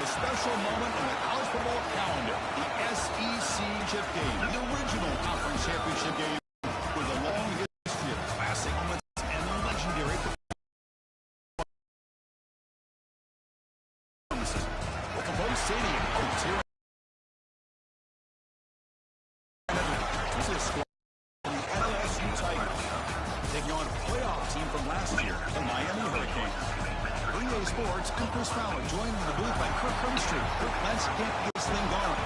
Special moment in the college football calendar, the SEC chip game, the original conference championship game with a long history of classic moments and legendary performances. Welcome home stadium. This is the LSU Tigers taking on a playoff team from last year, the Miami Hurricanes. VIA Sports and Chris Fowler joined in the booth by Kirk Street. Kirk, let's get this thing going.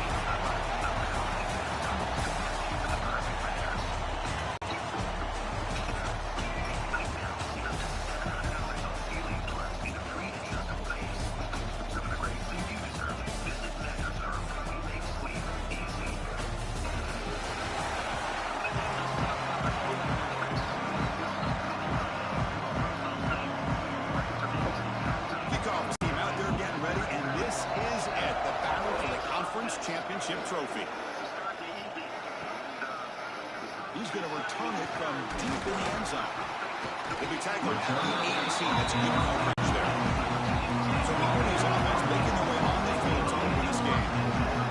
Championship trophy. He's going to return it from deep in the end zone. He'll be tackled at the 18. That's good coverage there. So the Liberty's offense making their way on the field to win this game.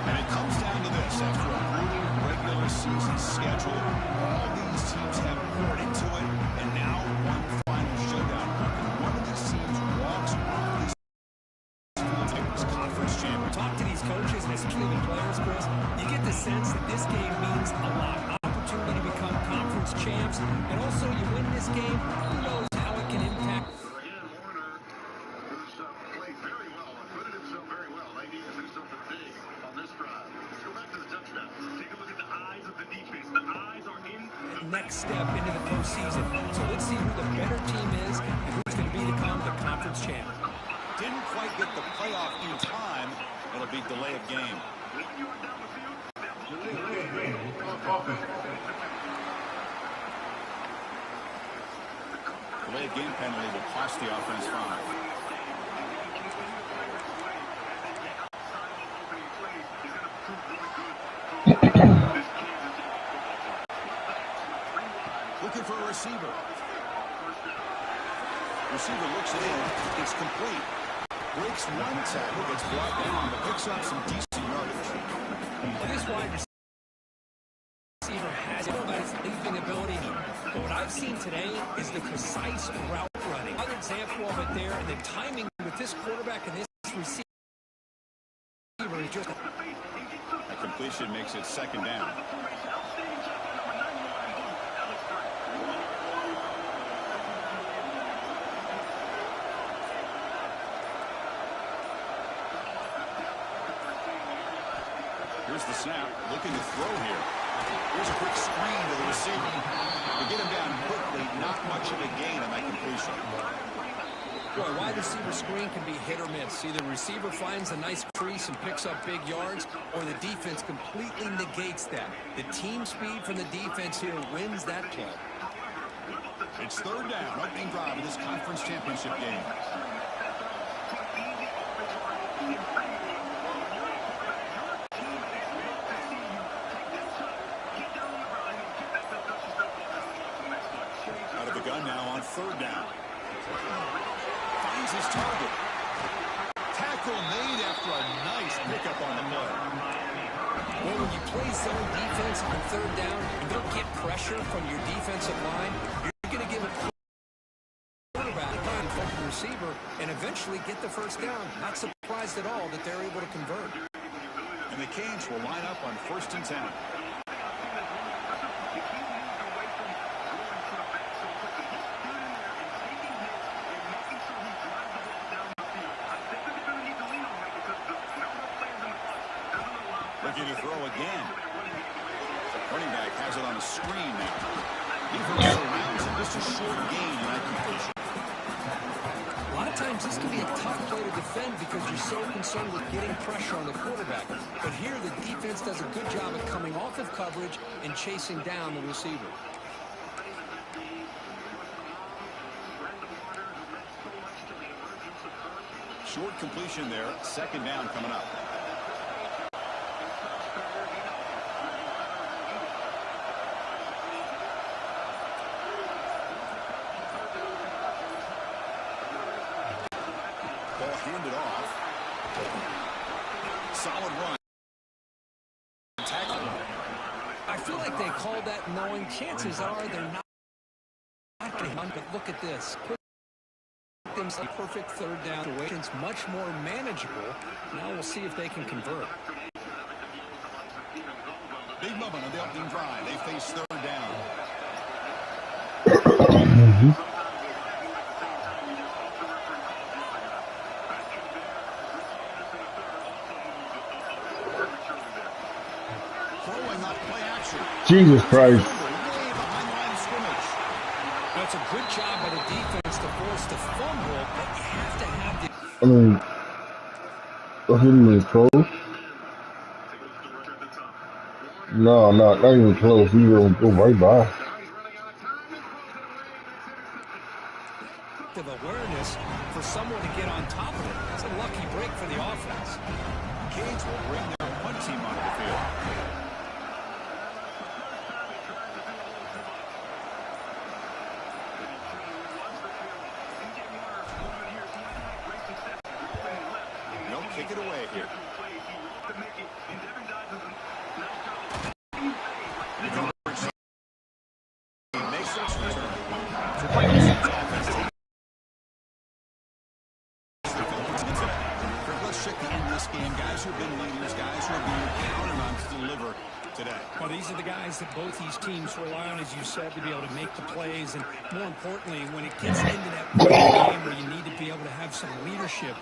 And it comes down to this. After a brutal regular season schedule, all these teams have poured into it, and now one final showdown. One of these teams walks off this conference champion. Talk to these coaches, especially the players, Chris. You get the sense that this game means a lot. Opportunity to become conference champs, and also you win this game, who knows how it can impact. Again, Warner, who's played very well, acquitted himself very well. They need to do something big on this drive. Let's go back to the touchdown. Take a look at the eyes of the defense. The eyes are in the next step into the postseason. So let's see who the better team is and who's going to become the conference champ. Didn't quite get the playoff in time. It'll be delay of game. Delay of game penalty will cost the offense 5. Looking for a receiver. Receiver looks it in. It's complete. Breaks one tackle, gets brought down, but picks up some decent yardage. This wide receiver has it. I've seen today is the precise route running. Another example of it there, and the timing with this quarterback and this receiver is just... A completion makes it second down. Here's the snap, looking to throw here. Here's a quick screen to the receiver. To get him down quickly, not much of a gain on that completion. Well, a wide receiver screen can be hit or miss. Either the receiver finds a nice crease and picks up big yards, or the defense completely negates that. The team speed from the defense here wins that play. It's third down, opening drive of this conference championship game. Out of the gun now on third down. Finds his target. Tackle made after a nice pickup on the play. Well, when you play zone defense on third down, you don't get pressure from your defensive line. You're going to give a quarterback time from the receiver and eventually get the first down. Not surprised at all that they're able to convert. And the Canes will line up on 1st and 10. Looking to throw again. Running back has it on the screen now. Defense surrounds him. Just a short gain in that completion. A lot of times this can be a tough play to defend because you're so concerned with getting pressure on the quarterback. But here the defense does a good job of coming off of coverage and chasing down the receiver. Short completion there. Second down coming up. Ball handed off. Solid run. Tackle. I feel like they called that knowing chances are they're not getting one, but look at this. Put them some perfect third down situations, much more manageable. Now we'll see if they can convert. Big moment on the opening drive. They face third down. Jesus Christ. That's a good job by the defense to force the fumble, but you have to have the... I mean, wasn't even close. No, not even close. He will go right by. ...of awareness for someone to get on top of it. It's a lucky break for the offense. Canes will bring their one team onto the field. Kick it away here. Makes its return. Let's check the end of this game. Guys who have been leaders, guys who are being counted on to deliver today. Well, these are the guys that both these teams rely on, as you said, to be able to make the plays. And more importantly, when it gets into that point of the game where you need to be able to have some leadership,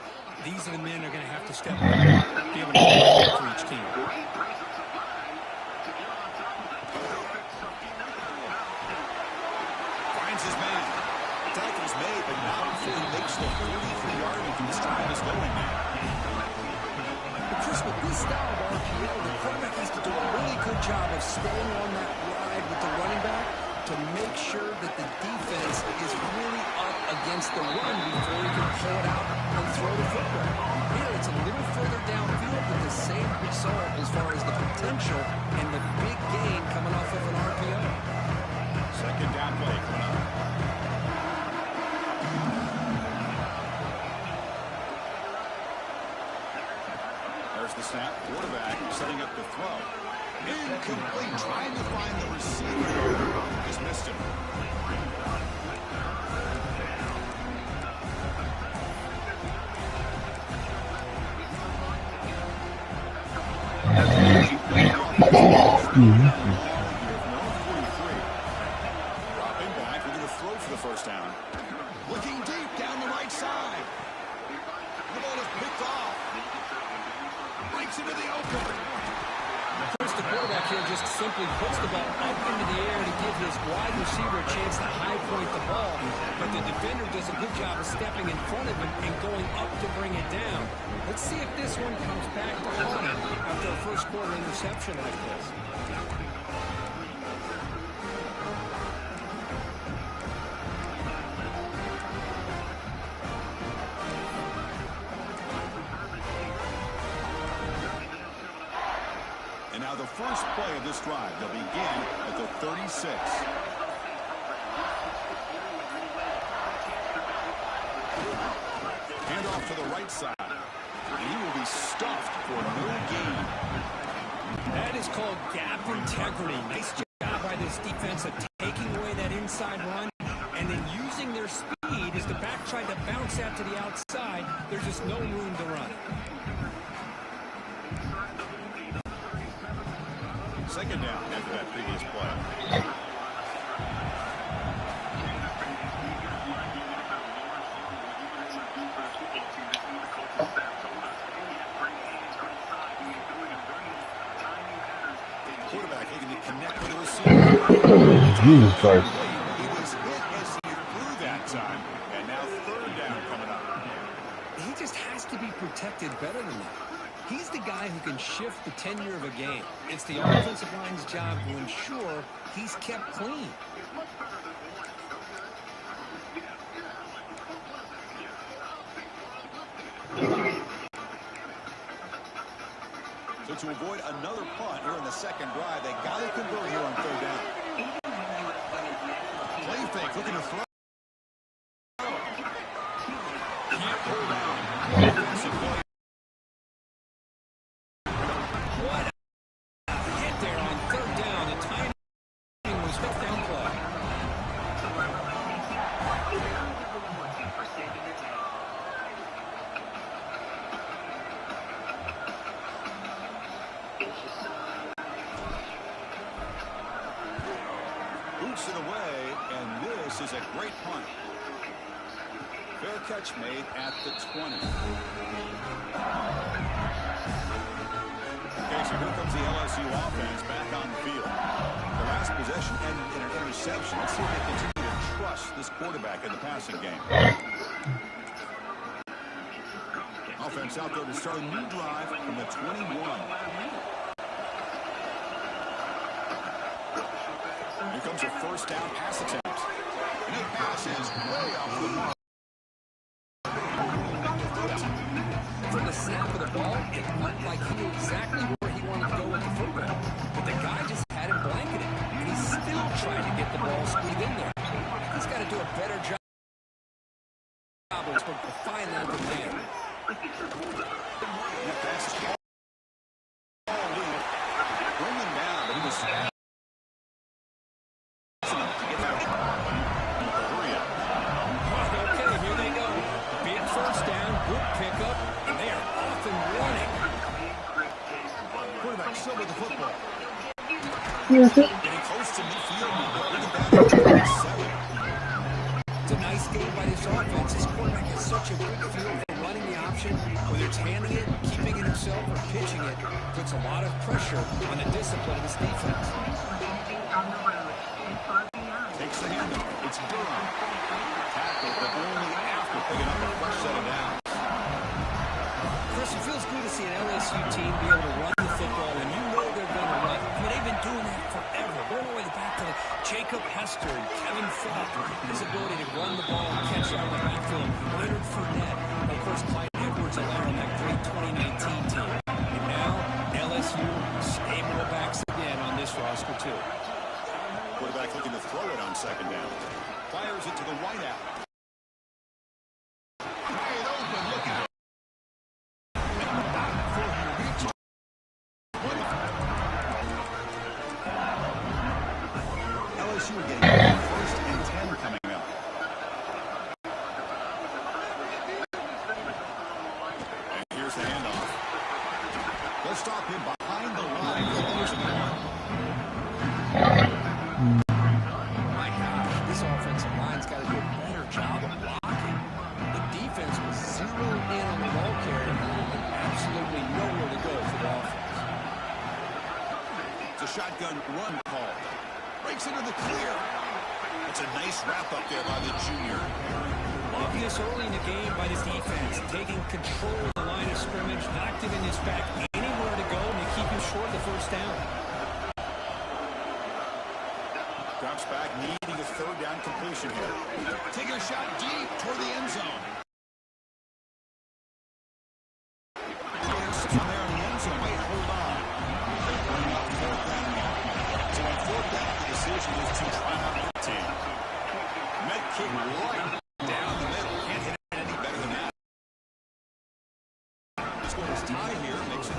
these are the men that are going to have to step up and be able to play for each team. Finds his man. Tackle's made, but not before he makes the 43-yard and this drive is going now. But Chris, with this style of RPO, the quarterback has to do a really good job of staying on that ride with the running back to make sure that the defense is really up against the run before he can pull it out and throw the football. Here, it's a little further downfield with the same result as far as the potential and the big gain coming off of an RPO. Second down play coming up. There's the snap. Quarterback setting up the throw. Incomplete. Trying to find the receiver. Just missed him. Dropping back, looking to throw for the first down. Looking deep down the right side. The ball is picked off. Breaks into the open. First, the quarterback here just simply puts the ball up into the air to give his wide receiver a chance to high point the ball. But the defender does a good job of stepping in front of him and going up to bring it down. Let's see if this one comes back to haunt him after a first quarter interception like this. And now the first play of this drive, they'll begin at the 36. Handoff to the right side. And he will be stuffed for no gain. That is called gap integrity. Nice job by this defense of taking away that inside run and then using their speed as the back tried to bounce out to the outside. There's just no room to run. Second down after that previous play. Quarterback looking to connect with the receiver. Jesus Christ. He was hit as he threw that time. And now third down coming up. He just has to be protected better than that. He's the guy who can shift the tenure of a game. It's the offensive line's job to ensure he's kept clean. So to avoid another punt here in the second drive, they got to convert here on third down. Play fake, looking to throw. Can't pull down. Offensive play. What a hit there on third down. The timing was fifth down play. Boots it away, and this is a great punt. Fair catch made at the 20. Okay, so here comes the LSU offense back on the field. The last possession ended in an interception. Let's see if they continue to trust this quarterback in the passing game. Offense out there to start a new drive from the 21. Here comes a first down pass attempt. And that pass is way off the mark. From the snap of the ball, it looked like he knew exactly where he wanted to go with the football. But the guy just had him blanketed, and he still tried to get the ball squeezed in there. He's got to do a better job of finding that man. That pass is bring him down, but he was Okay, here they go. Big first down, good pickup, and they are off and running. quarterback still with the football. Yes, sir. Getting close to midfield now. Looking back at 27. It's a nice game by this offense. This quarterback has such a good feel for running the option, whether it's handing it, keeping it himself, or pitching it. Puts a lot of pressure on the discipline of this defense. Takes the handoff. It's Durham. Tackle, but only after picking up a fresh set of downs. Chris, it feels good to see an LSU team be able to run the football, and you know they're going to run. I mean, they've been doing that forever. Going all the way back to Jacob Hester and Kevin Faulk. His ability to run the ball and catch out of the backfield. Leonard Fournette. And, of course, Clyde Edwards-Helaire on that great 2019 team. And now, LSU stable backs again on this roster, too. Quarterback looking to throw it on second down. Fires it to the right out. Wide open, look out. LSU getting first and 10 coming up. And here's the handoff. They'll stop him behind the line for the first down. shotgun run called. Breaks into the clear. That's a nice wrap-up there by the junior. Obvious early in the game by the defense, taking control of the line of scrimmage, not giving his back anywhere to go, and they keep him short of the first down. Drops back, needing a third down completion here. Taking a shot deep toward the end zone. From there in the end zone, might hold on. Bring up fourth down now. So on fourth down, the decision is to try out the team. Met kick right down the middle. Can't hit it any better than that. This one is tied here, makes it 3-0.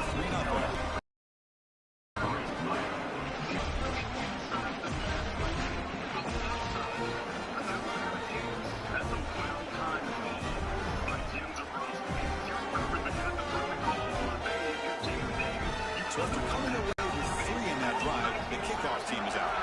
So after coming away with 3 in that drive, the kickoff team is out.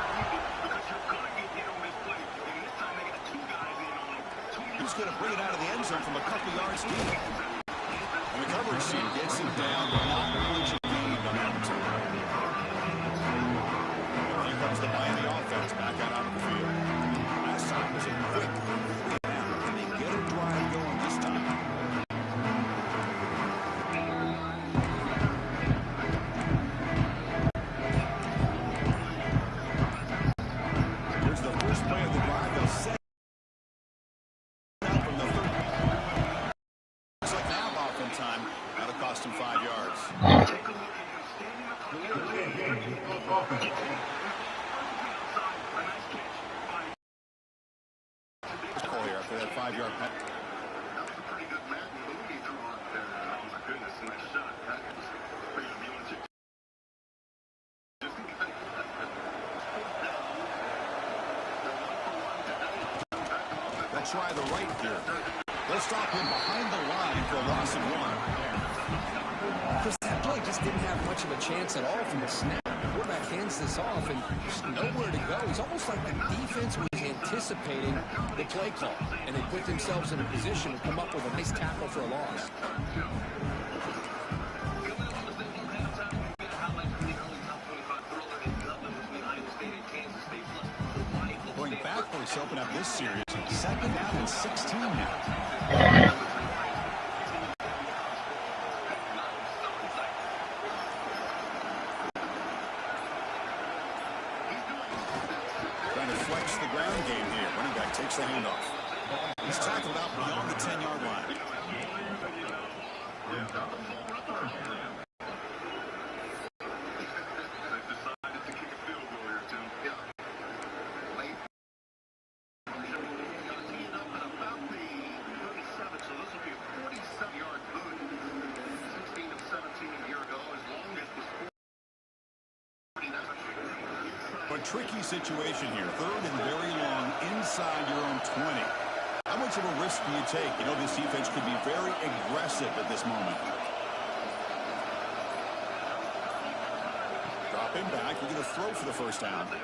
He's going to bring it out of the end zone from a couple yards deep. And the coverage team gets him down, but not much gained on that return. And here comes the Miami offense back out on the field. Last time was a quick 3 down. Can they get a drive going this time? Here's the first play of the drive. They'll set up from the 30. Looks like now off in time. That'll cost him 5 yards. Call here after that 5-yard penalty. That was a pretty good mat move he threw out there. Oh, my goodness, nice shot. That was pretty good. They'll try the right here. They'll stop him behind the line for a loss of 1. Chris, that play just didn't have much of a chance at all from the snap. The quarterback hands this off, and there's nowhere to go. It's almost like the defense was anticipating the play call, and they put themselves in a position to come up with a nice tackle for a loss. Going backwards to open up this series. 2nd down and 16 now. Trying to flex the ground game here. Running back takes the handoff. He's tackled out beyond the 10-yard line. A tricky situation here. 3rd and very long inside your own 20. How much of a risk do you take? You know, this defense could be very aggressive at this moment. Drop him back. We're going to throw for the first down. The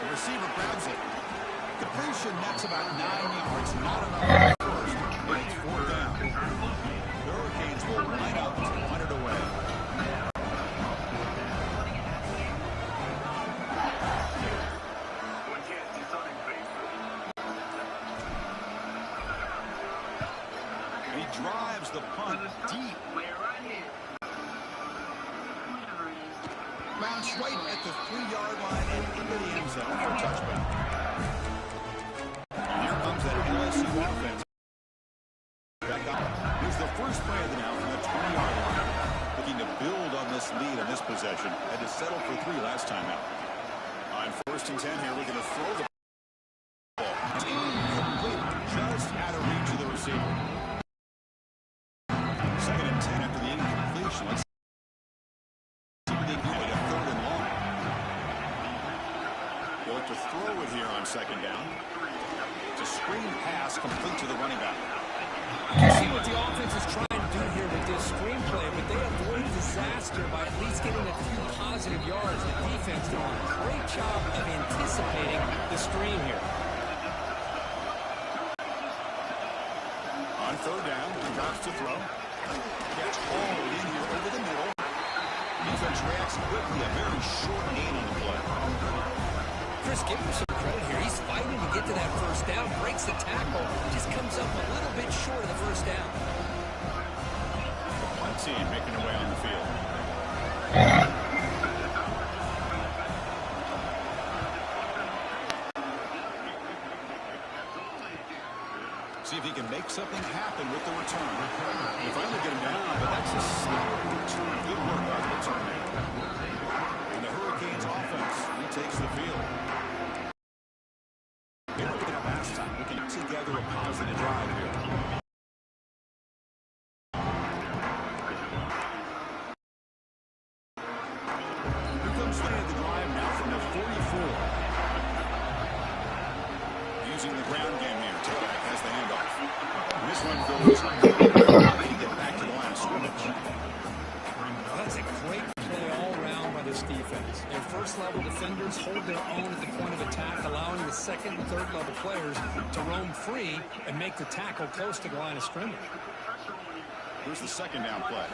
receiver grabs it. Completion, that's about 9 yards. Not enough for the first. But it's 4th down. The Hurricanes will line up to punt it away. He drives the punt deep. Mounts right at the 3-yard line and into the end zone for a touchback. And here comes that LSU offense. Back up. Here's the first play of the down from the 20-yard line. Looking to build on this lead on this possession. Had to settle for 3 last time out. On 1st and 10 here, we're going to throw the ball. Incomplete. Just out of reach of the receiver. 2nd and 10 after the incompletion. Let's see what they can do at 3rd and long. They'll look to throw it here on 2nd down. It's a screen pass complete to the running back. You see what the offense is trying to do here with this screenplay, but they avoid disaster by at least getting a few positive yards. The defense doing a great job of anticipating the screen here. On 3rd down, he drops to throw. Gets hauled in here over the middle. Defense coverage reacts quickly. A very short gain on the play. Chris, give him some credit here. He's fighting to get to that first down, breaks the tackle, just comes up a little bit short of the first down. One team making their way on the field. See if he can make something happen with the return. They finally get him down, but that's a solid return. Good work by the return man. And the Hurricanes offense retakes the field. Here at the last time, we can put together a positive drive here. Here comes the end of the drive now from the 44. Using the ground game here. Taylor has the handoff. And this one goes. They get back to the line of scrimmage. That's a great play all around by this defense. Their first-level defenders hold their own at the point of attack, allowing the second and third-level players to roam free and make the tackle close to the line of scrimmage. Here's the second down play.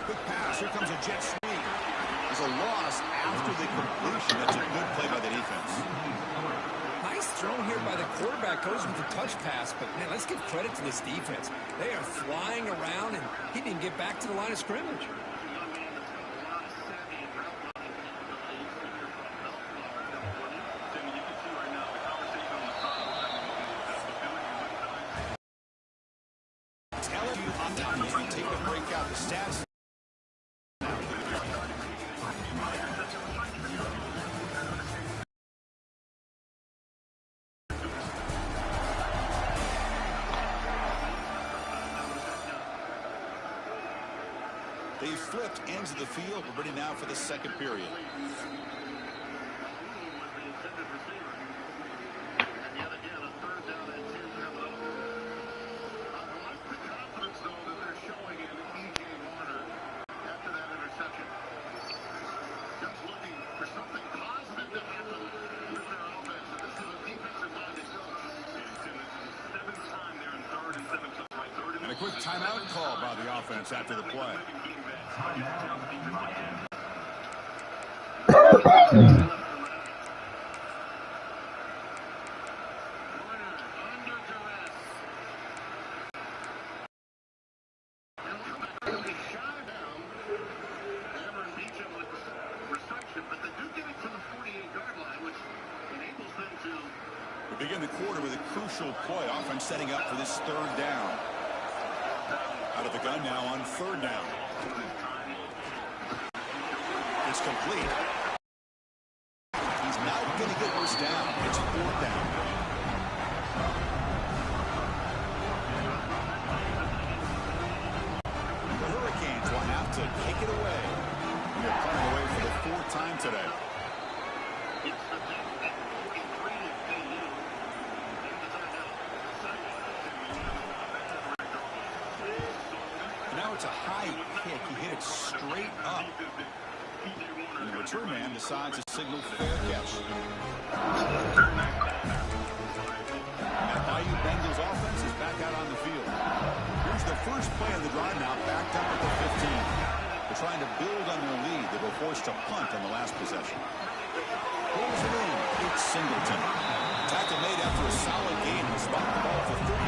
Quick pass. Here comes a jet sweep. There's a loss after the completion. That's a good play by the defense. Nice throw here by the quarterback. Goes with the touch pass, but man, let's give credit to this defense. They are flying around, and he didn't get back to the line of scrimmage. Telling you on top, you can take a break out the stats. They've flipped ends of the field. We're ready now for the second period. And a quick timeout call by the offense after the play. We begin the quarter with a crucial play. Offense setting up for this third down. Out of the gun now on third down. It's complete. He's now going to get first down. It's fourth down. The Hurricanes will have to kick it away. They're punting away for the fourth time today. Now it's a high kick. He hit it straight up. And the return man decides to signal fair catch. That Bayou Bengals offense is back out on the field. Here's the first play of the drive now, backed up at the 15. They're trying to build on their lead. They were forced to punt on the last possession. Pulls it in. It's Singleton. Tackle made after a solid gain. He spot the ball for 31.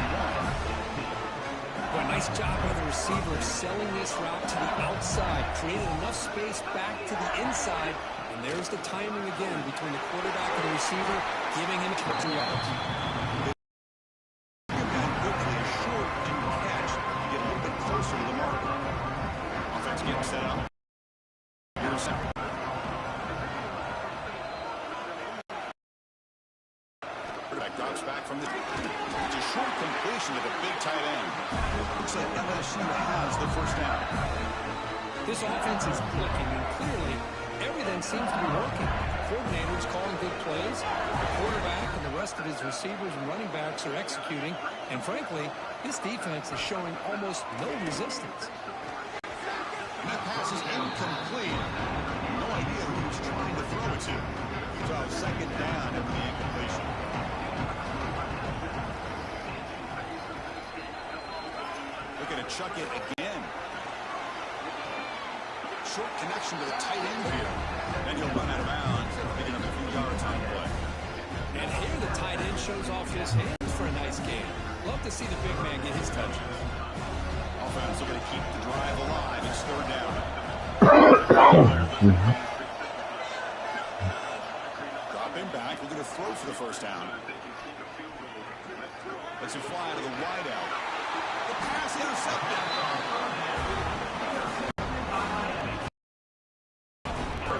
Boy, nice job by the receiver selling this route to the outside, creating enough space back to the inside, and there's the timing again between the quarterback and the receiver, giving him 2 yards. Quickly a short and catch to get a little bit closer to the mark. Offense getting set up. Here's second. Quarterback drops back from the... It's a short completion to the big tight end. Looks like LSU has the first down. This offense is clicking, and clearly everything seems to be working. Coordinators calling good plays, the quarterback and the rest of his receivers and running backs are executing, and frankly, this defense is showing almost no resistance. And that pass is incomplete. No idea who he's trying to throw it to. So second down after the incompletion. Looking to chuck it again. Short connection to the tight end here. Then he'll run out of bounds, picking up a few yards on play. And here the tight end shows off his hands for a nice game. Love to see the big man get his touches. Offense looking to keep the drive alive. It's third down. Dropping back, looking to throw for the first down. Lets it fly to the wideout. The pass intercepted.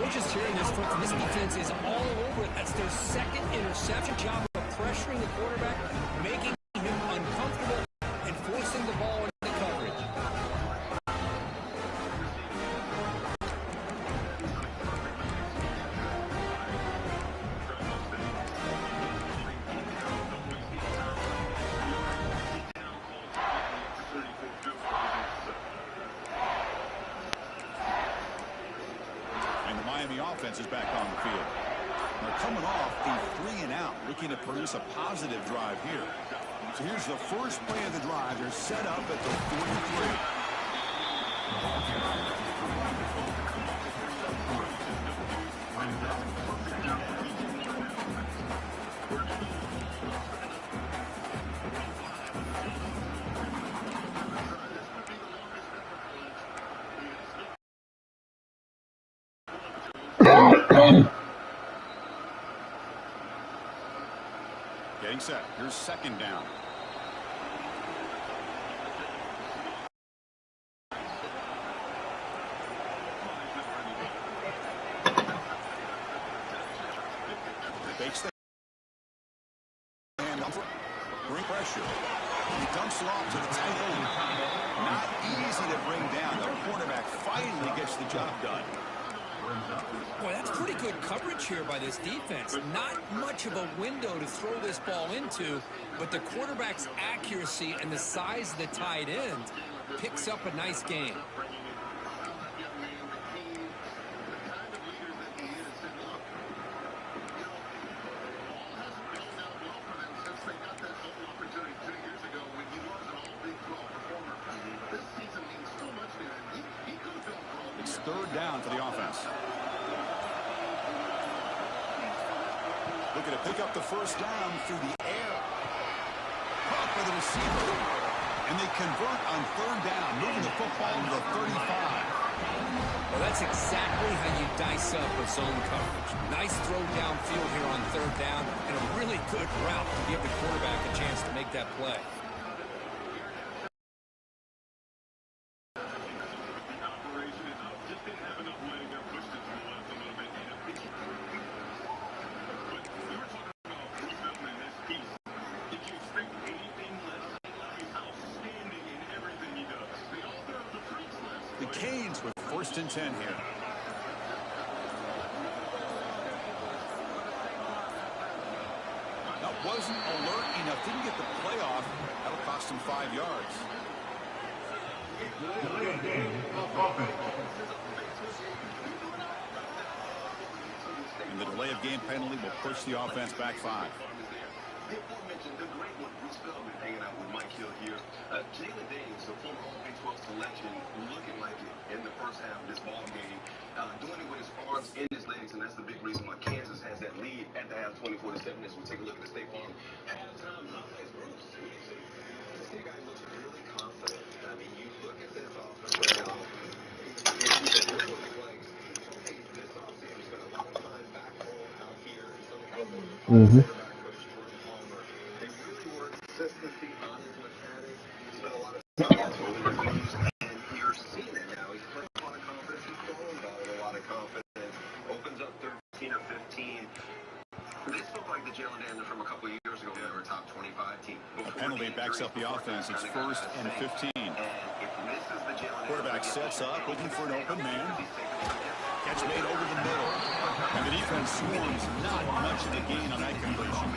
We're just hearing this from this defense is all over it. That's their second interception. Job of pressuring the quarterback, making him uncomfortable, and forcing the ball into coverage. And the Miami offense is back on the field. They're coming off a 3-and-out, looking to produce a positive drive here. So here's the first play of the drive. They're set up at the 43. Getting set. Here's second down. Fakes the hand. Bring pressure. He dumps it off to the tight end. Not easy to bring down. The quarterback finally gets the job done. Boy, that's pretty good coverage here by this defense. Not much of a window to throw this ball into, but the quarterback's accuracy and the size of the tight end picks up a nice game. It's third down for the offense. Looking to pick up the first down through the air. Caught by the receiver. And they convert on third down, moving the football to the 35. Well, that's exactly how you dice up a zone coverage. Nice throw downfield here on third down, and a really good route to give the quarterback a chance to make that play. The Canes with first and 10 here. That wasn't alert enough. Didn't get the playoff. That'll cost him 5 yards. And the delay of game penalty will push the offense back 5. The aforementioned, the great one, Bruce Feldman, hanging out with Mike Hill here. Jalen Davis, the former All-Big 12 selection, looking like it in the first half of this ball game, doing it with his arms and his legs, and that's the big reason why Kansas has that lead at the half, 24-7. As we take a look at the State Farm halftime highlights. Bruce, this guy looks really confident. I mean, you look at this offense right now. This offseason, he spent a lot of time back home out here in Southern California. Consistency on his mechanics. He's spent a lot of time and you're seeing it now. He's playing a lot of confidence. He's throwing ball with a lot of confidence. Opens up 13 or 15. This looked like the Jalen Daniels from a couple of years ago. They were a top 25 team. A penalty backs up the offense. It's first and 15. Quarterback sets up, looking for an open man. Catch made over the middle. And the defense swarms. Not much of a gain on that conversion.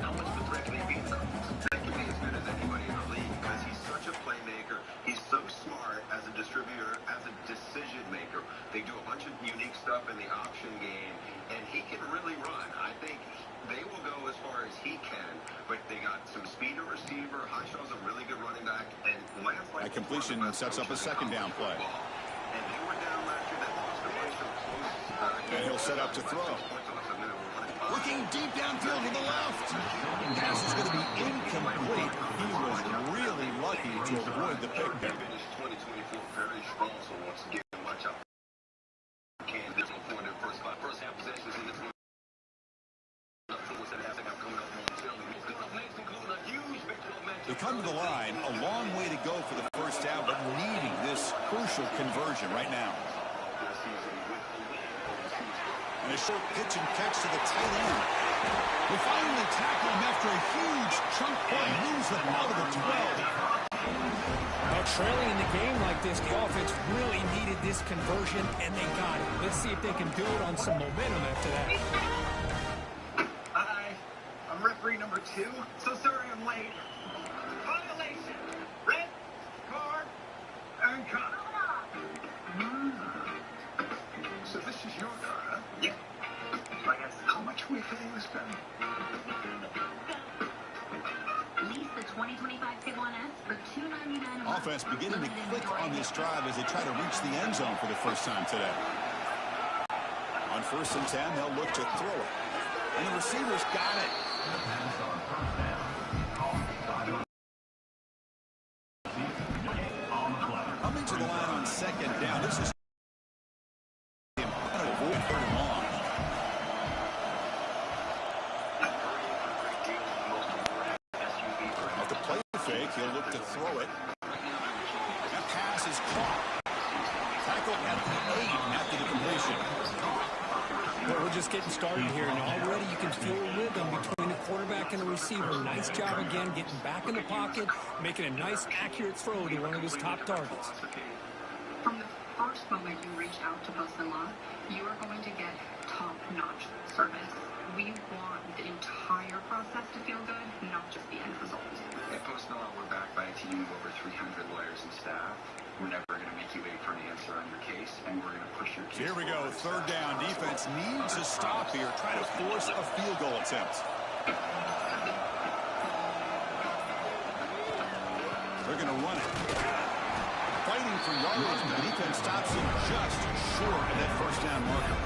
How much of a threat can he be? That can be as good as anybody in the league because he's unique stuff in the option game, and he can really run. I think they will go as far as he can, but they got some speed at receiver. Hotshaw's a really good running back, and Lance, like, that completion sets up a second down play. And they were down last year. They lost a bunch of close. And he'll set up to throw. Looking deep downfield to the left. Pass is going to be incomplete. He was really lucky to avoid the pick there. 2024 very strong, so once again, watch out. Kansas before their first half possessions in this one. They come to the line, a long way to go for the first down, but needing this crucial conversion right now. And a short pitch and catch to the tight end. They finally tackle him after a huge chunk play, moves them out of the 12. Well, trailing in the game like this, the offense really needed this conversion, and they got it. Let's see if they can build on some momentum after that. Hi, I'm referee number 2. So sorry I'm late. Violation. Red card and cut. So this is your car, huh? Yeah. I guess how much are we paying this guy? Lease the 2025 Tiguan S for $299 a month. Offense beginning to click on this drive as they try to reach the end zone for the first time today. On 1st and 10, they'll look to throw it. And the receivers got it. Coming to the line on 2nd down. This is avoid 3rd and long. At the play fake, he'll look to throw it. That pass is caught. Tackled at the 8 after the completion. Well, we're just getting started here, and already you can feel a rhythm between the quarterback and the receiver. Nice job again, getting back in the pocket, making a nice, accurate throw to one of his top targets. From the first moment you reach out to Post-in-Law, you are going to get top-notch service. We want the entire process to feel good, not just the end result. At Post-in-Law, we're backed by a team of over 300 lawyers and staff. We're never going to make you wait for an answer on your case, and we're going to push your case. Here we go, 3rd down. Defense needs a stop here. Try to force a field goal attempt. They're going to run it. Fighting for yards, but the defense stops him just short of that 1st down marker.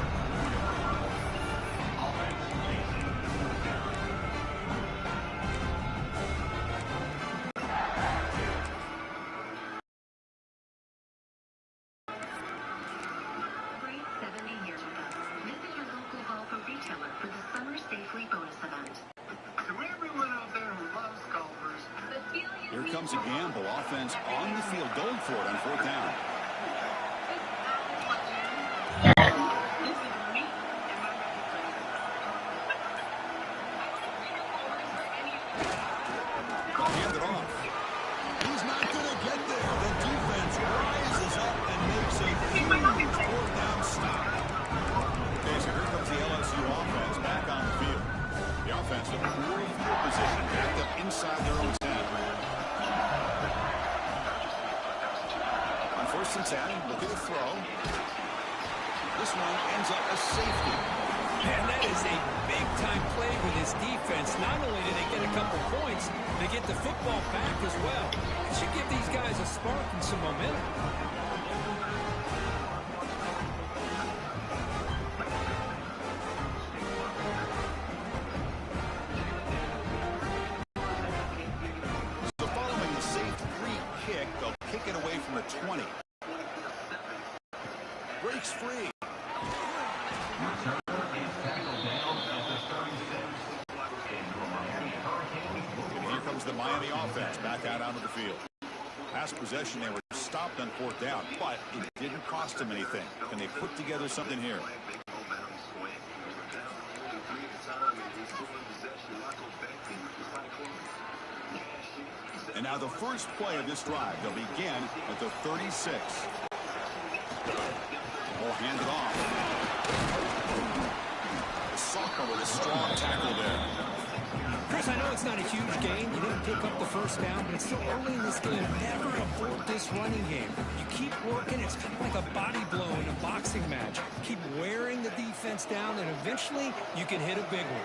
Celebrate 70 years with us. Visit your local golfer retailer for the Summer Safely bonus event. To everyone out there who loves golfers, The feeling Here comes a gamble. Offense on the field, going for it on 4th down. Hand it off. He's not going to get there. The defense rises up and makes a huge 4th down stop. Okay, so here comes the LSU offense back on the field. The offense with poor field position, backed up inside their own 10. On 1st and 10, look at the throw. This one ends up a safety. And that is a big-time play with his defense. Not only did they get a couple points, they get the football back as well. It should give these guys a spark and some momentum. So following the safe free kick, they'll kick it away from the 20. Breaks free. And here comes the Miami offense back out onto the field. Past possession, they were stopped on 4th down, but it didn't cost them anything. Can they put together something here? And now the first play of this drive, they'll begin at the 36. Will hand it off. The sophomore with a strong tackle there. Chris, I know it's not a huge gain. You didn't pick up the 1st down, but it's still early in this game. Never abort this running game. You keep working. It's kind of like a body blow in a boxing match. Keep defense down, and eventually you can hit a big one.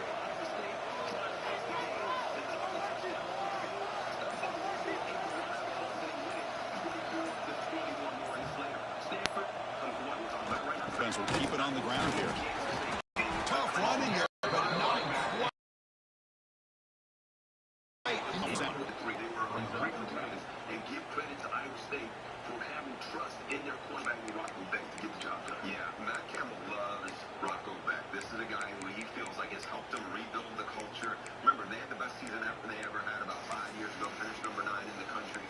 Defense will keep it on the ground here. Tough running there, but not quite. And give credit to Iowa State for having trust in their quarterback and Rocco Beck to get the job done. Yeah, Matt Campbell loves Rocco Beck. This is a guy who he feels like has helped them rebuild the culture. Remember, they had the best season they ever had about 5 years ago, finished number 9 in the country.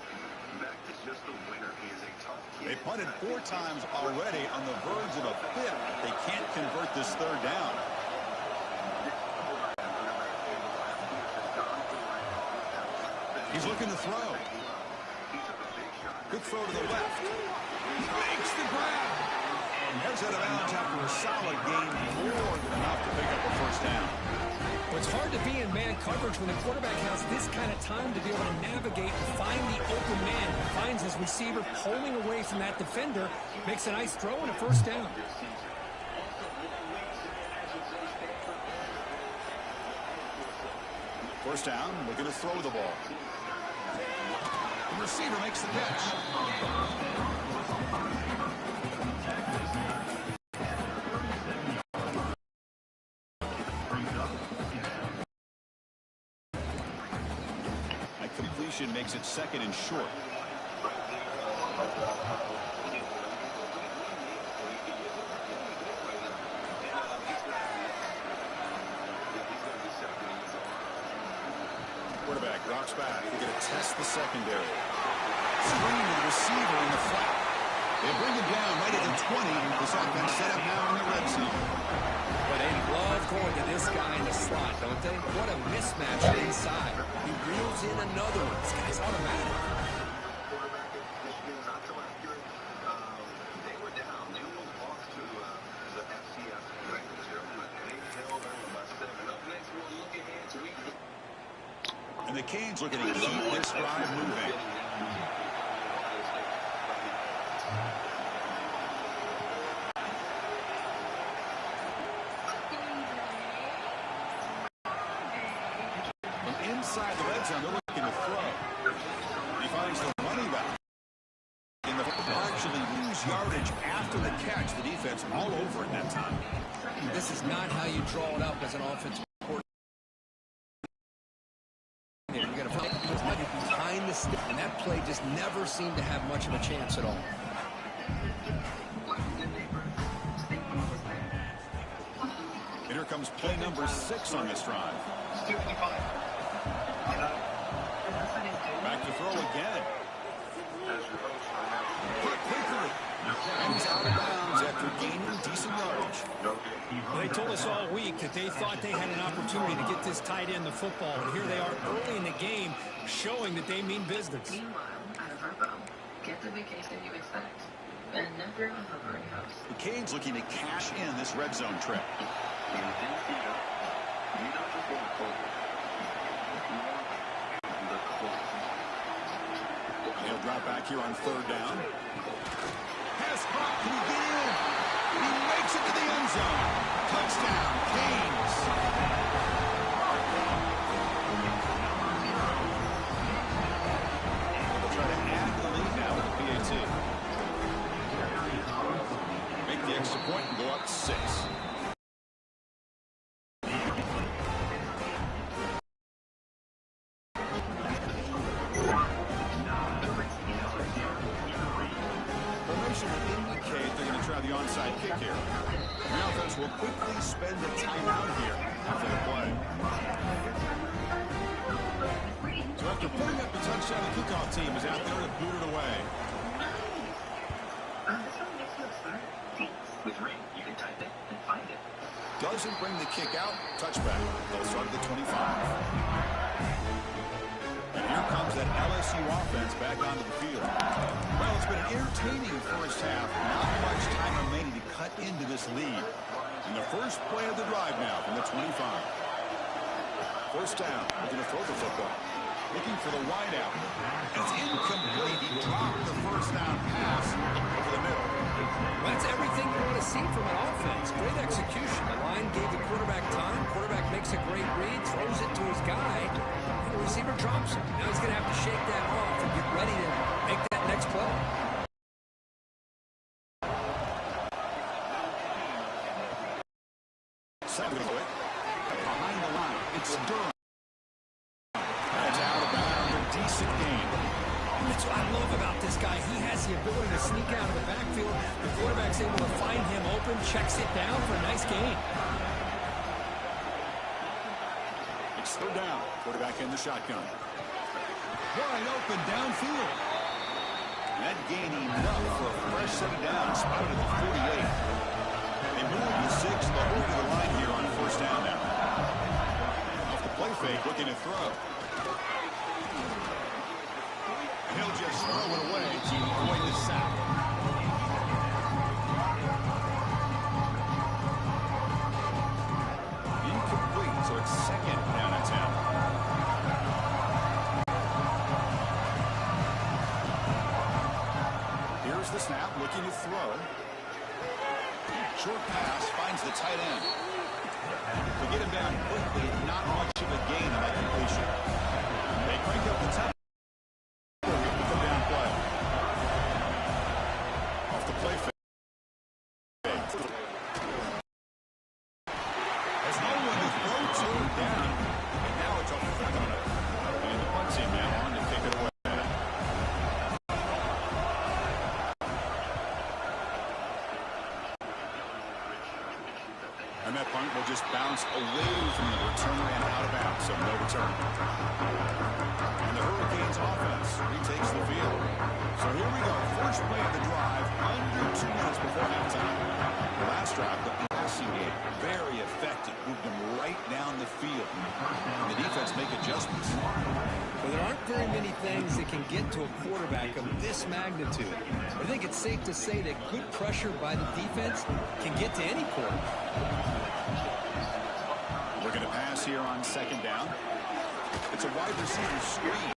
Beck is just a winner. He is a tough kid. They punted 4 times already, on the verge of a 5th. They can't convert this 3rd down. He's looking to throw. Good throw to the left. He makes the grab. And heads out of bounds after a solid gain, more than enough to pick up a 1st down. Well, it's hard to be in man coverage when the quarterback has this kind of time to be able to navigate and find the open man. Finds his receiver pulling away from that defender. Makes a nice throw and a 1st down. 1st down, looking to throw the ball. The receiver makes the catch. That completion makes it 2nd and short. Quarterback drops back. They're going to test the secondary. Screen to the receiver in the flat. They bring him down right at the 20. This offense set up now in the red zone. But they love going to this guy in the slot, don't they? What a mismatch inside. He reels in another one. This guy's automatic. Quarterback at Michigan, not so accurate. They were down. They almost lost to the FCS Bengals here. They held on by 7. Up next, we'll look ahead to week. And the Canes looking to keep this drive moving. From inside the red zone, they're looking to throw. He finds the running back. In the largely lose yardage after the catch. The defense all over it that time. This is not how you draw it up as an offensive coordinator. You got to find behind the stick, and that play just never seemed to have much of a chance at all. And here comes play number 6 on this drive. Back to throw again. Quickly. And he's out of bounds after gaining decent yardage. They told us all week that they thought they had an opportunity to get this tight end the football, and here they are early in the game showing that they mean business. Meanwhile, out of Verbo, get the vacation you expect. And never a hovering house. The Canes looking to cash in this red zone trip. He'll drop back here on 3rd down. Pass caught. Can he get in? He makes it to the end zone. Touchdown, Canes. They'll try to add the lead now with the PAT. Make the extra point and go up 6. The onside kick here. The offense will quickly spend a timeout here after the play. So after putting up the touchdown, the kickoff team is out there to boot it away. This one makes you excited. With Ring, you can type it and find it. Doesn't bring the kick out. Touchback. They'll start at the 25. And here comes that LSU offense back onto the field. Well, it's been an entertaining 1st half. Not much time remaining to cut into this lead. And the first play of the drive now from the 25. 1st down. Looking to throw the football. Looking for the wideout. It's incomplete. He dropped the 1st down pass over the middle. That's everything you want to see from an offense. Great execution. throws it to his guy, and the receiver drops it. Now he's going to have to shake that off and get ready to make that next play. Behind the line, it's Durham. That's out of bounds, a decent gain. And that's what I love about this guy. He has the ability to sneak out of the backfield. The quarterback's able to find him open, checks it down for a nice gain. It's third down. Quarterback in the shotgun. Wide open downfield. That gain enough for a fresh set of downs. Spotted at the 48. They move to 6. They'll move to the line here on first down now. Off the play fake, looking to throw. He'll just throw it away to avoid the sack. Incomplete, so it's second down and 10. Here's the snap, looking to throw. Short pass finds the tight end. To get him down quickly, not much of a gain on that completion. They crank up the tempo. Down play. Off the play fake. There's no one to throw to down. And now it's off the front on it. And the punt team now on to kick it away. And that punt will just bounce away from the returner and out of bounds, so no return. And the Hurricanes offense retakes the field. So here we go. First play of the drive, under 2 minutes before halftime. The last drive, the passing game, very effective. Moved them right down the field. And the defense make adjustments. Well, there aren't very many things that can get to a quarterback of this magnitude. I think it's safe to say that good pressure by the defense can get to any quarterback. Looking to pass here on second down. It's a wide receiver screen.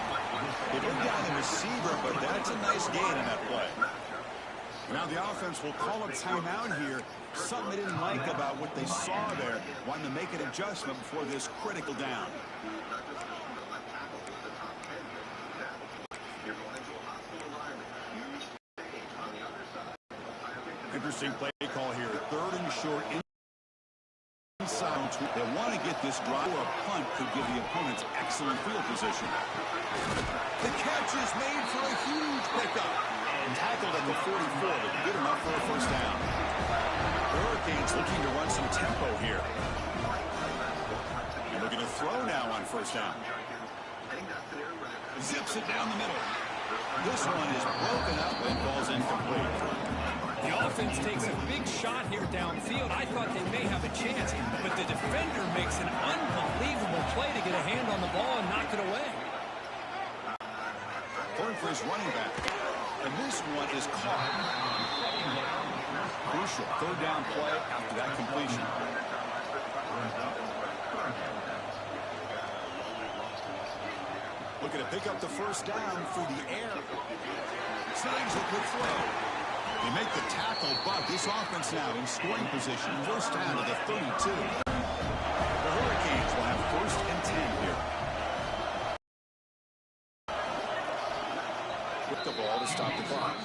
They bring down the receiver, but that's a nice gain in that play. Now the offense will call a timeout here. Something they didn't like about what they saw there. Wanting to make an adjustment before this critical down. Interesting play call here. Third and short. Inside. They want to get this drive, or a punt could give the opponents excellent field position. The catch is made for a huge pickup. Tackled at the 44, but good enough for a first down. The Hurricanes looking to run some tempo here. And looking to throw now on first down. Zips it down the middle. This one is broken up and falls incomplete. The offense takes a big shot here downfield. I thought they may have a chance, but the defender makes an unbelievable play to get a hand on the ball and knock it away. Going for his running back. And this one is caught. Crucial third down play after that completion. Looking to pick up the first down through the air. Snags it with throw. They make the tackle, but this offense now in scoring position. First down to the 32. The Hurricanes will have first and 10 here. With the ball to stop the clock.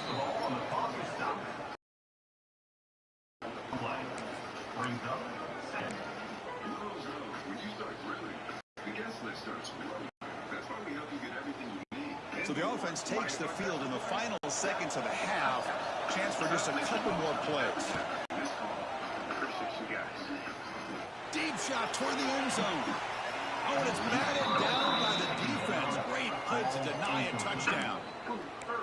So the offense takes the field in the final seconds of the half. Chance for just a couple more plays. Deep shot toward the end zone. Oh, and it's batted down by the defense. Great play to deny a touchdown.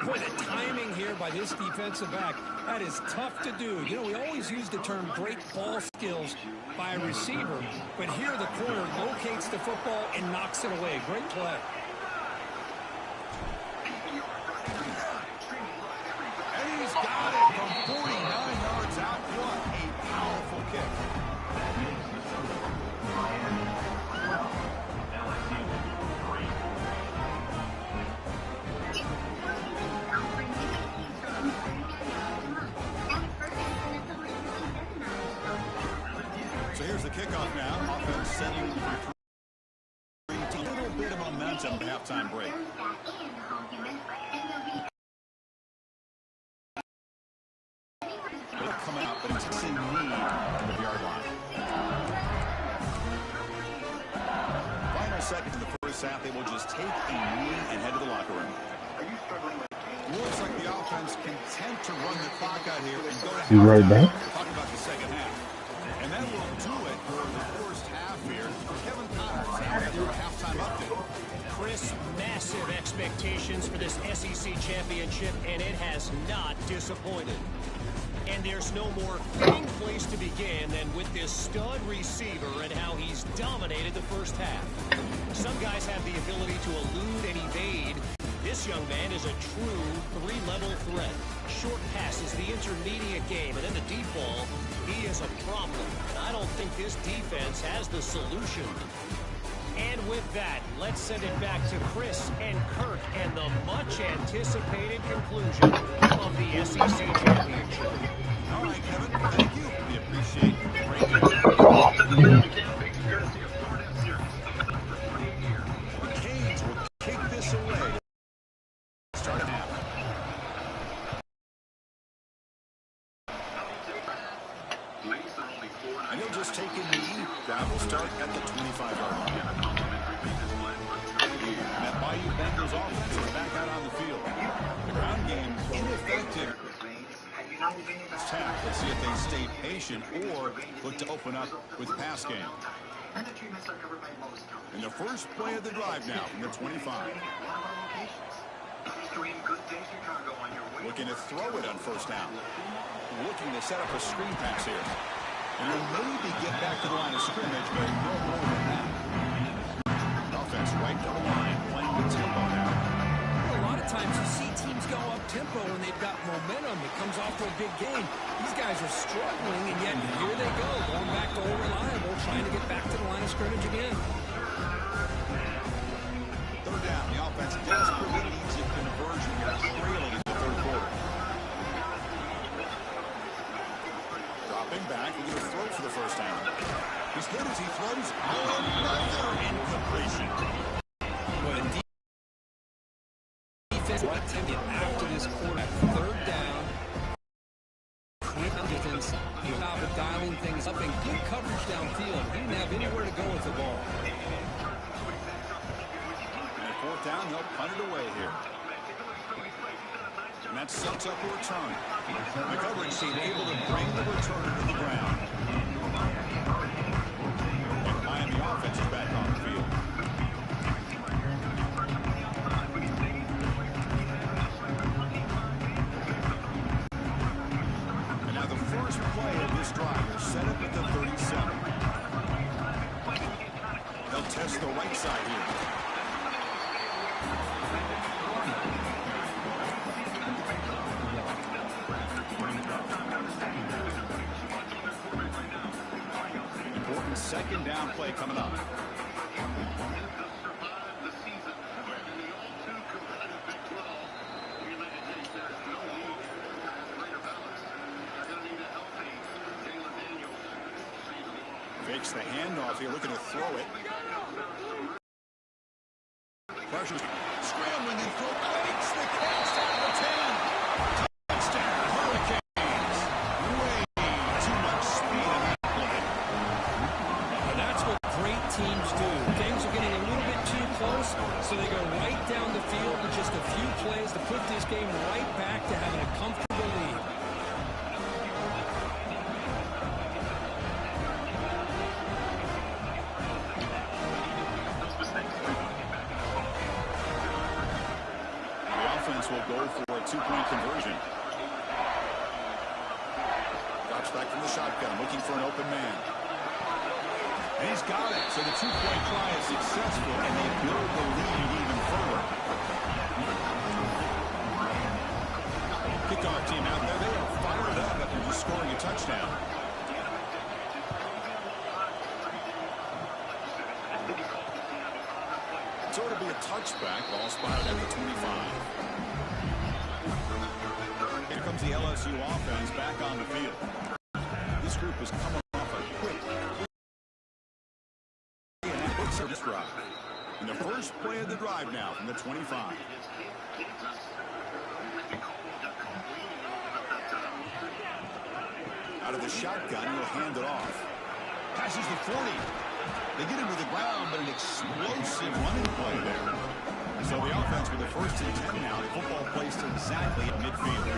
Boy, the timing here by this defensive back, that is tough to do. You know, we always use the term great ball skills by a receiver, but here the corner locates the football and knocks it away. Great play. And he's got it from 49 yards out. What a powerful kick. So here's the kickoff now. Offense setting momentum at halftime break. They're coming out, but it's in need from the yard line. Final seconds in the first half, they will just take a knee and head to the locker room. Looks like the offense content to run the clock out here and go to You right back? Talk about the second half. And that will do it for the first half here. Kevin Connors has your halftime update. Chris, massive expectations for this SEC championship, and it has not disappointed. And there's no more fitting place to begin than with this stud receiver and how he's dominated the first half. Some guys have the ability to elude and evade. This young man is a true three-level threat. Short passes, the intermediate game, and then the deep ball, he is a problem. And I don't think this defense has the solution. And with that, let's send it back to Chris and Kirk and the much-anticipated conclusion of the SEC championship. All right, Kevin, thank you. We appreciate the break. The Canes will kick this away. Start half. And he'll just take a knee. That will start at the 25-yard line. And that Bayou Bengals offense is back out on the field. The ground game ineffective. Let's see if they stay patient or look to open up with the pass game. And the first play of the drive now from the 25. Looking to throw it on first down. Looking to set up a screen pass here. And will maybe get back to the line of scrimmage, but no more than that. Offense right to the line, playing with tempo now. A lot of times you see teams go up tempo when they've got momentum. It comes off to a big game. These guys are struggling, and yet here they go, going back to old reliable, trying to get back to the line of scrimmage again. Third down, the offense desperately needs a conversion here, trailing in the third quarter. Dropping back, we're going to throw for the first down. He's hit as he throws. Another incompletion. What a defense attempted after this quarter. Third down. Quick defense. He was dialing things up and good coverage downfield. He didn't have anywhere to go with the ball. And at fourth down, they'll punt it away here. And that sets up a return. The coverage team able to bring the returner to the ground. And Miami offense is back on the field. And now the first play of this drive is set up at the 37. They'll test the right side here. Second down play coming up. Fakes the handoff here, looking to throw it. Pressure's scrambling and throw. Makes the catch out of the 10. Touchdown, Hurricanes. Way too much speed in that play. That's what great teams do. Things are getting a little bit too close, so they go right down the field with just a few plays to put this game right back to having a comfortable lead. The offense will go for a two-point conversion. Drops back from the shotgun, looking for an open man. And he's got it. So the two-point try is successful, and they build the lead even further. Kickoff team out there, they are fired up after just scoring a touchdown. So it'll be a touchback, ball spotted at the 25. Here comes the LSU offense back on the field. This group is coming off a quick service drive. And the first play of the drive now from the 25. Out of the shotgun, he'll hand it off. Passes the 40. They get him to the ground, but an explosive running play there. So the offense with the first and 10 now. The football placed exactly at midfield.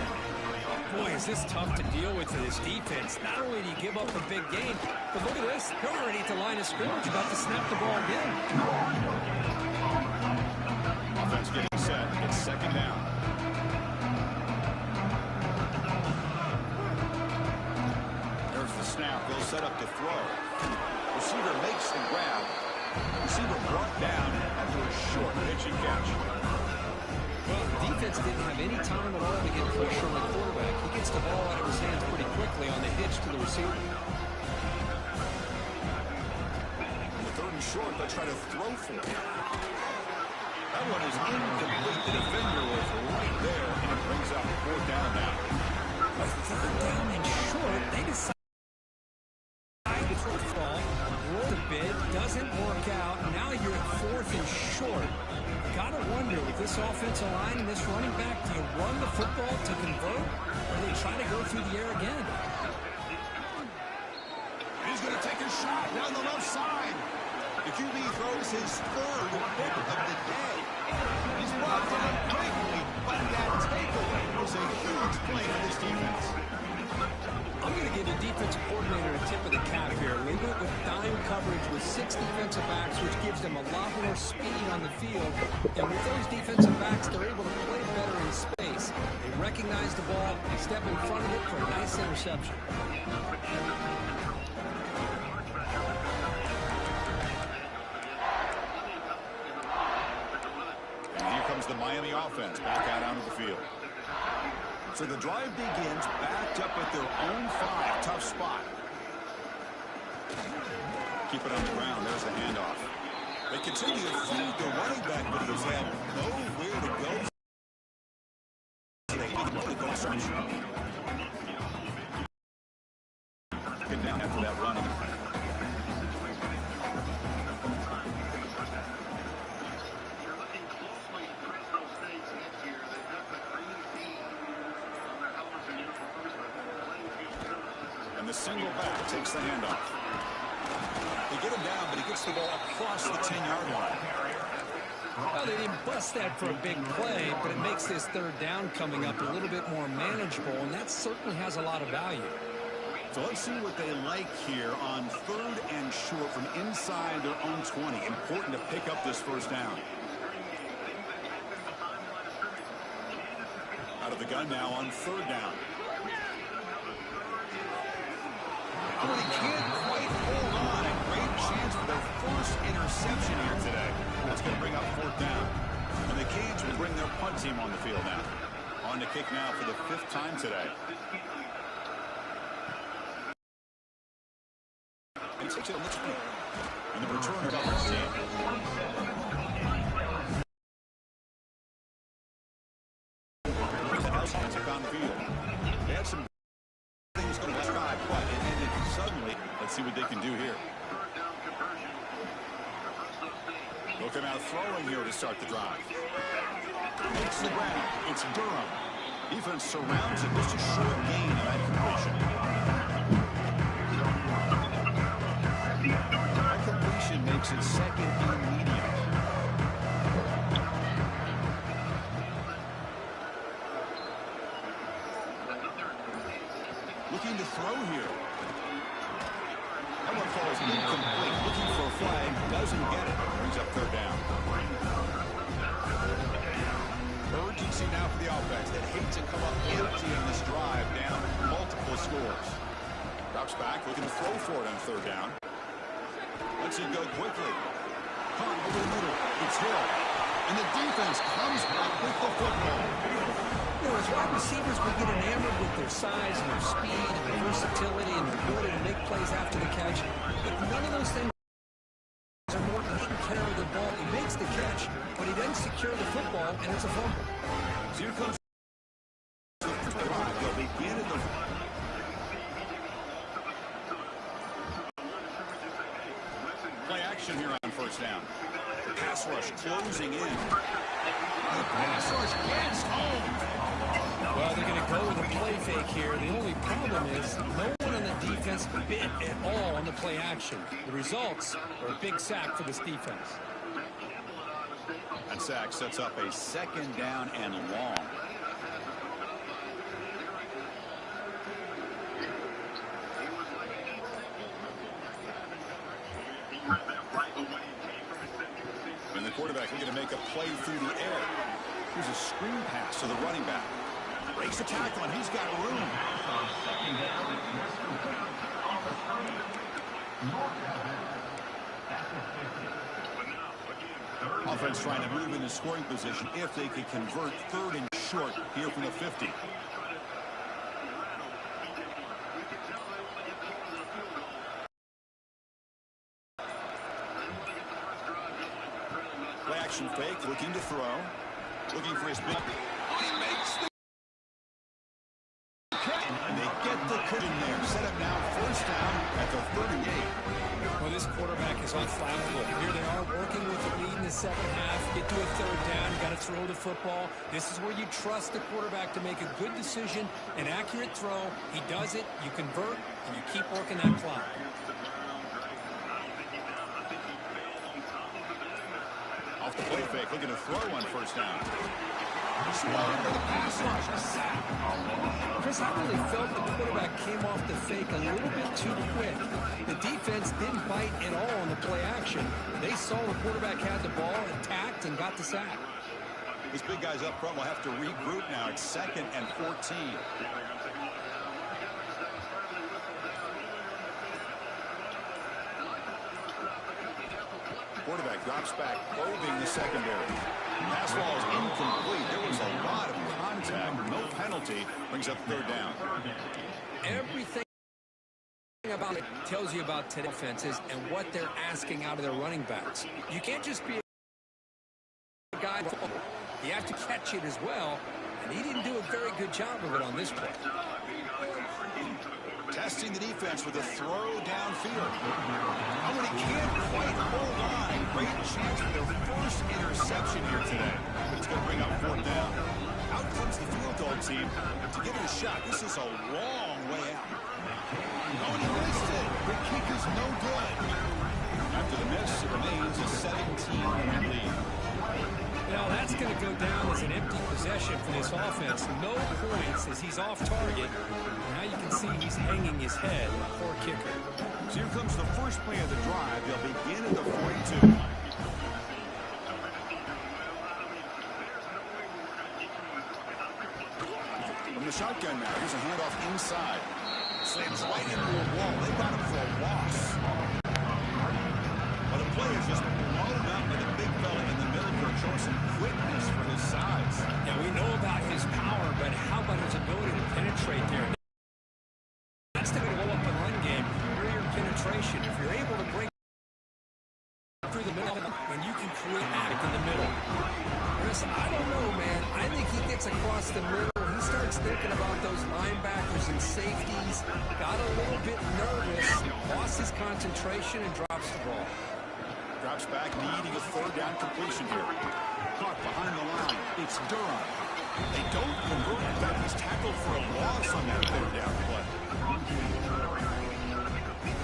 Boy, is this tough to deal with for this defense. Not only do you give up a big gain, but look at this. They're already at the line of scrimmage, about to snap the ball again. Offense getting set. It's second down. There's the snap. They'll set up to throw. Receiver makes the grab. Receiver brought down after a short pitch and catch. Well, the defense didn't have any time at all to get pressure on the quarterback. He gets the ball out of his hands pretty quickly on the hitch to the receiver. On the third and short, they'll try to throw for it. That one is incomplete. The defender was right there, and it brings up fourth down now. A third down and short. They decide to throw the ball, roll a bit, doesn't work out. Now you're at fourth and short. Gotta wonder, with this offensive line and this running back, do you run the football to convert, or do they try to go through the air again? He's going to take a shot down the left side. The QB throws his third pick of the day. He's brought down quickly, but that takeaway was a huge play for this defense. I'm going to give the defensive coordinator a tip of the cap here. They went with dime coverage with 6 defensive backs, which gives them a lot more speed on the field. And with those defensive backs, they're able to play better in space. They recognize the ball, they step in front of it for a nice interception. And here comes the Miami offense back out onto the field. So the drive begins backed up at their own 5. Tough spot. Keep it on the ground. There's the handoff. They continue to feed the running back, but he's had nowhere to go. They need to go search. Get down after that running. And the single back takes the handoff. They get him down, but he gets the ball across the 10-yard line. Well, they didn't bust that for a big play, but it makes this third down coming up a little bit more manageable, and that certainly has a lot of value. So let's see what they like here on third and short from inside their own 20. Important to pick up this first down. Out of the gun now on third down. Well, they can't quite hold on. A great chance for their first interception here today. That's going to bring up fourth down. And the Canes will bring their punt team on the field now. On to kick now for the 5th time today. And takes it on the 20. And the returner doubles team. On the field. They had some things going to try, but it ended suddenly. Let's see what they can do here. Looking out throwing here to start the drive. Makes the ground. It's Durham. Defense surrounds it. Just a short gain on that completion. That completion makes it second and medium. Looking to throw here. That one falls incomplete. Looking for a flag. Doesn't get it. Brings up third down. Urgency now for the offense that hate to come up empty on this drive, down multiple scores. Drops back, looking to throw for it on third down. Lets it go quickly. Hunt over the middle. It's Hill. And the defense comes back with the football. You know, as wide receivers, we get enamored with their size and their speed and their versatility and their ability to make plays after the catch. But none of those things are more than taking care of the ball. He makes the catch, but he doesn't secure the football, and it's a fumble. So here comes the drive. They'll begin at the play action here on first down. Pass rush closing in. The pass rush gets home. Well, they're going to go with a play fake here. The only problem is no one on the defense bit at all on the play action. The results are a big sack for this defense. That sack sets up a second down and long. And the quarterback looking to make a play through the air. Here's a screen pass to the running back. Breaks the tackle, and he's got room. Offense trying to move into scoring position if they can convert third and short here from the 50. Play action fake, looking to throw. Looking for his big. He makes the catch. And they get the cut in there. Set up now, first down at the 38. Well, this quarterback is on flat foot. Here they are working with the lead in the second half. Get to a third down. Got to throw the football. This is where you trust the quarterback to make a good decision, an accurate throw. He does it. You convert, and you keep working that clock. Off the play fake, looking to throw on first down. Swallowed by the pass rush, a sack. Chris, I really felt the quarterback came off the fake a little bit too quick. The defense didn't bite at all on the play action. They saw the quarterback had the ball, attacked, and got the sack. These big guys up front will have to regroup now. It's 2nd and 14. Quarterback drops back, probing the secondary. Pass ball is incomplete. There was a lot of contact. No penalty. Brings up third down. Everything about it tells you about today's offenses and what they're asking out of their running backs. You can't just be a guy. You have to catch it as well, and he didn't do a very good job of it on this play. Testing the defense with a throw downfield. Oh, and he can't quite hold on. Great chance for their first interception here today. But it's going to bring up fourth down. Out comes the field goal team to give it a shot. This is a long way out. Oh, and he missed it. The kick is no good. After the miss, it remains a 17-point lead. Now that's going to go down as an empty possession for this offense. No points as he's off target. Now you can see he's hanging his head. Poor kicker. So here comes the first play of the drive. They'll begin at the 42. From the shotgun now, here's a handoff inside. Slams right into a wall. They got him for a loss. Well, the play is just blown up by the big fella in the middle here, showing some quickness for his size. Now we know about his power, but how about his ability to penetrate there? That's the goal up and run game. Your penetration. If you're able to break through the middle, then you can create havoc in the middle. Chris, I don't know, man. I think he gets across the middle. He starts thinking about those linebackers and safeties. Got a little bit nervous, lost his concentration, and drops the ball. Drops back, needing a third down completion here. Caught behind the line. It's Durham. They don't convert. In fact, he's tackled for a loss on that third down play.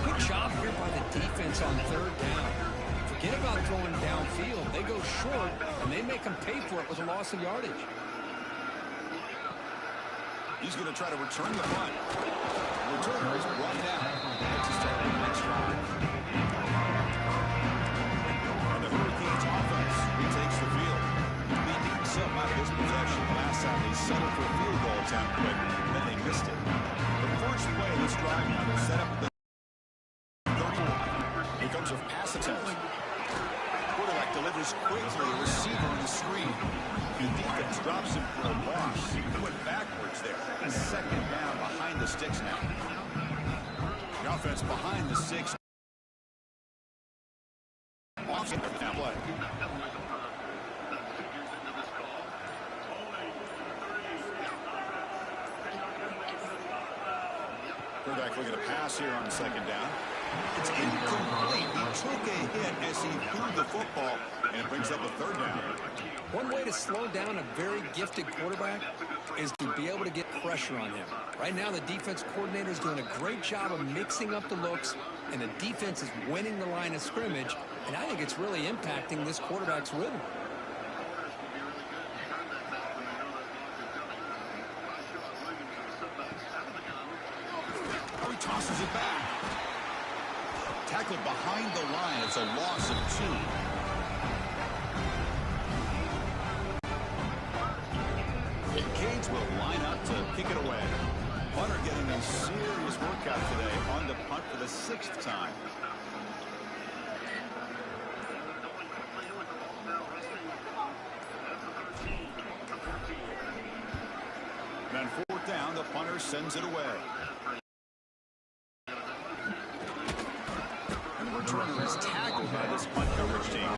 Good job here by the defense on third down. Forget about throwing downfield. They go short, and they make them pay for it with a loss of yardage. He's going to try to return the punt. The returner is brought down. Let's start the next drive. And the Hurricanes offense retakes the field. They need some out of this possession. Last time they settled for a field goal attempt, but then they missed it. The first play of this drive now, they'll set up the 30. Here comes a pass attempt. Quarterback delivers quickly, a receiver on the screen. The defense drops him for a loss. He went backwards there. A second down behind the sticks now. The offense behind the sticks. Now play. Quarterback looking to pass here on second down. It's incomplete. He took a hit as he threw the football, and it brings up a third down. One way to slow down a very gifted quarterback is to be able to get pressure on him. Right now, the defense coordinator is doing a great job of mixing up the looks, and the defense is winning the line of scrimmage, and I think it's really impacting this quarterback's rhythm. Oh, he tosses it back. Tackled behind the line. It's a loss of 2. Canes will line up to kick it away. Punter getting a serious workout today on the punt for the 6th time. And on 4th down, the punter sends it away. And the returner is tackled by this punt coverage team.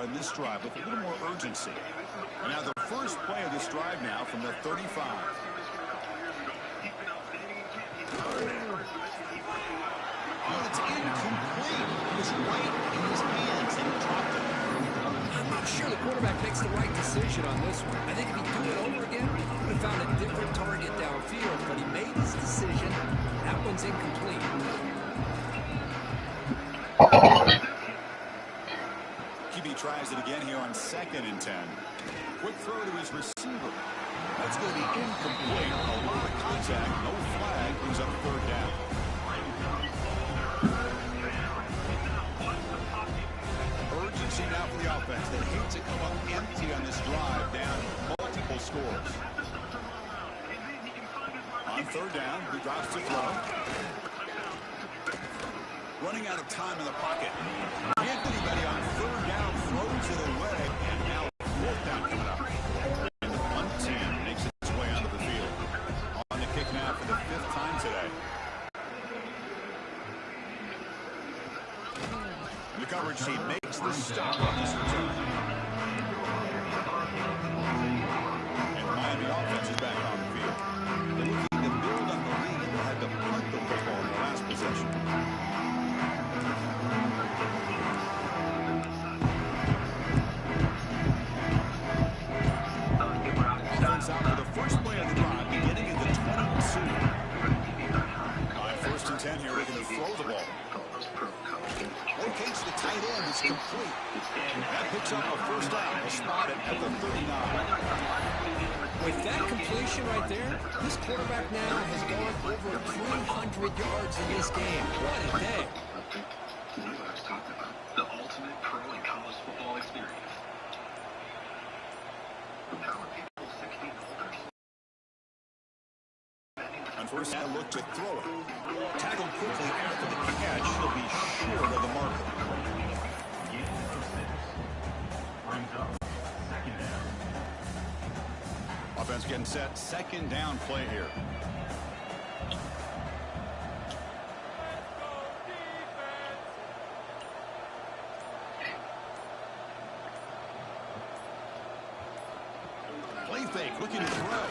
On this drive with a little more urgency. And now the first play of this drive now from the 35. Oh, it's incomplete. It was right in his hands and he dropped it. I'm not sure the quarterback makes the right decision on this one. I think if he do it over again, he would have found a different target downfield, but he made his decision. That one's incomplete. Tries it again here on 2nd and 10. Quick throw to his receiver. That's going to be incomplete. A lot of contact, no flag, brings up 3rd down. Urgency now for the offense. They hate to come up empty on this drive, down multiple scores. On 3rd down, he drops to throw. Running out of time in the pocket. Anybody on 3rd down throws it away, and now 4th down coming up. And the punt team makes its way onto the field. On the kick now for the 5th time today. The coverage team makes the stop on this return. And Miami offense is back on the field. They're looking to build on the lead that had to punt the football in the last possession. Out for the first play of the drive, beginning at the 22. On 1st and 10 here, looking to throw the ball. Locates the tight end. It's complete. That picks up a 1st down. We'll spot it at the 39. With that completion right there, this quarterback now has gone over 300 yards in this game. What a day. The ultimate pro and college football experience. On 1st down, look to throw it. Tackled quickly after the catch. He'll be short of the marker. Offense getting set. 2nd down play here. Play fake, looking to throw.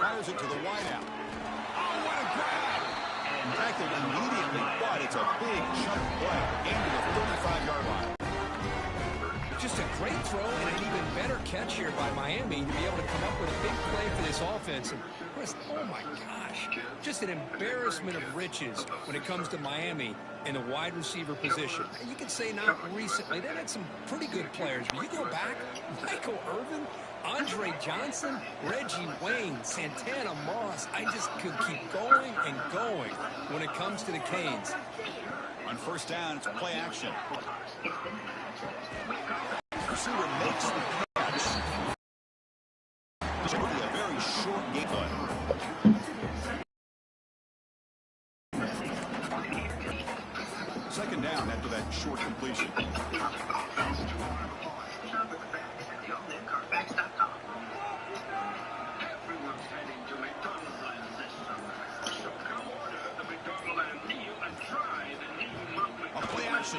Fires it to the wideout. Oh, what a grab! And tackled immediately, but it's a big chunk play into the 35-yard line. Just a great throw and an even better catch here by Miami to be able to come up with a big play for this offense. And Chris, oh my gosh, just an embarrassment of riches when it comes to Miami in the wide receiver position. And you could say not recently, they had some pretty good players, but you go back, Michael Irvin, Andre Johnson, Reggie Wayne, Santana Moss. I just could keep going and going when it comes to the Canes. On 1st down, it's play action. Receiver makes the catch. It's really a very short game play. Second down after that short completion.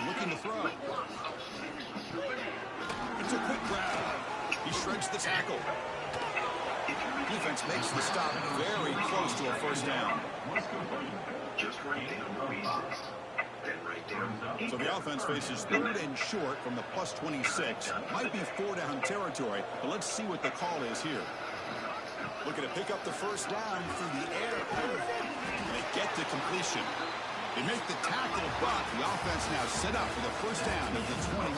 Looking to throw. It's a quick shreds the tackle. Defense makes the stop very close to a first down. Just right down the basics. Then right down. So the offense faces 3rd and short from the plus 26. Might be 4-down territory, but let's see what the call is here. Looking to pick up the first down through the air. And they get to completion. They make the tackle, but the offense now set up for the first down of the 21.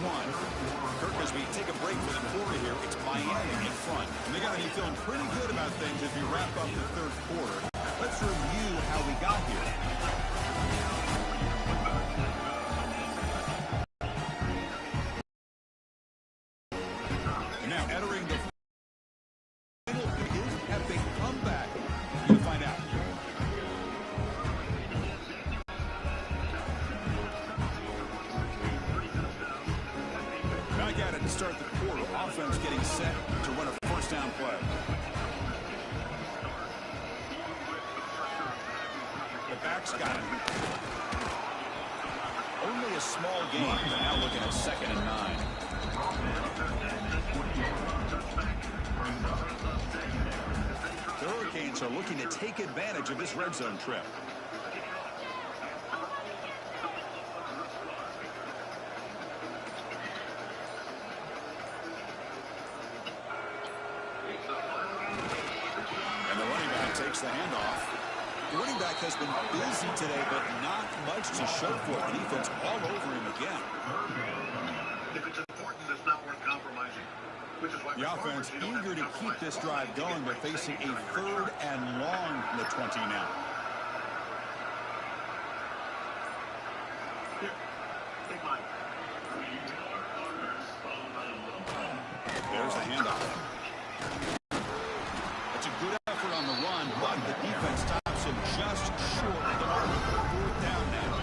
Kirk, as we take a break for the quarter here, it's Miami in front. And they got to be feeling pretty good about things as we wrap up the 3rd quarter. Let's review how we got here. And now entering the final, his epic comeback. You'll find out. Back at it to start the quarter. Offense getting set to run a first down play. The back's got it. Only a small gain, but now looking at 2nd and 9. The Hurricanes are looking to take advantage of this red zone trip. And the running back takes the handoff. The running back has been busy today, but not much to show for it. The defense all over him again. If it's important, it's not worth compromising. Which is why The offense eager to keep this drive going, but facing a 3rd and long from the 20 now. Here, take mine. There's a handoff. It's a good effort on the run, but the defense stops him just short of the mark. 4th down now.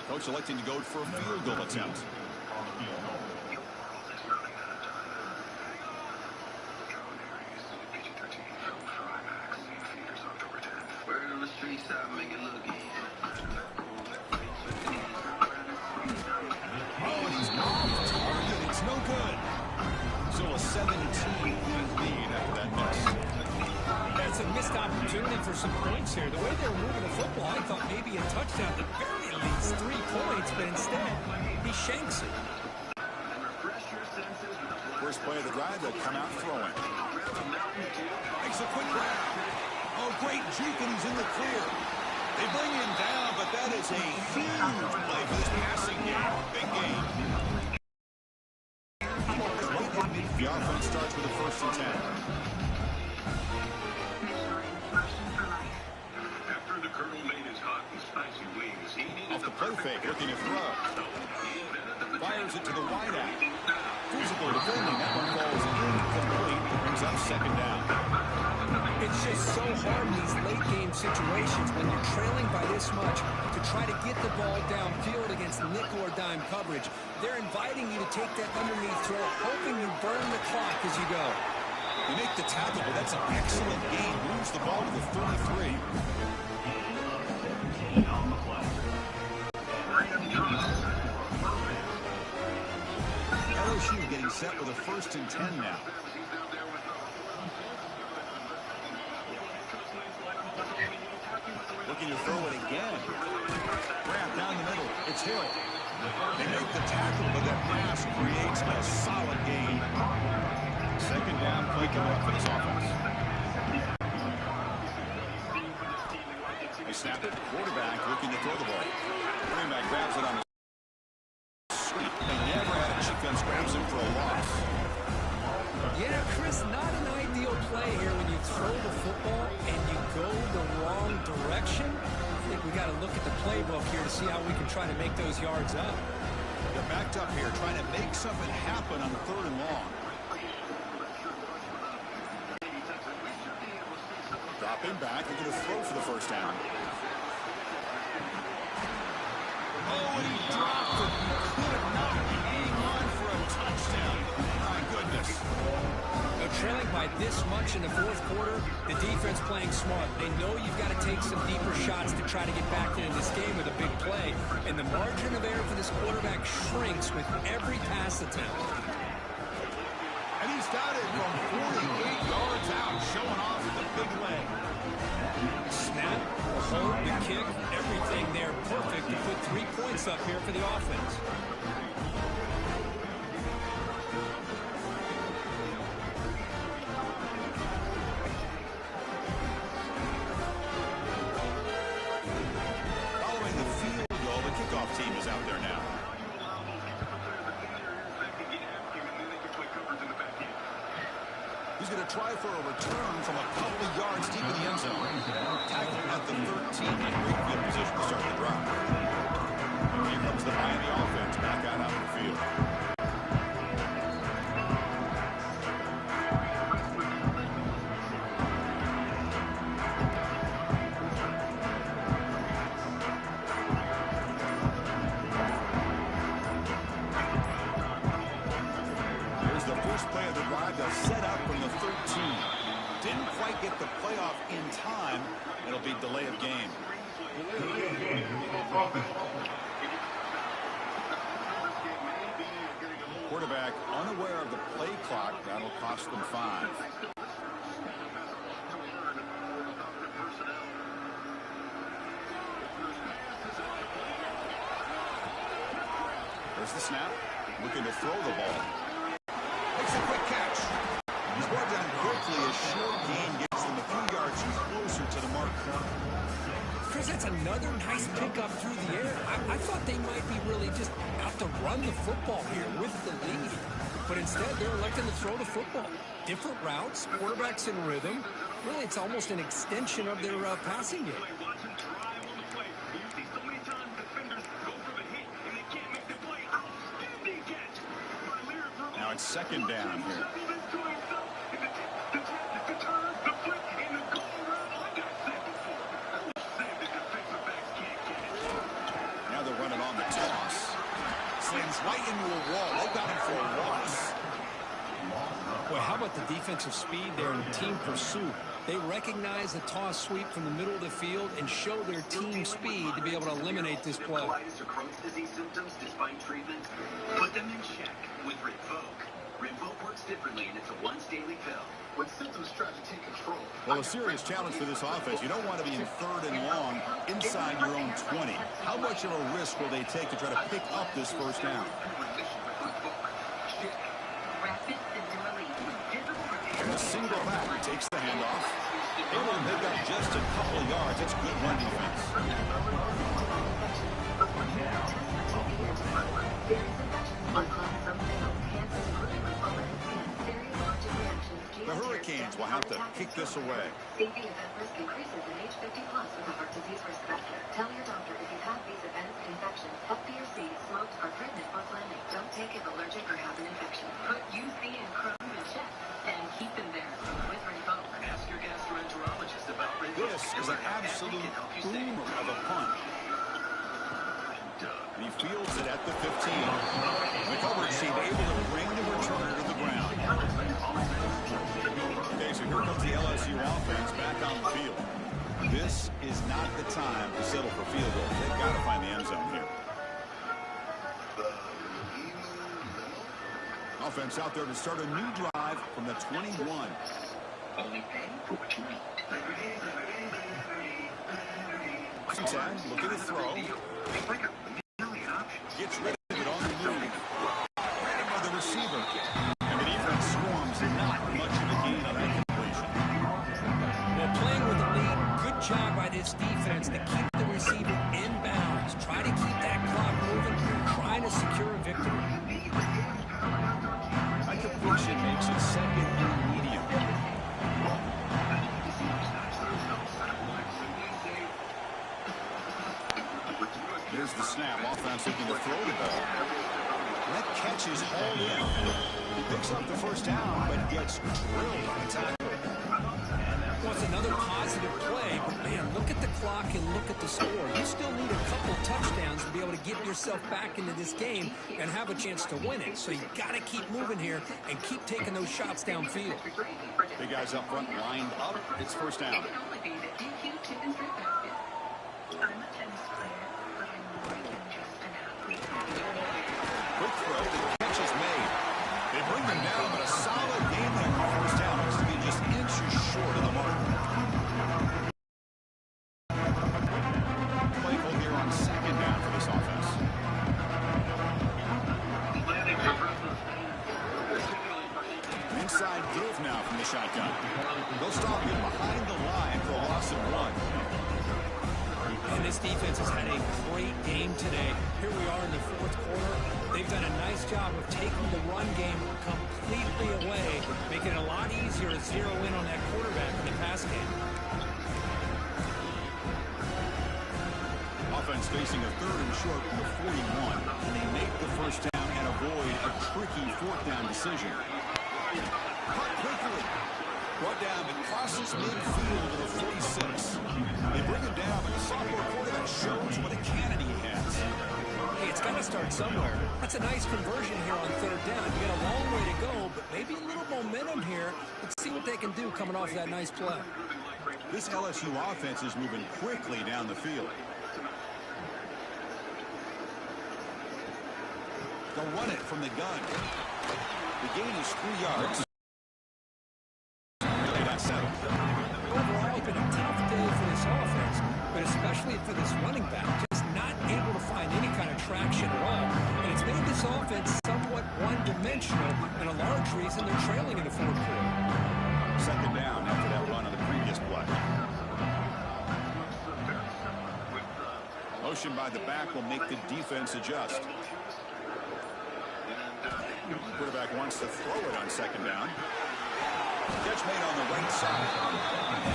Coach electing to go for a field goal attempt. Word on the streets, I make it look easy. Oh, he's off target. It's no good. So a 17-point lead after that miss. That's a missed opportunity for some points here. The way they're moving the football, I thought maybe a touchdown, at the very least 3 points, but instead, he shanks it. First play of the drive, they'll come out throwing. Makes a quick grab. Oh, great juke, and he's in the clear. They bring him down, but that is a huge play for this passing game. Big game. The offense starts with a 1st and 10. After the Colonel made his hot and spicy wings, he needed Off the play fake, looking to throw. Fires it to the wide out. Physical defending. That one falls incomplete. Brings up 2nd down. It's just so hard in these late game situations when you're trailing by this much to try to get the ball downfield against nickel or dime coverage. They're inviting you to take that underneath throw, hoping you burn the clock as you go. They make the tackle, but that's an excellent game. Moves the ball to the 33. LSU getting set with a 1st and 10 now. Looking to throw it again. Grab down the middle. It's Hill. They make the tackle, but that pass creates a solid gain. 2nd down play coming up for this offense. They snap it. Quarterback looking to throw the ball. Running back grabs it on the sweep. They never had a defense grabs him for a loss. Yeah, Chris, not an ideal play here when you throw the football and you go the wrong direction. I think we got to look at the playbook here to see how we can try to make those yards up. They're backed up here trying to make something happen on 3rd and long. Dropping back, looking to throw for the first down. Oh, and he dropped it. He could not hang on for a touchdown. My goodness. Trailing by this much in the 4th quarter, the defense defense playing smart. They know you've got to take some deeper shots to try to get back into this game with a big play. And the margin of error for this quarterback shrinks with every pass attempt. And he's got it from 48 yards out, showing off the big leg. Snap, hold, the kick, everything there perfect to put 3 points up here for the offense. Following the field goal, the kickoff team is out there now. He's going to try for a return from a couple of yards deep in the end zone. Tackled at the 13 in great field position to start the drive. Here comes the Miami offense back out onto the field. Here's the first play of the drive. They'll set up from the 13. Didn't quite get the playoff in time. It'll be delay of game. Quarterback unaware of the play clock. That'll cost them 5. There's the snap. Looking to throw the ball. Makes a quick catch. He's brought down quickly. A short gain gets them a few yards closer to the mark. Chris, that's another nice pickup through the air. I thought they might be really just out to run the football here with the lead. But instead, they're electing to throw the football. Different routes, quarterbacks in rhythm. Really, it's almost an extension of their passing game. Now it's second down here. Now they're running on the toss. Slings right into a wall. They got him for a loss. Boy, how about the defensive speed there and team pursuit? They recognize the toss sweep from the middle of the field and show their team speed to be able to eliminate this play. Colitis or Crohn's disease symptoms despite treatment? Put them in check with Rinvoq. Rinvoq works differently, and it's a once daily pill. When symptoms try to take control. Well, a serious challenge for this offense. You don't want to be in 3rd and long inside your own 20. How much of a risk will they take to try to pick up this first down? Rapid symptom relief. A single back takes the handoff. Able to pick up just a couple of yards. That's good run defense. The Hurricanes will have to kick this away. CV event risk increases in age 50 plus with a heart disease risk factor. Tell your doctor if you've had these events, infections, Hep B or C, smoked, are pregnant or planning. Don't take it allergic or have an infection. Put UC and Crohn in check and keep them there with Rinvoq. Ask your gastroenterologist about Rinvoq. This is an absolute boomer of a punt. And he fields it at the 15. The coverage team able to bring the returner to the ground. Okay, so here comes the LSU offense back on the field. This is not the time to settle for field goals. They've got to find the end zone here. Offense out there to start a new drive from the 21. Only pay for what you need. Tag, looking to throw. Gets rid of it on the move. Right by the receiver. And the defense swarms. Not much of a gain on that completion. Well, playing with the lead, good job by this defense to keep the receiver in bounds. Try to keep that clock moving, trying to secure a victory. That completion makes it second and medium. Here's the snap. Offense looking to throw the ball. That catch is hauled in. He picks up the first down, but gets drilled on the tackle. Well, it's another positive positive play, but man, look at the clock and look at the score. You still need a couple touchdowns to be able to get yourself back into this game and have a chance to win it. So you got to keep moving here and keep taking those shots downfield. Big guys up front lined up. It's first down. It can only be the DQ chip and strip basket. I'm a tennis player, but I'm more than just an athlete. Quick throw. The catch is made. They bring them down, but a solid game there for first down. Looks to be just inches short of the mark. Play call here on second down for this offense. Inside give now from the shotgun. They'll stop him behind the line for a loss of 1. And this defense has had a great game today. Here we are in the fourth quarter. They've done a nice job of taking the run game completely away, making it a lot easier to zero in on that quarterback in the pass game. Offense facing a third and short from the 41, and they make the first down and avoid a tricky fourth down decision. Cut quickly. Brought down, but crosses midfield to the 46. They bring him down, but the sophomore quarterback shows what a cannon he has. Hey, it's got to start somewhere. That's a nice conversion here on third down. You got a long way to go, but maybe a little momentum here. Let's see what they can do coming off that nice play. This LSU offense is moving quickly down the field. They'll run it from the gun. The gain is 3 yards. Overall, it's been a tough day for this offense, but especially for this running back, just not able to find any kind of traction at all. And it's made this offense somewhat one-dimensional, and a large reason they're trailing in the fourth quarter. Second down after that run on the previous play. Motion by the back will make the defense adjust. Quarterback wants to throw it on second down. Catch made on the right side.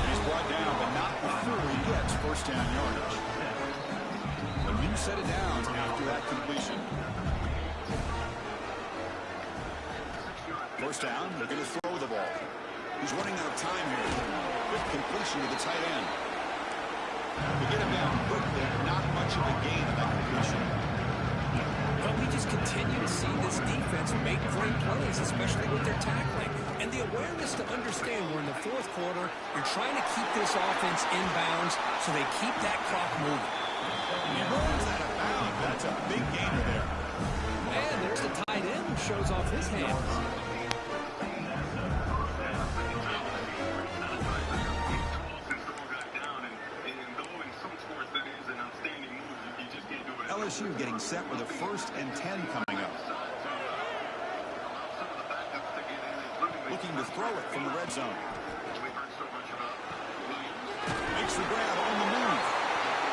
He's brought down, but not before he gets first down yardage. A new set of downs after that completion. First down, they're going to throw the ball. He's running out of time here. Good completion to the tight end. They get him down quickly, but not much of a gain on that completion. But we just continue to see this defense make great plays, especially with their tackling. And the awareness to understand we're in the fourth quarter, you're trying to keep this offense in bounds so they keep that clock moving. He runs out of bounds. That's a big gainer there. And there's the tight end who shows off his hands. LSU getting set with a 1st and 10 coming up. Looking to throw it from the red zone. Makes the grab on the move.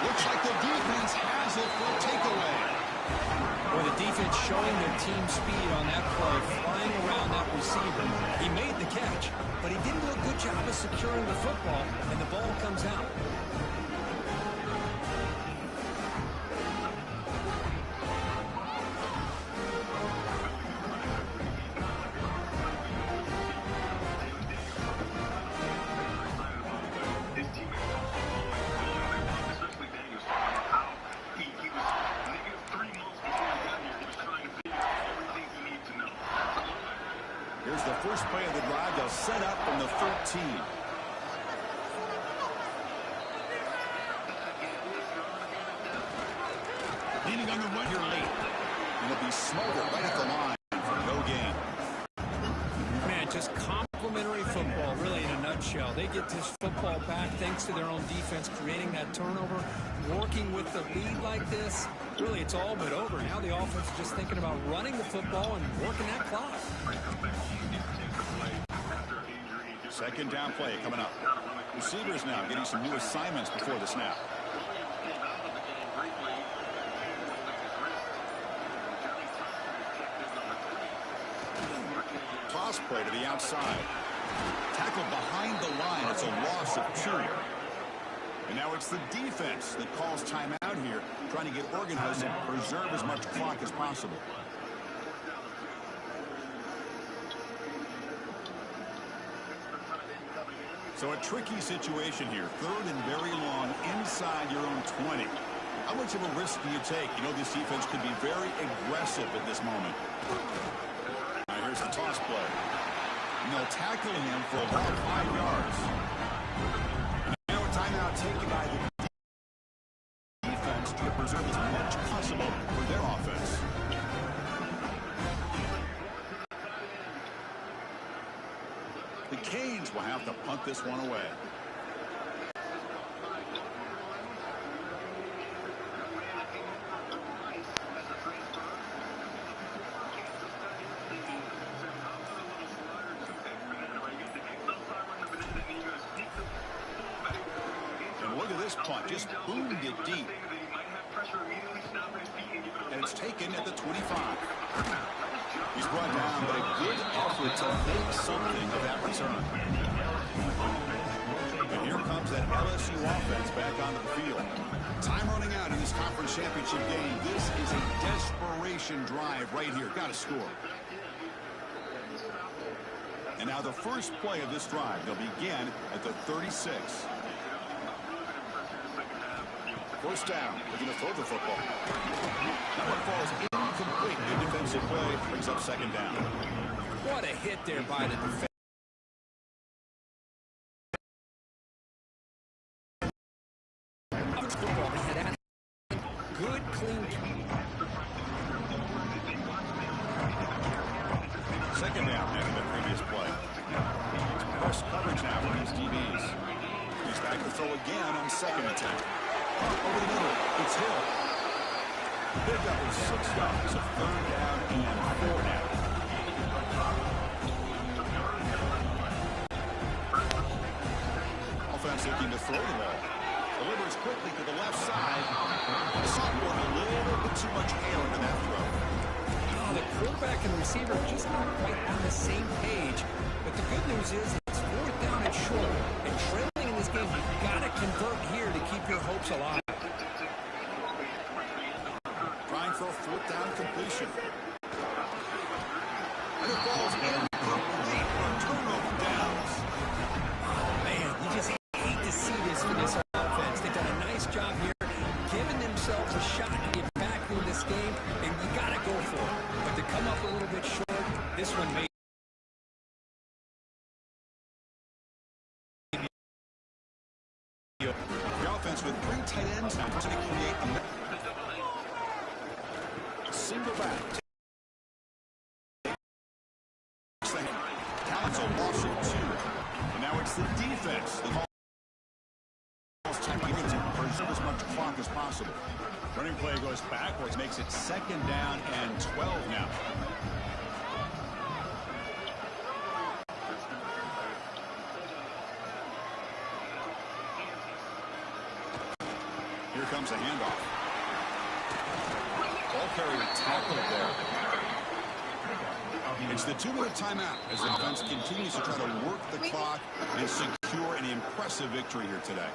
Looks like the defense has it for a takeaway. Well, the defense showing their team speed on that play, flying around that receiver. He made the catch, but he didn't do a good job of securing the football, and the ball comes out. Here's the first play of the drive. They'll set up from the 13. Leaning on the run here late. And it'll be smothered right at the line for no gain. Man, just complimentary football, really, in a nutshell. They get this football back thanks to their own defense, creating that turnover, working with the lead like this. Really, it's all but over. Now the offense is just thinking about running the football and working that clock. Second down play coming up. Receivers now getting some new assignments before the snap. Toss play to the outside. Tackled behind the line. It's a loss of 2. And now it's the defense that calls timeout here, trying to get organized and preserve as much clock as possible. So a tricky situation here. Third and very long inside your own 20. How much of a risk do you take? You know, this defense could be very aggressive at this moment. Now here's the toss play. And they'll tackle him for about 5 yards. Now a timeout taken by the defense to preserve as much possible for their offense. The Canes will have to punt this one away. And look at this punt, just boomed it deep. And it's taken at the 25. He's brought down, but a good effort to make something of that return. And here comes that LSU offense back onto the field. Time running out in this conference championship game. This is a desperation drive right here. Got to score. And now the first play of this drive, they'll begin at the 36. First down, looking to throw the football. That one falls incomplete. Good defensive play, brings up second down. What a hit there by the defense. Good, clean. Second down after the previous play. Press coverage now for these DBs. He's back to throw again on second attempt. Over the middle, it's Hill. Big up with 6 yards, a third down and 4 now. Offense looking to throw the ball. Delivers quickly to the left side. Sophomore a little bit too much air into that throw. Oh, the quarterback and receiver are just not quite on the same page. But the good news is it's 4th down and short. And trailing in this game, you've got to convert here to keep your hopes alive. Trying for a 4th down completion. And it falls incomplete for turnover downs. Man, you just hate to see this for this offense. They've done a nice job here, giving themselves a shot to get back in this game, and you got to go for it. But to come up a little bit short, this one may. The offense with 3 tight ends now to create a single back. Talent's a loss of 2. And now it's the defense. The ball's taking it to preserve as much clock as possible. Running play goes backwards, makes it 2nd down and 12 now. Here comes a handoff. Ball carrier tackled there. It's the 2-minute timeout as the offense continues to try to work the clock and secure an impressive victory here today.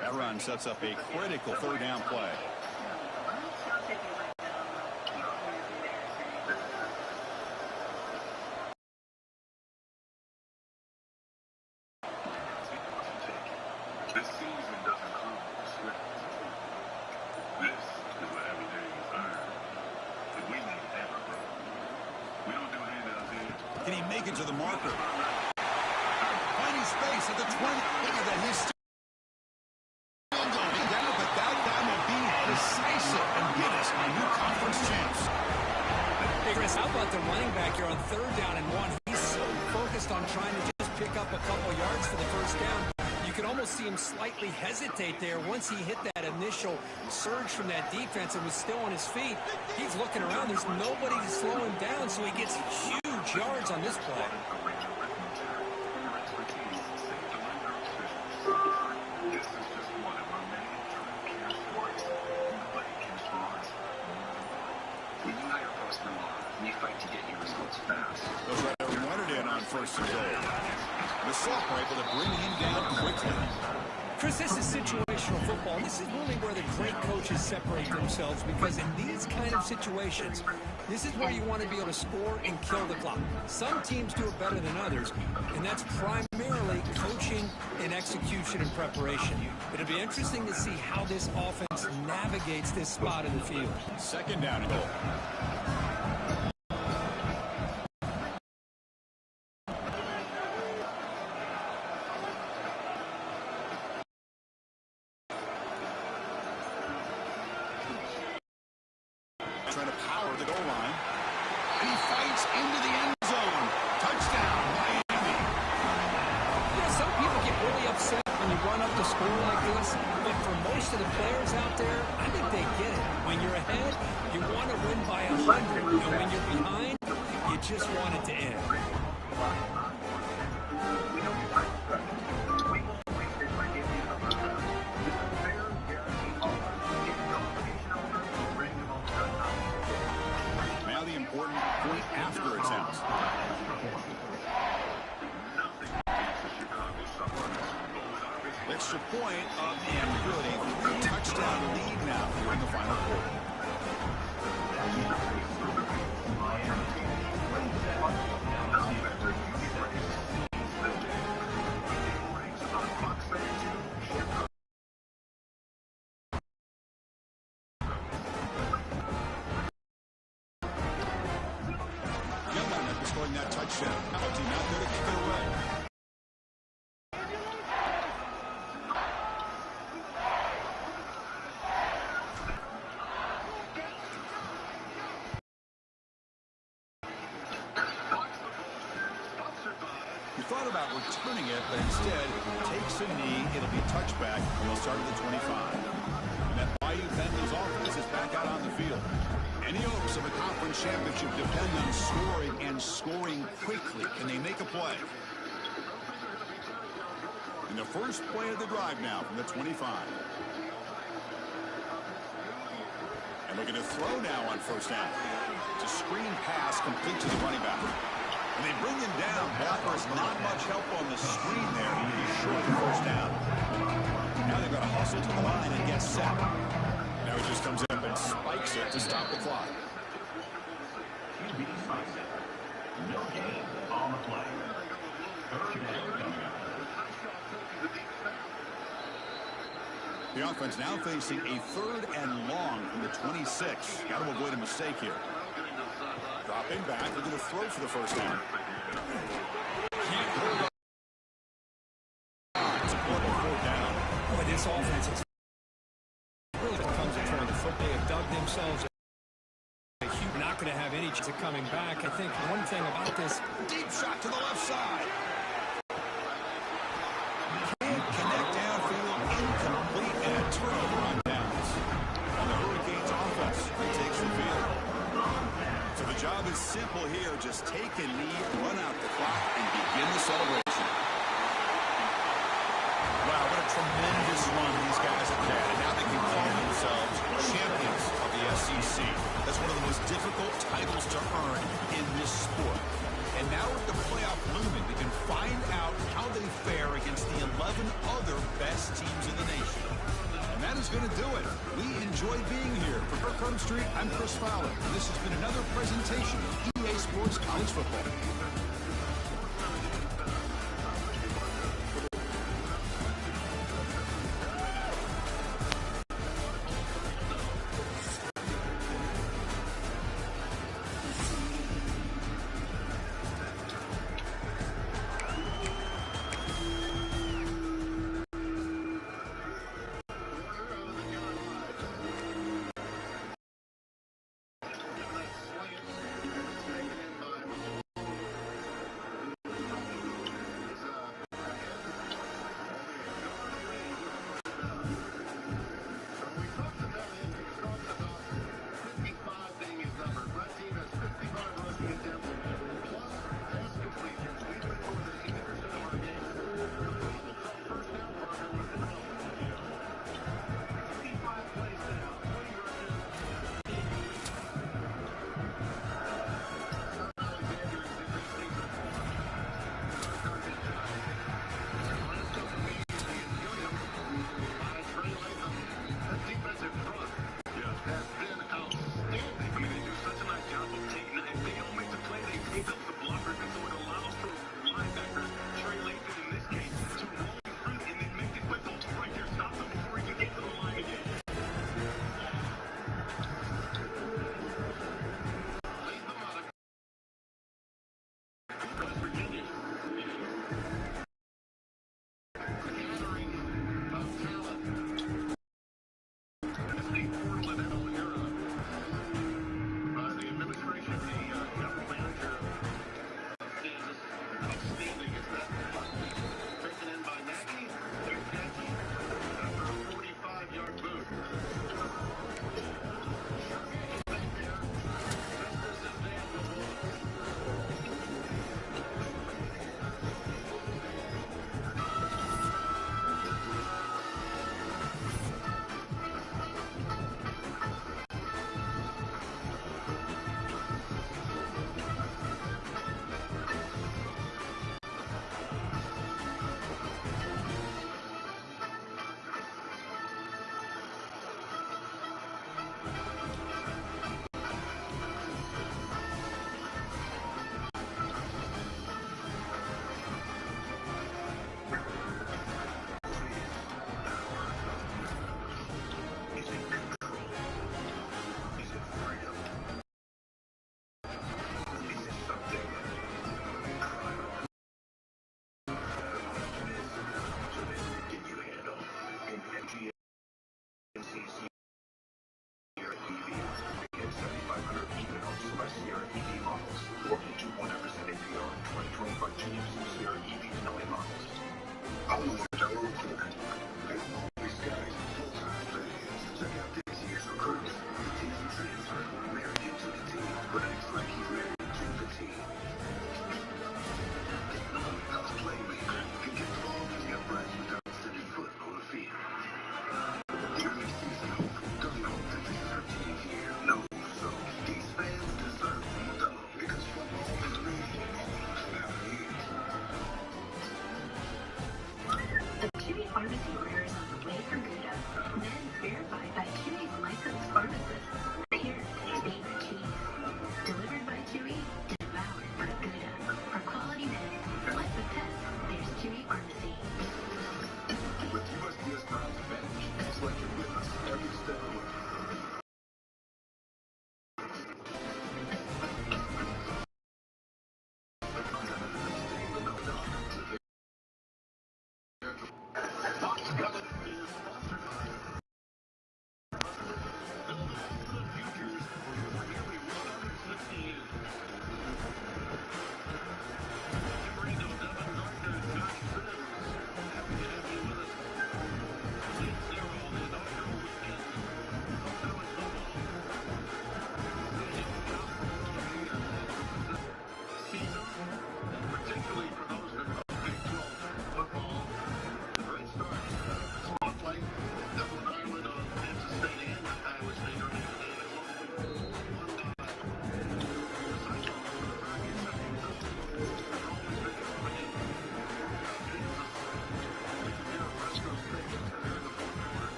That run sets up a critical 3rd down play. This season doesn't come swift. This is what every day is earned. If we need ever grow, we don't do handouts here. Can he make it to the marker? Finding space at the 20. Look at that. He's still going down, but that time will be decisive and get us a new conference champs. Hey, Chris, how about the running back here on 3rd down and 1? He's so focused on trying to just pick up a couple yards for the first down. You could almost see him slightly hesitate there once he hit that initial surge from that defense and was still on his feet. He's looking around. There's nobody to slow him down, so he gets huge yards on this play. When you hire Postman Law, you fight to get your results fast. Goes right there, run it in on 1st and goal. The sophomore able to bring him down quickly. Chris, this is situational football. This is really where the great coaches separate themselves, because in these kind of situations, this is where you want to be able to score and kill the clock. Some teams do it better than others, and that's primarily coaching and execution and preparation. It'll be interesting to see how this offense navigates this spot in the field. Second down and goal. Trying to power the goal line. And he fights into the end zone. Touchdown, Miami. Some people get really upset when you run up the score like this, but for most of the players out there, I think they get it. When you're ahead, you want to win by 100, and when you're behind, you just want it to end. Now the important point after it's out. Extra point up and good. A touchdown lead now here in the final quarter. Young scoring that touchdown. Penalty not there to kick it away. He thought about returning it, but instead takes a knee. It'll be a touchback, and they'll start at the 25. And that Bayou Bengals offense is back out on the field. Any hopes of a conference championship depend on scoring and scoring quickly. Can they make a play? And the first play of the drive now from the 25. And looking to throw now on first down. It's a screen pass complete to the running back. And they bring him down. There's not much help on the screen there. He's short of first down. Now they've got to hustle to the line and get set. Now he just comes up and spikes it to stop the clock. No gain on the play. Third down coming up. The offense now facing a third and long from the 26. Got to avoid a mistake here. Dropping back, looking to throw for the first down. Can't hold on. It's a fourth down. Boy, this offense is really comes to turn the foot. They have dug themselves. You're not going to have any chance of coming back. I think one thing about this, Deep shot to the left side. Can't connect downfield, incomplete, and a turnover on downs. On the Hurricanes offense, retakes the field. So the job is simple here. Just take a knee, run out the clock, and begin the celebration. Wow, what a tremendous run these guys have had. And now they can call themselves champions of the SEC. That's one of the most difficult titles to earn in this sport. And now with the playoff looming, we can find out how they fare against the 11 other best teams in the nation. And that is going to do it. We enjoy being here. For Kirk Street, I'm Chris Fowler. And this has been another presentation of EA Sports College Football.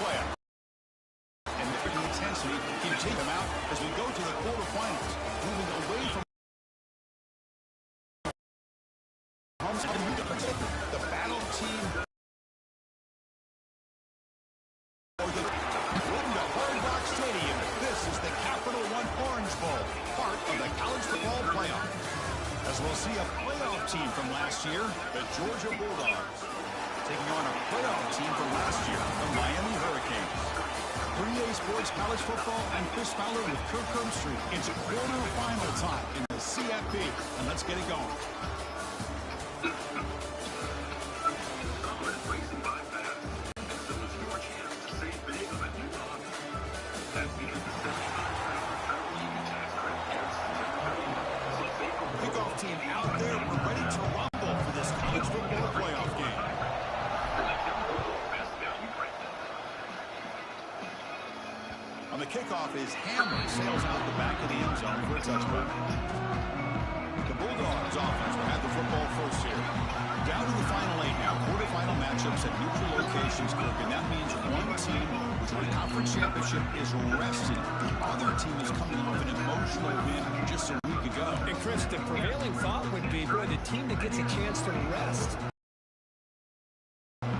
play. And the intensity can take them out as we go to the quarterfinals. Moving away from the battle team. Welcome to Hard Rock Stadium. This is the Capital One Orange Bowl, part of the college football playoff. As we'll see a playoff team from last year, the Georgia Bulldogs, taking on a playoff team from last year, the Miami Hurricanes. 3A Sports College Football, I'm Chris Fowler with Kirk Herbstreit. It's quarterfinal time in the CFP, and let's get it going. Kickoff team out there. We're ready to rumble for this college football playoff game. On the kickoff is Hammer, sails out the back of the end zone for a touchback. The Bulldogs offense will have the football first here. Down to the final 8 now. Quarterfinal matchups at neutral locations, Kirk, and that means one team which won a conference championship is rested. The other team is coming off an emotional win just a week ago. And Chris, the prevailing thought would be, boy, the team that gets a chance to rest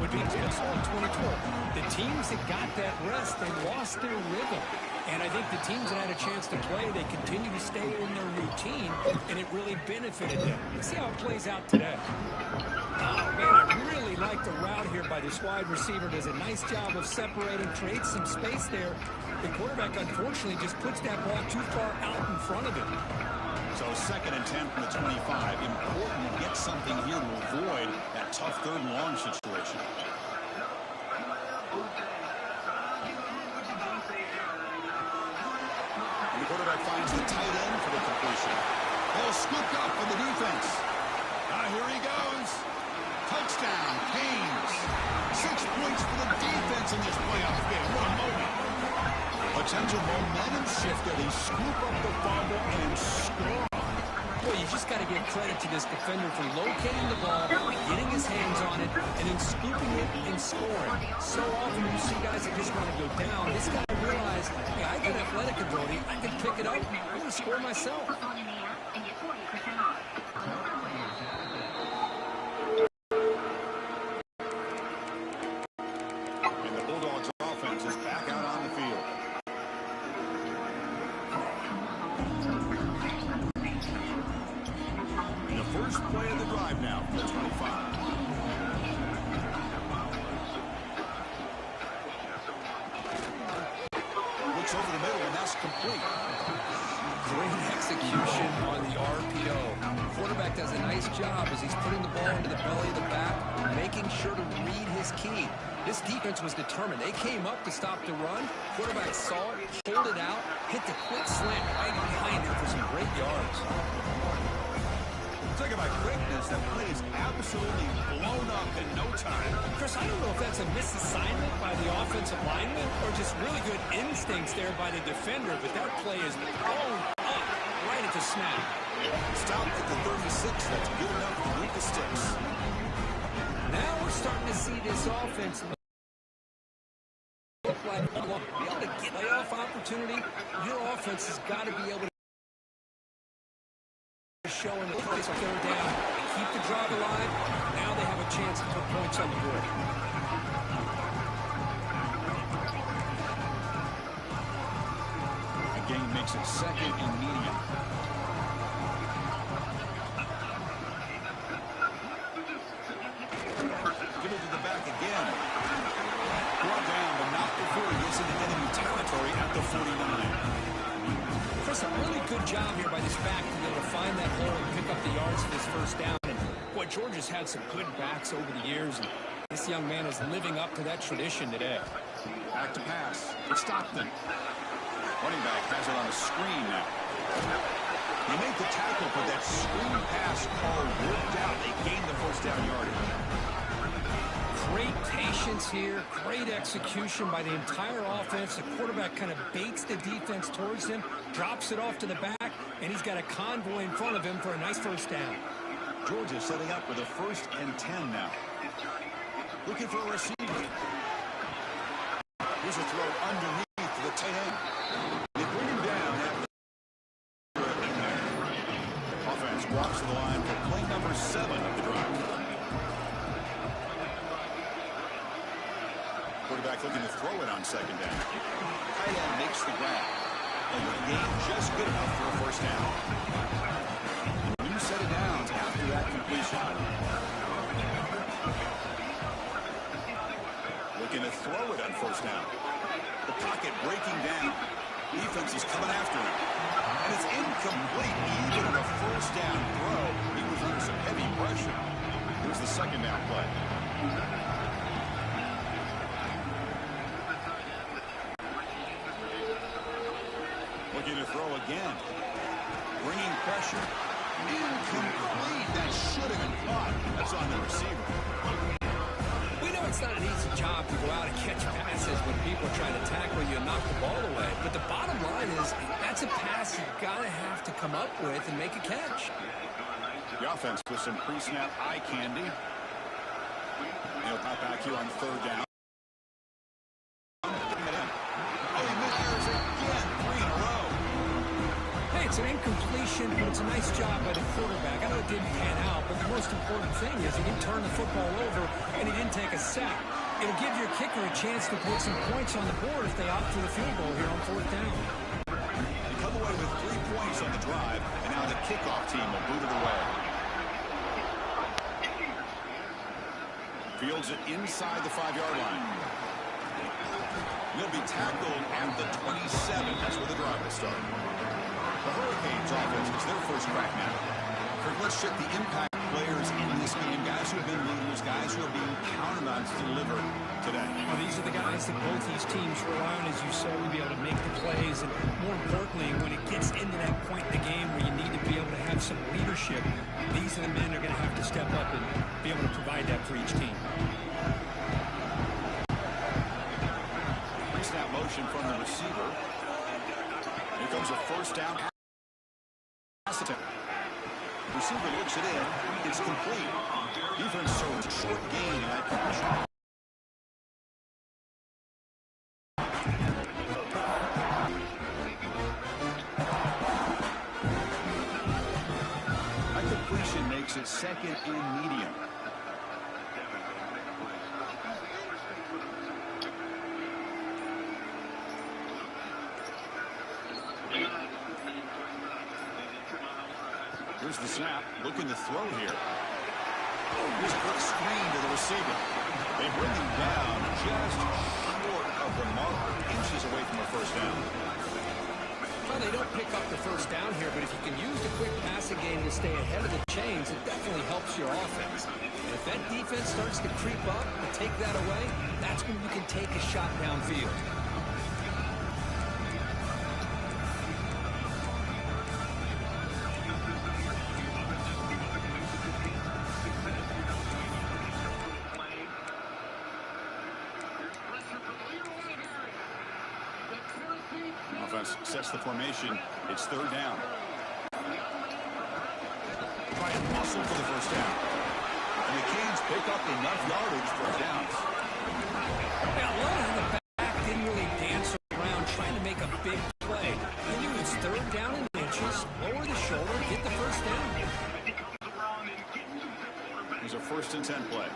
would be in 2012. The teams that got that rest, they lost their rhythm. And I think the teams that had a chance to play, they continue to stay in their routine, and it really benefited them. Let's see how it plays out today. Oh, man, I really like the route here by this wide receiver. Does a nice job of separating, creates some space there. The quarterback, unfortunately, just puts that ball too far out in front of him. So 2nd and 10 from the 25. Important to get something here to avoid that tough 3rd and long situation. And the quarterback finds the tight end for the completion. Ball scooped up for the defense. Here he goes. Touchdown, Canes. 6 points for the defense in this playoff game. What a moment. Potential momentum shift that they scoop up the fumble and score. Boy, you just got to give credit to this defender for locating the ball, getting his hands on it, and then scooping it and scoring. So often you see guys that just want to go down. This guy realized, hey, I got athletic ability. I can pick it up. I'm going to score myself. And the Bulldogs offense is back out on the field. The first play of the drive now for the 25. Looks over the middle, and that's complete. Great execution on the RPO. The quarterback does a nice job as he's putting the ball into the belly of the back, making sure to read his key. This defense was determined. They came up to stop the run. Quarterback saw it, pulled it out, hit the quick slant right behind it for some great yards. Talk about quickness, that play is absolutely blown up in no time. Chris, I don't know if that's a misassignment by the offensive lineman or just really good instincts there by the defender, but that play is blown up right at the snap. Stopped at the 36. That's good enough to move the sticks. Now we're starting to see this offense look like be able to get playoff opportunity. Your offense has got to be able to show in the place on 3rd down, keep the drive alive. Now they have a chance to put points on the board. A gain makes it 2nd and medium. Give it to the back again. Brought down, but not before he gets into enemy territory at the 49. Chris, a really good job here by this back to be able to find that hole and pick up the yards for this 1st down. And boy, Georgia's had some good backs over the years, and this young man is living up to that tradition today. Back to pass. It's Stockton. Running back has it on a screen now. They make the tackle, but that screen pass call worked out. They gained the 1st down yardage. Great patience here, great execution by the entire offense. The quarterback kind of baits the defense towards him, drops it off to the back, and he's got a convoy in front of him for a nice 1st down. Georgia setting up with a 1st and 10 now. Looking for a receiver. walks to the line for play number 7 of the drive. Quarterback looking to throw it on second down. Tight end makes the grab. A good game, just good enough for a first down. New set of downs after that completion. Looking to throw it on first down. The pocket breaking down. Defense is coming after him. And it's incomplete. Even on a first down throw, he was under some heavy pressure. Here's the second down play. Looking to throw again. Bringing pressure. Incomplete. That should have been caught. That's on the receiver. We know it's not an easy job to go out and catch passes when people are trying to tackle you and knock the ball away. But the bottom line is that's a pass you've got to have to come up with and make a catch. The offense with some pre-snap eye candy. They'll pop back here on third down. It's an incompletion, but it's a nice job by the quarterback. I know it didn't pan out, but the most important thing is he didn't turn the football over and he didn't take a sack. It'll give your kicker a chance to put some points on the board if they opt for the field goal here on fourth down. They come away with 3 points on the drive, and now the kickoff team will boot it away. Fields it inside the 5-yard line. He'll be tackled at the 27. That's where the drive will start. The Hurricanes offense is their first crack now. Kirk, let's check the impact players in this game. Guys who have been leaders, guys who are being counted on to deliver today. Well, these are the guys that both these teams rely on, as you said, to be able to make the plays. And more importantly, when it gets into that point in the game where you need to be able to have some leadership, these are the men that are going to have to step up and be able to provide that for each team. Pre-snap motion from the receiver. Here comes a first down. Receiver looks it in. It's complete. Defense shows short gain in that catch. That completion makes it second and medium. Here's the snap, looking to throw here. Here's a quick screen to the receiver. They bring him down just short of the marker, inches away from a first down. Well, they don't pick up the first down here, but if you can use the quick passing game to stay ahead of the chains, it definitely helps your offense. And if that defense starts to creep up and take that away, that's when you can take a shot downfield. Offense sets the formation. It's third down. Try and muscle for the first down. And the Canes pick up enough yardage for downs. Now, Lone in the back didn't really dance around trying to make a big play. He knew it's third down in inches, lower the shoulder, get the first down. Here's a 1st and 10 play.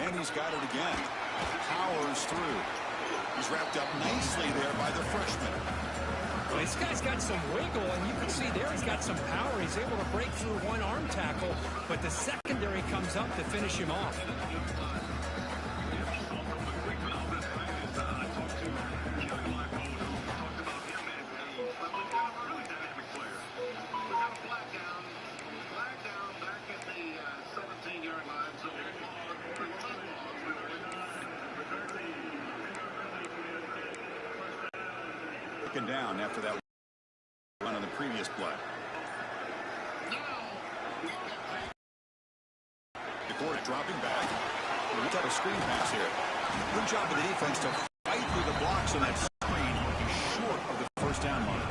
And he's got it again. Powers through. He's wrapped up nicely there by the freshman. Well, this guy's got some wiggle, and you can see there he's got some power. He's able to break through one arm tackle, but the secondary comes up to finish him off. Down after that run on the previous play. The quarter dropping back. What type of screen pass here? Good job of the defense to fight through the blocks on that screen, short of the first down mark.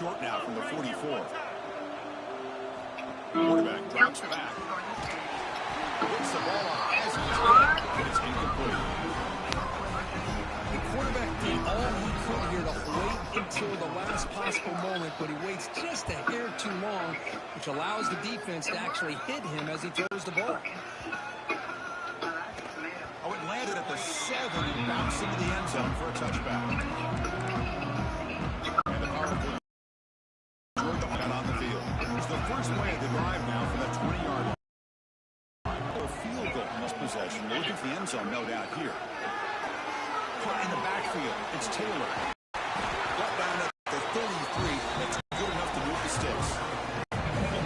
short now from the 44. Quarterback drops back. Hits the ball off as he's hit, but it's incomplete. The quarterback did all he could here to wait until the last possible moment, but he waits just a hair too long, which allows the defense to actually hit him as he throws the ball. Oh, it landed at the 7 and bounced into the end zone for a touchback. And a powerful Jordan on the field. It's the first play of the drive now from the 20-yard line. A field goal in this possession. Look at the end zone, no doubt here. Caught in the backfield. It's Taylor. Brought down at the 33. That's good enough to move the sticks.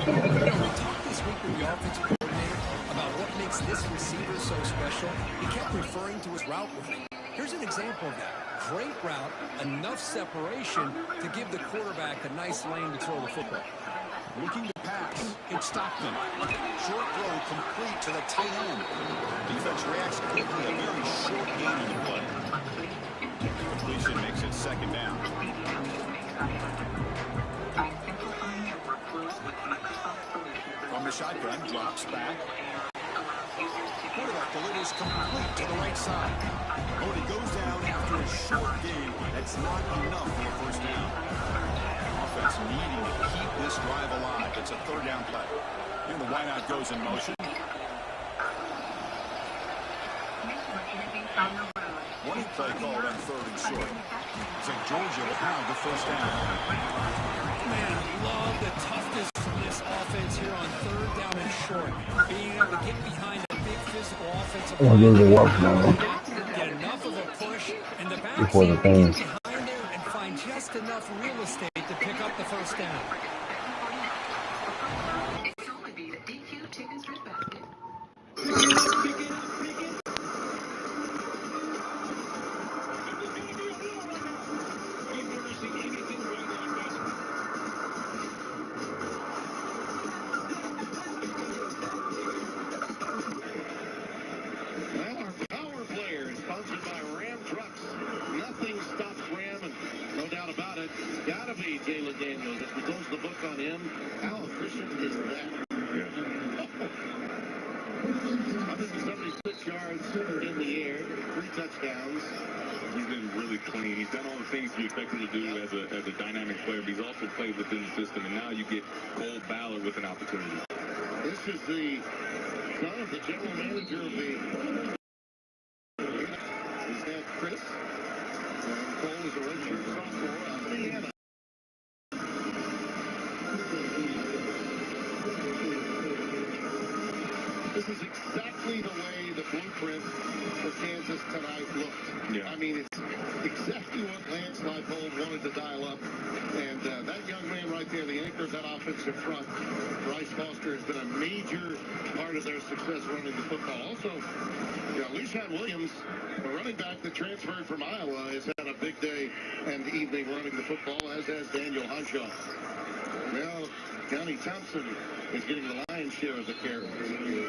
You know, we talked this week with the offensive coordinator about what makes this receiver so special. He kept referring to his route running. Here's an example of that. Great route, enough separation to give the quarterback a nice lane to throw the football. Looking to pass. It's Stockton. Short throw complete to the tight end. Defense reacts quickly. A very short gain on the play. Completion makes it second down. From the shotgun, drops back. Quarterback delivers complete to the right side. Oh, he goes down after a short gain. That's not enough for a first down. Offense needing to keep this drive alive. It's a third down play. And the wideout goes in motion. Running play called on third and short. St. Georgia will have the first down. Man, love the toughness from this offense here on third down and short. Being able to get behind that big physical offensive line, get enough of a push, and the back before the get thing. behind there and find just enough real estate to pick up the first down. It's only be the DQ chicken strip basket. Well, our power player is sponsored by Ram Trucks. Nothing stops Ram, and no doubt about it, it's got to be Jalen Daniels. As we close the book on him, how efficient is that? 176 yards in the air, 3 touchdowns. He's been really clean. He's done all the things you expect him to do as a dynamic player, but he's also played within the system, and now you get Cole Ballard with an opportunity. This is the son of the general manager of the... His dad, Chris. And Cole is a redshirt sophomore out of Indiana. This is exactly the way the blueprint for Kansas tonight looked. Yeah. I mean, it's exactly what Lance Leipold wanted to dial up. And that young man right there, the anchor of that offensive front, Bryce Foster, has been a major part of their success running the football. Also, Leshan Williams, a running back that transferred from Iowa, has had a big day and evening running the football, as has Daniel Hunshaw. Now, Johnny Thompson is getting the lion's share of the carries.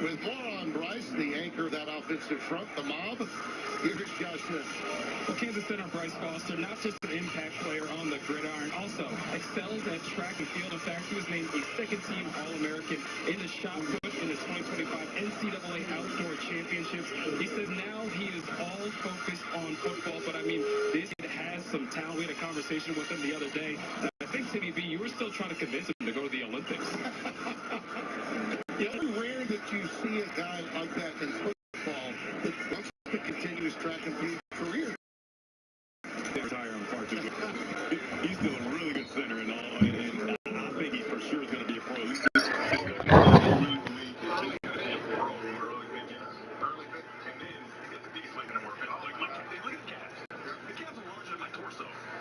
With more on Bryce, the anchor of that offensive front, the mob, here's Josh Smith. Well, Kansas center Bryce Foster, not just an impact player on the gridiron, also excels at track and field. In fact, he was named a second-team All-American in the shot put in the 2025 NCAA Outdoor Championships. He says now he is all focused on football, but I mean, this kid has some talent. We had a conversation with him the other day. I think, Timmy B, you were still trying to convince him to go to the Olympics. It's rare that you see a guy like that in football that wants to continue his track and field career. Retire him far too quick. He's still a really good center and all, and I think he for sure is going to be a pro. At least this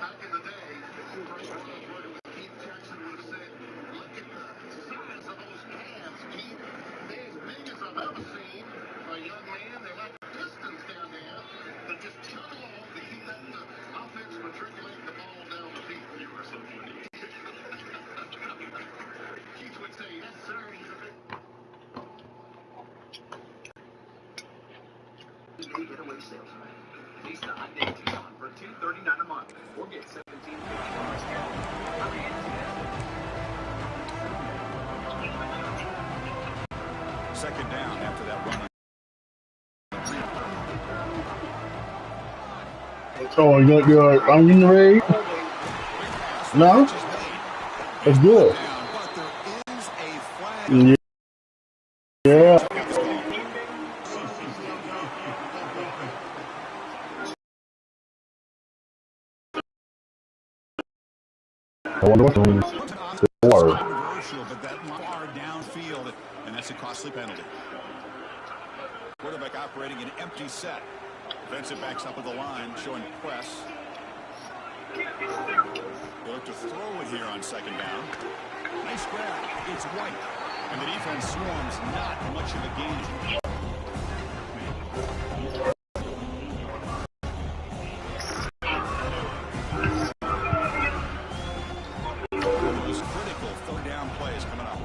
Back in the day, Bryce was working with Keith Jackson would have said, look at the size of those calves, Keith. They're as big as I've ever seen. A young man, they're like distance down there. They just chug along. They keep letting the offense matriculate the ball down the field. You are so funny. Keith would say, yes, sir, he's a big... Getaway salesman. Visa Hyundai Tucson for $239 a month. Or get 7 Second down after that run. Oh, you got your onion ring? No? It's good. Yeah. I wonder what's on the water. Controversial, but that far downfield, and that's a costly penalty. Quarterback operating an empty set. Defensive backs up at the line, showing press. They look to throw it here on second down. Nice grab. It's White. And the defense swarms, not much of a gain. Those critical third down plays coming up.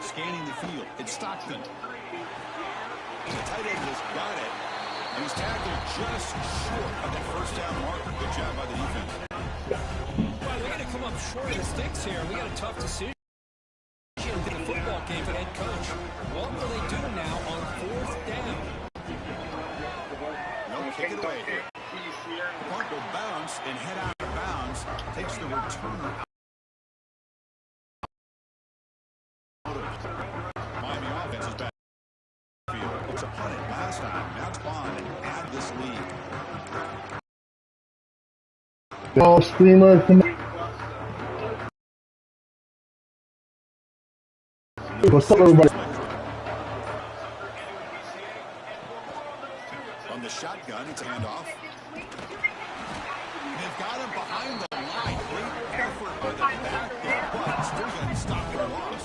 Scanning the field. It's Stockton. The tight end has got it. And he's tackled just short of that first down marker. Good job by the defense. Well, they're going to come up short of the sticks here. We got a tough decision in the football game for the head coach. What will they do now on fourth down? No, kick it away here. The punt will bounce and head out of bounds. Takes the returner out. Miami offense is back. It's a punt last time. Now it's Bond and add this lead. Ball streamer. What's up, everybody? On the shotgun, it's a handoff. They've got him behind the line. Great effort by the back there, but still going to stop the loss.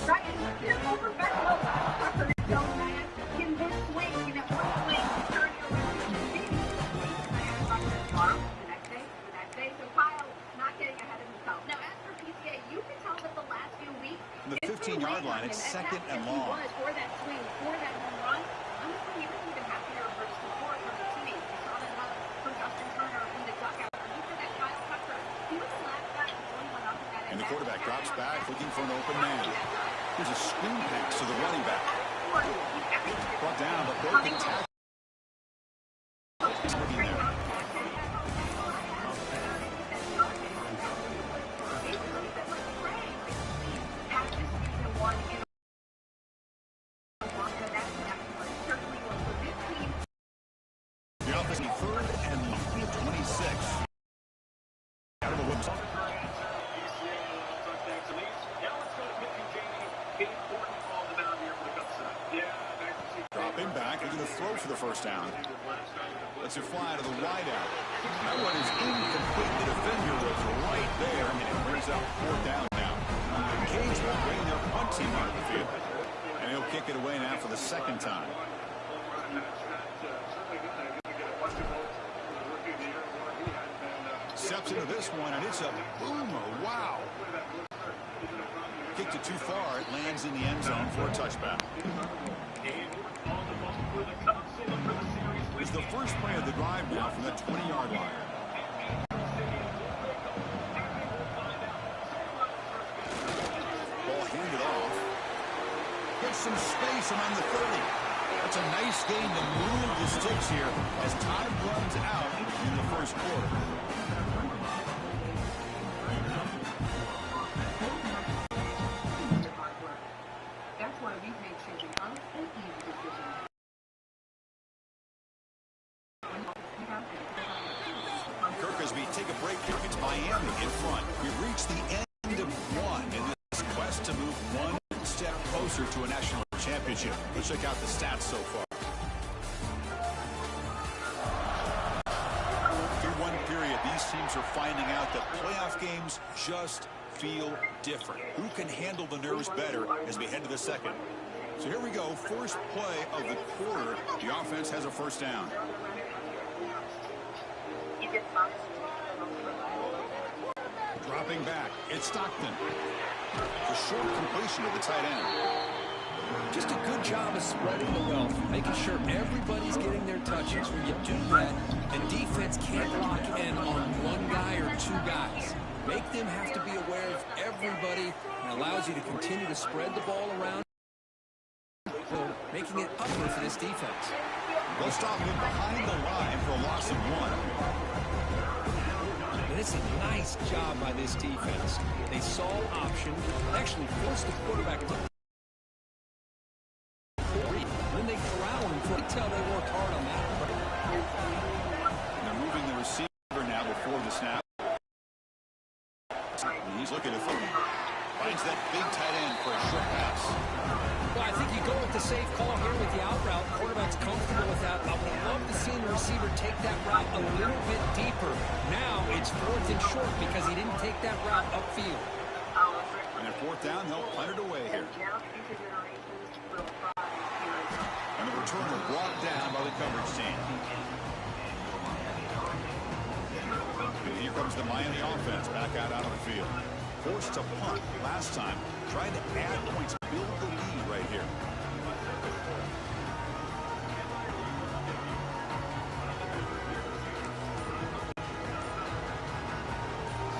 From the 15-yard line, it's second and long. For that swing, for that home run, honestly, he was even happier versus support from his teammates. We saw that from Justin Turner in the dugout. He said that Kyle Tucker, he was the last guy before he went up to that. And the quarterback drops back, looking for an open man. Here's a screen pass to the running back. Brought down, but broken tackle. The offense third and 26. Dropping back, they're going to throw for the first down. Lets it fly to the wideout. That one is incomplete. The defender was right there, and it brings up fourth down now. Cage will bring their punt team out of the field. And he'll kick it away now for the second time. Steps into this one, and it's a boomer. Wow. Kicked it too far. It lands in the end zone for a touchback. It's the first play of the drive now from the 20-yard line. Ball handed off. Gets some space among the 30. That's a nice gain to move the sticks here as time runs out in the first quarter. That's why we've made choosing us an easy decision. Kirkesby, take a break here. It's Miami in front. We've reached the end of one in this quest to move one step closer to a national championship. Let's check out the stats so far. Through one period, these teams are finding out that playoff games just feel different. Who can handle the nerves better as we head to the second? So here we go. First play of the quarter. The offense has a first down. Dropping back, it's Stockton. A short completion to the tight end. Just a good job of spreading the wealth, making sure everybody's getting their touches. When you do that, the defense can't lock in on one guy or two guys. Make them have to be aware of everybody, and allows you to continue to spread the ball around, making it tougher for this defense. They'll stop him behind the line for a loss of 1. And it's a nice job by this defense. They saw option, actually forced the quarterback to when they corral him. You tell they worked hard on that. They're moving the receiver now before the snap. He's looking to throw. Finds that big tight end for a short pass. Well, I think you go with the safe call here with the out route. Quarterback's comfortable with that. I would love to see the receiver take that route a little bit deeper. Now it's 4th and short because he didn't take that route upfield. And at 4th down, they'll punt it away here. And the returner brought down by the coverage team. And here comes the Miami offense back out onto the field. Forced to punt last time. Trying to add points, build the lead right here.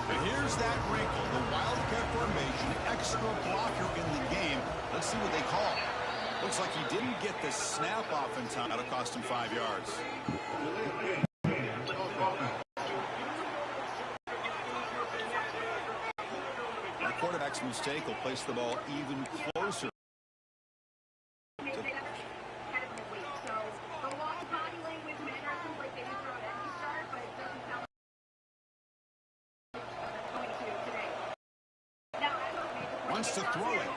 And here's that wrinkle. The Wildcat formation, extra blocker in the game. Let's see what they call. Looks like he didn't get the snap off in time. That'll cost him 5 yards. The quarterback's mistake will place the ball even closer. Wants to throw it.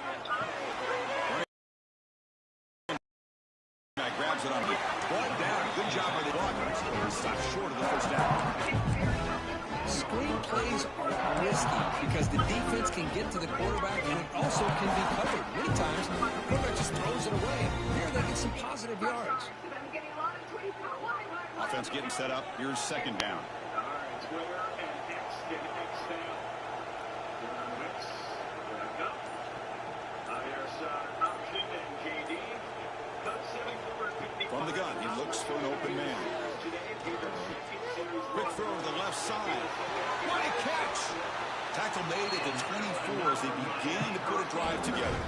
Grabs it on the ball down. Good job by the blockers. Stop short of the first down. Screen plays are risky because the defense can get to the quarterback and it also can be covered. Many times, the quarterback just throws it away. Here they get some positive yards. Offense getting set up. Here's 2nd down. From the gun, he looks for an open man. Quick throw to the left side. What a catch! Tackle made at the 24 as they begin to put a drive together.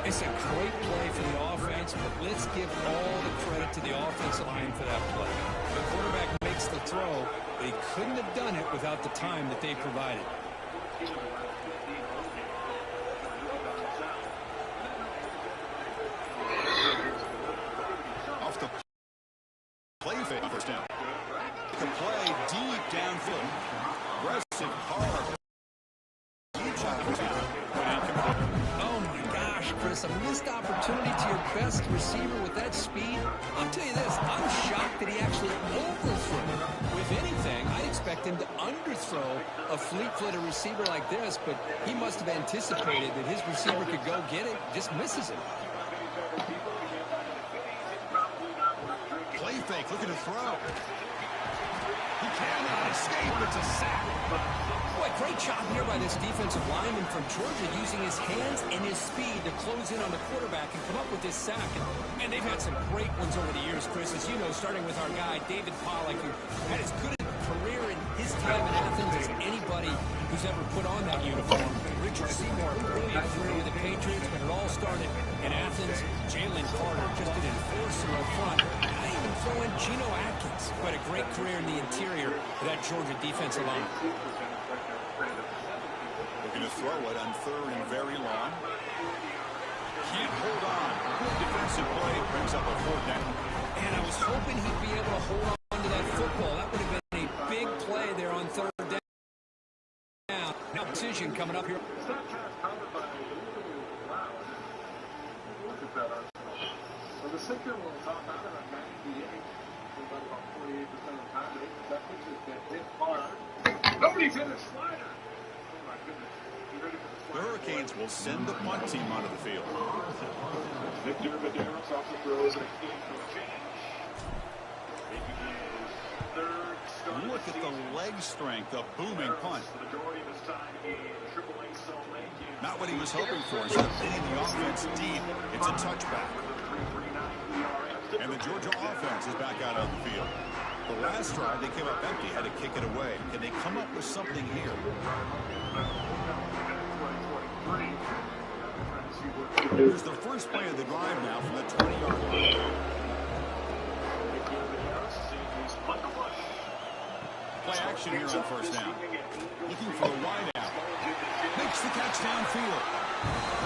It's a great play for the offense, but let's give all the credit to the offensive line for that play. The quarterback makes the throw, but he couldn't have done it without the time that they provided. Off the play fake first down. The play deep downfield. Aggressive, hard. Oh my gosh, Chris, a missed opportunity to your best receiver with that speed. I'll tell you this, I'm shocked that he actually overthrew. If anything, I'd expect him to underthrow a fleet-footed receiver like this, but he must have anticipated that his receiver could go get it, just misses it. Play fake, looking to throw. He cannot escape. It's a sack. Boy, great job here by this defensive lineman from Georgia using his hands and his speed to close in on the quarterback and come up with this sack. And they've had some great ones over the years, Chris, as you know, starting with our guy, David Pollack, who had as good a career in his time in Athens as anybody who's ever put on that uniform. Richard Seymour, brilliant career with the Patriots, but it all started in Athens. Jalen Carter, just an enforcer up front. I even throw in Geno Atkins, but a great career in the interior of that Georgia defensive line. Looking to throw it on 3rd and very long. Can't hold on. Good defensive play. Brings up a 4th down. And I was hoping he'd be able to hold on to that football. That would have been a big play there on 3rd down. Now decision coming up here. So the second one was off out of 98. About 48% of the time. That puts it hit hard. Nobody's in a slider. Oh my goodness. You ready for the The Hurricanes will send the punt team onto the field. Victor Medeiros also throws a key for change. Making his 3rd start. Look at the leg strength, a booming punt. The majority of his time in AAA Salt Lake in Not what he was hoping for. Instead of hitting the offense deep, it's a touchback. And the Georgia offense is back out on the field. The last drive, they came up empty, had to kick it away. Can they come up with something here? Here's the first play of the drive now from the 20-yard line. Play action here on first down. Looking for a wide out. Makes the catch downfield.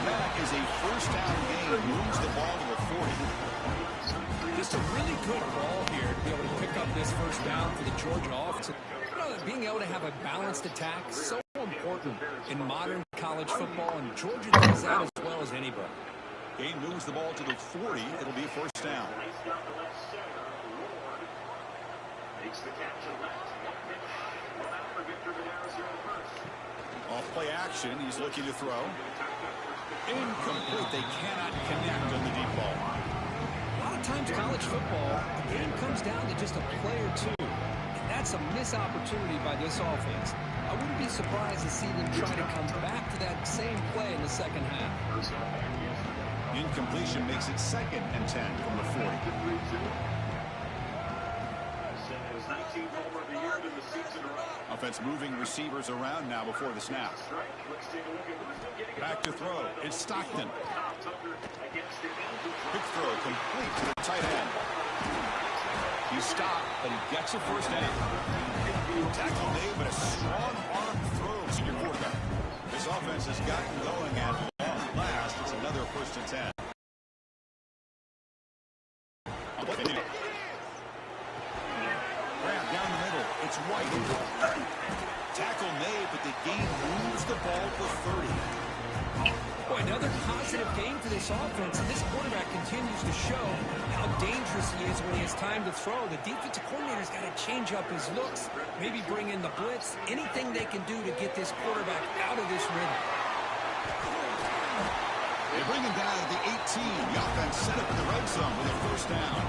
That is a first down gain. Moves the ball to the 40. Just a really good ball here to be able to pick up this first down for the Georgia offense. You know, being able to have a balanced attack is so important in modern college football, and Georgia does that as well as anybody. Gain moves the ball to the 40. It'll be first down. Off play action. He's looking to throw. Incomplete. They cannot connect on the deep ball. A lot of times college football, the game comes down to just a play or two. And that's a missed opportunity by this offense. I wouldn't be surprised to see them try to come back to that same play in the second half. Incompletion makes it 2nd and 10 from the 40. Offense moving receivers around now before the snap. Back to throw. It's Stockton. Quick throw complete to the tight end. He stopped, but he gets a first down. Tackle made, but a strong arm throw to your quarterback. This offense has gotten going at long last. It's another 1st and 10. Grab down the middle. It's White. Tackle made, but the game moves the ball to 30. Boy, another positive game for this offense, and this quarterback continues to show how dangerous he is when he has time to throw. The defensive coordinator's got to change up his looks, maybe bring in the blitz, anything they can do to get this quarterback out of this rhythm. They bring him down at the 18. The offense set up in the red zone with a first down.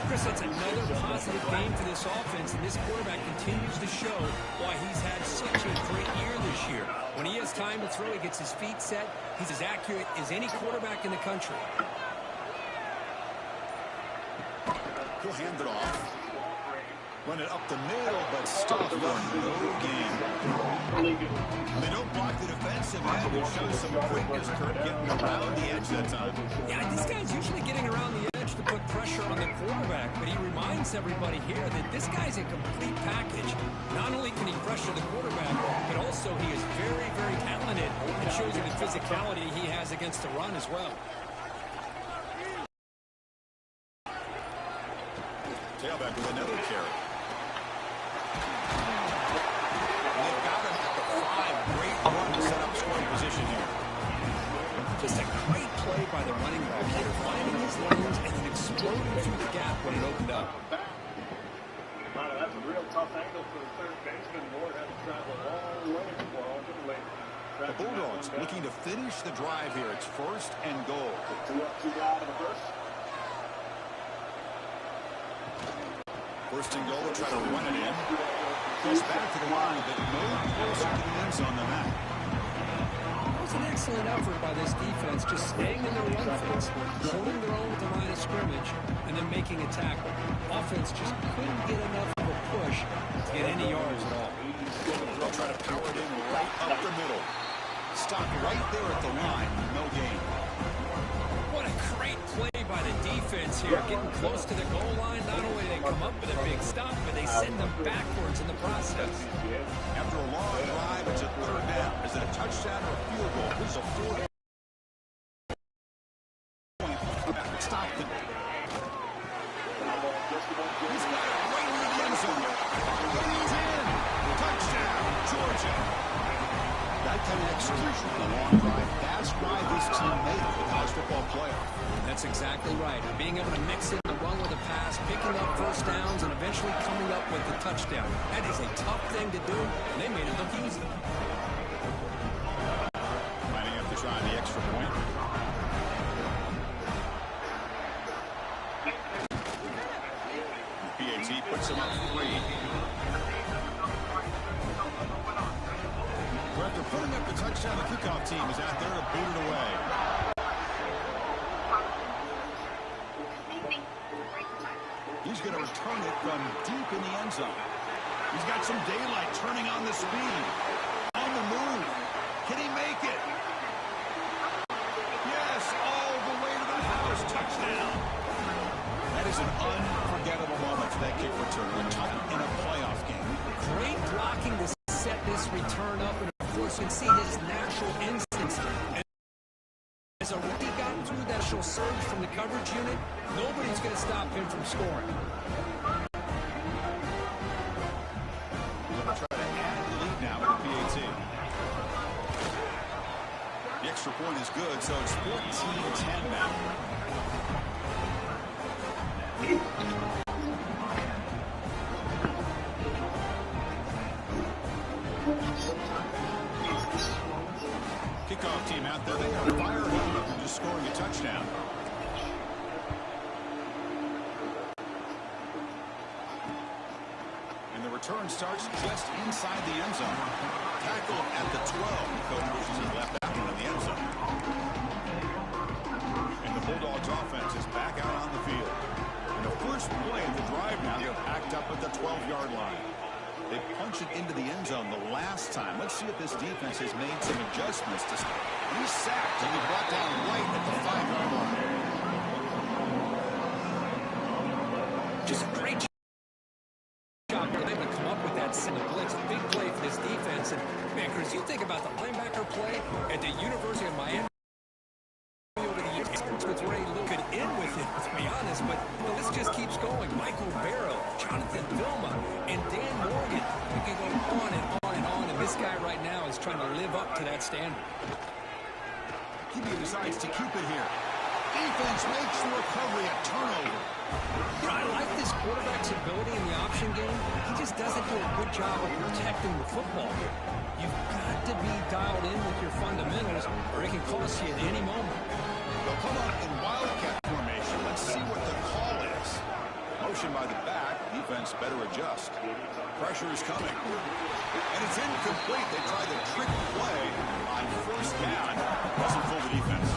Chris, that's another positive game for this offense, and this quarterback continues to show why he's had such a great year this year. When he has time to throw, he gets his feet set. He's as accurate as any quarterback in the country. He'll hand it off. Run it up the middle, but stop for no gain. They don't block the defensive end. It shows some quickness, Kurt, getting around the edge that time. Yeah, this guy's usually getting around the edge to put pressure on the quarterback, but he reminds everybody here that this guy's a complete package. Not only can he pressure the quarterback, but also he is very, very talented. It shows you the physicality he has against the run as well. Tailback with another carry. They've got him at the 5. Great run to set up scoring position here. Just a great play by the running back here, finding his lanes and then exploding through the gap when it opened up. That's a real tough angle for the third baseman. Ward had to travel a long way for ultimately. The Bulldogs looking to finish the drive here. It's 1st and goal. 2 up, 2 down in the first. 1st and goal. They'll try to run it in. Goes back to the line, but no closer to the end zone than that. It was an excellent effort by this defense, just staying in their run fence, holding their own with the line of scrimmage, and then making a tackle. Offense just couldn't get enough of a push to get any yards at all. They'll try to power it in right up the middle. Stopped right there at the line. No gain. What a great play by the defense here, getting close to the goal line. Not only do they come up with a big stop, but they send them backwards in the process. After a long drive, it's a 3rd down. Is it a touchdown or a field goal? This is a 4th point. Stockton. He's got it right in the end zone. He's in. Touchdown, Georgia. That kind of execution on a long drive. That's why this team made it with college football player. That's exactly right. Being able to mix in the run with a pass, picking up first downs, and eventually coming up with the touchdown. That is a tough thing to do, and they made it look easy. Lining up to try the extra point. BYTE puts him up 3. After putting up the touchdown, the kickoff kickoff team is out there to boot it away. He's going to return it from deep in the end zone. He's got some daylight turning on the speed. On the move. Can he make it? Yes, all the way to the house. Touchdown. That is an unforgettable moment for that kick return. In a playoff game. Great blocking to set this return up. And, of course, you can see his natural instincts. As a rookie got through that initial surge from the coverage unit, nobody's going to stop him from scoring. We're going to try to add the lead now with the BYTE. The extra point is good, so it's 14-10 now. Kickoff team out there. They got fire up just scoring a touchdown. And the return starts just inside the end zone. Tackle at the 12. The coach wishes he left that one in the end zone. And the Bulldogs offense is back out on the field. And the first play of the drive now, they're backed up at the 12-yard line. They punched it into the end zone the last time. Let's see if this defense has made some adjustments. He's sacked and he brought down right at the 5-yard line. Just a great job for them to come up with that center blitz. A big play for this defense. And, man, Chris, you think about the linebacker play at the University of Miami over the years. With Ray Luke could end with it, to be honest. But well, this just keeps going. Michael Barrow, Jonathan Vilma, and Dan Morgan. We can go on and on and on. And this guy right now is trying to live up to that standard. He decides to keep it here. Defense makes the recovery a turnover. You know, I like this quarterback's ability in the option game. He just doesn't do a good job of protecting the football here. You've got to be dialed in with your fundamentals, or it can cost you at any moment. They'll come out in wildcat formation. Let's see what the call is. Motion by the back. Defense better adjust. Pressure is coming. And it's incomplete. They try the trick play on first down. Doesn't fool the defense.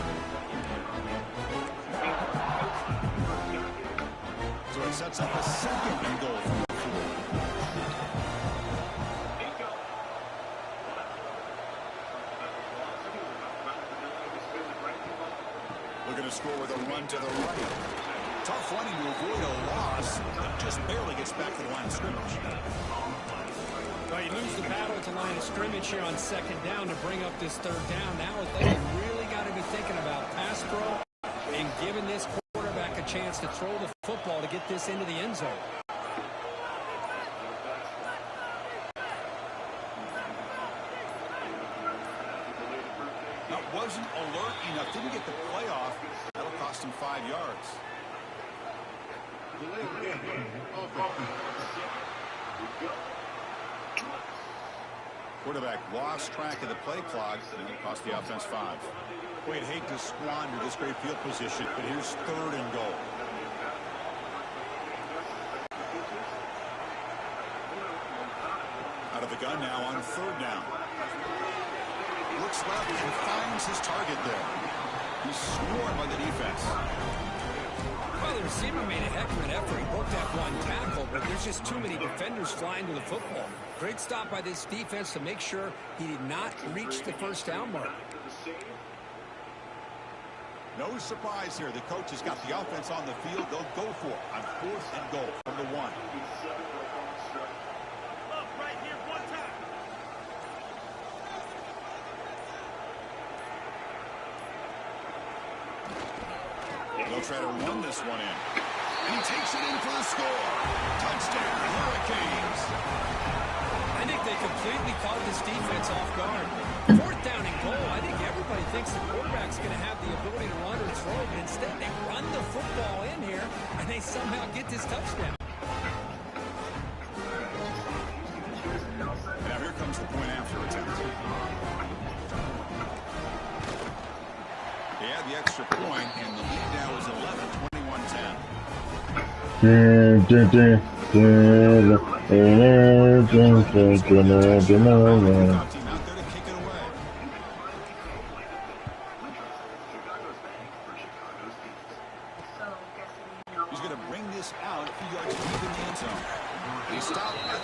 So it sets up a second and goal from the 4. Looking to score with a run to the right. Tough running to avoid a loss. Just barely gets back to the line of scrimmage. Well, you lose the battle at the line of scrimmage here on second down to bring up this third down. Now they really got to be thinking about pass pro and giving this quarterback a chance to throw the football to get this into the end zone. That wasn't alert enough. Didn't get the play off. That'll cost him 5 yards. Quarterback lost track of the play clock, and it cost the offense 5. Boy, I'd hate to squander this great field position, but here's 3rd and goal. Out of the gun now on 3rd down. Looks left and finds his target there. He's swarmed by the defense. Well, the receiver made a heck of an effort. He broke that one tackle, but there's just too many defenders flying to the football. Great stop by this defense to make sure he did not reach the first down mark. No surprise here. The coach has got the offense on the field. They'll go for it on 4th and goal from the 1. They'll try to run this one in. And he takes it in for the score. Touchdown, Hurricanes. I think they completely caught this defense off guard. 4th down and goal. I think everybody thinks the quarterback's going to have the ability to run or throw, but instead they run the football in here, and they somehow get this touchdown. Now here comes the point after attempt. They had the extra point, and the lead now is 11, 21-10.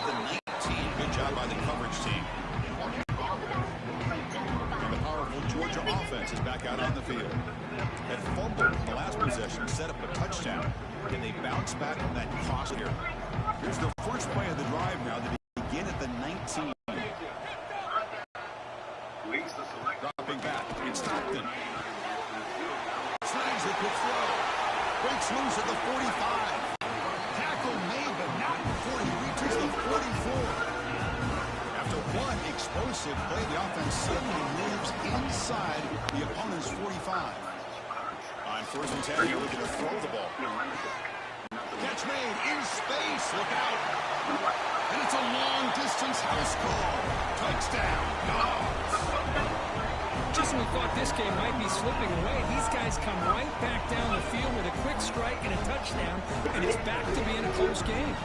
the 19. Good job by the coverage team. And the powerful Georgia offense is back out on the field. That fumble in the last possession set up a touchdown, and they bounce back from that cost here. Here's the first play of the drive now to begin at the 19. Dropping back, it's Stockton. Snags the quick throw. Breaks loose at the 45. Tackle made, but not before he reaches the 44. After one explosive play, the offense suddenly moves inside the opponent's 45. On 1st and 10, you're looking to throw the ball. Catch made in space. Look out. And it's a long-distance house call. Touchdown, Dogs. Just when we thought this game might be slipping away, these guys come right back down the field with a quick strike and a touchdown, and it's back to being a close game.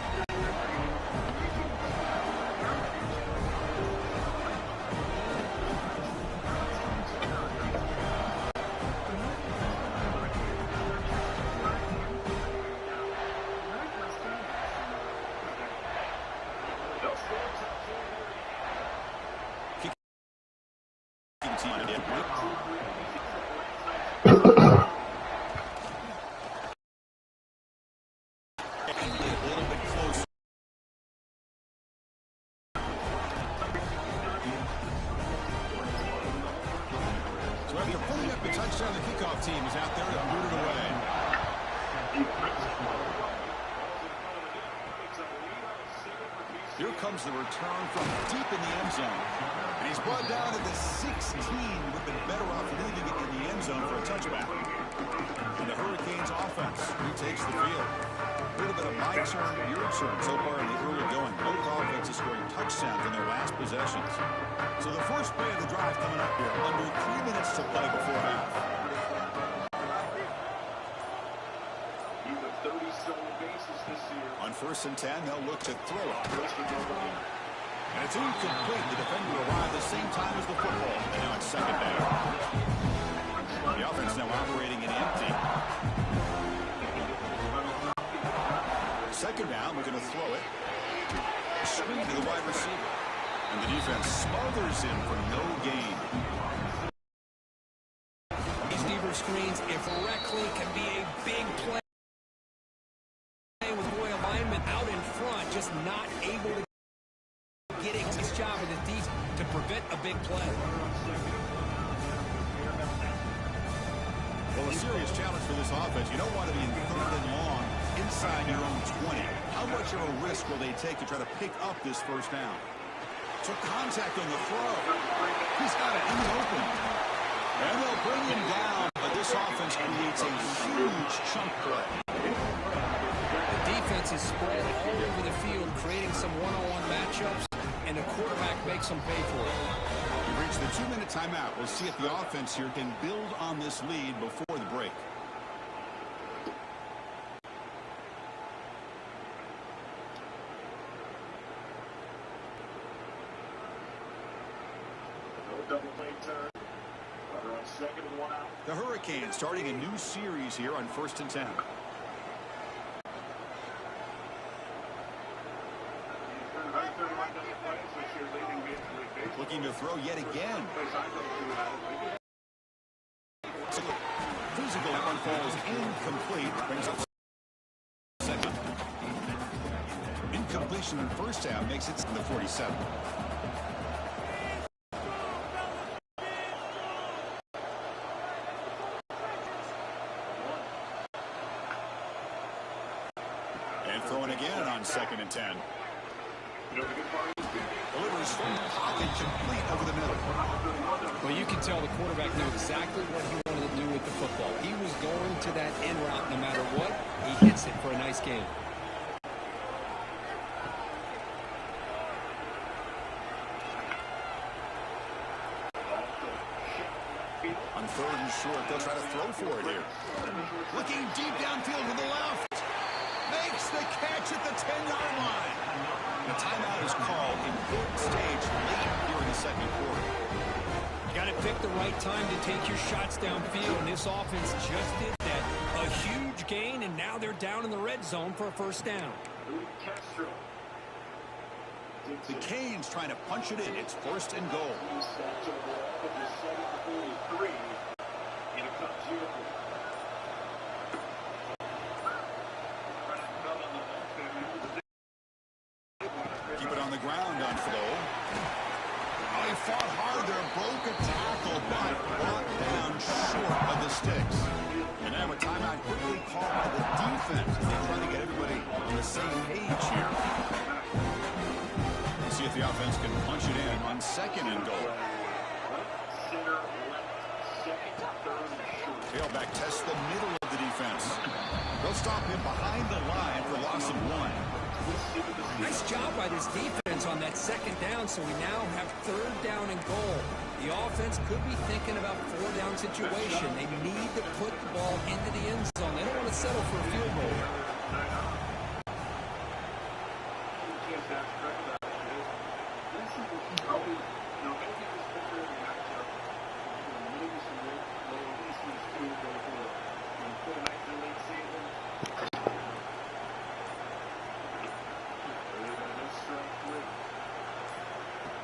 So after pulling up the touchdown, the kickoff team is out there to boot it away. Here comes the return from deep in the end zone. And he's brought down to the 16. Would have been better off leaving it in the end zone for a touchback. And the Hurricanes offense retakes the field. A little bit of my turn, your turn so far in the early going. Both offenses scoring touchdowns in their last possessions. So the first play of the drive coming up here. Under 3 minutes to play before half. On 1st and 10, they'll look to throw it. And it's incomplete. The defender arrived the same time as the football. And now it's 2nd down. The offense now operating in empty. 2nd down, we're going to throw it. Screen to the wide receiver. And the defense smothers him for no gain. Receiver screens, if correctly, can be a big play. With boy alignment out in front, just not able to get a nice job with the defense to prevent a big play. Well, a serious challenge for this offense. You don't want to be in 3rd and long inside your own 20. How much of a risk will they take to try to pick up this 1st down? So contact on the throw. He's got it in the open. And they'll bring him down, but this offense creates a huge chunk play. The defense is spread all over the field, creating some one-on-one matchups, and the quarterback makes them pay for it. We reach the 2-minute timeout. We'll see if the offense here can build on this lead before the break. The Hurricanes starting a new series here on 1st and 10. Looking to throw yet again. Physical, that one falls incomplete. Brings up 2nd. Incompletion in 1st half makes it in the 47. And throwing again on 2nd and 10. Delivers from the pocket, complete over the middle. Well, you can tell the quarterback knew exactly what he wanted to do with the football. He was going to that end route no matter what. He hits it for a nice gain. On 3rd and short, they'll try to throw for it here. Looking deep downfield to the left. Makes the catch at the 10-yard line. The timeout is called. Important stage late here in the 2nd quarter. You got to pick the right time to take your shots downfield, and this offense just did that. A huge gain, and now they're down in the red zone for a 1st down. The Canes trying to punch it in. It's 1st and goal. Keep it on the ground on Flo. Oh, he fought hard there. Broke a tackle, but brought down short of the sticks. And now a timeout quickly called by the defense. They're trying to get everybody on the same page here. Let's see if the offense can punch it in on 2nd and goal. Tailback tests the middle of the defense. They'll stop him behind the line for loss of 1. Nice job by this defense on that 2nd down, so we now have 3rd down and goal. The offense could be thinking about 4th down situation. They need to put the ball into the end zone. They don't want to settle for a field goal.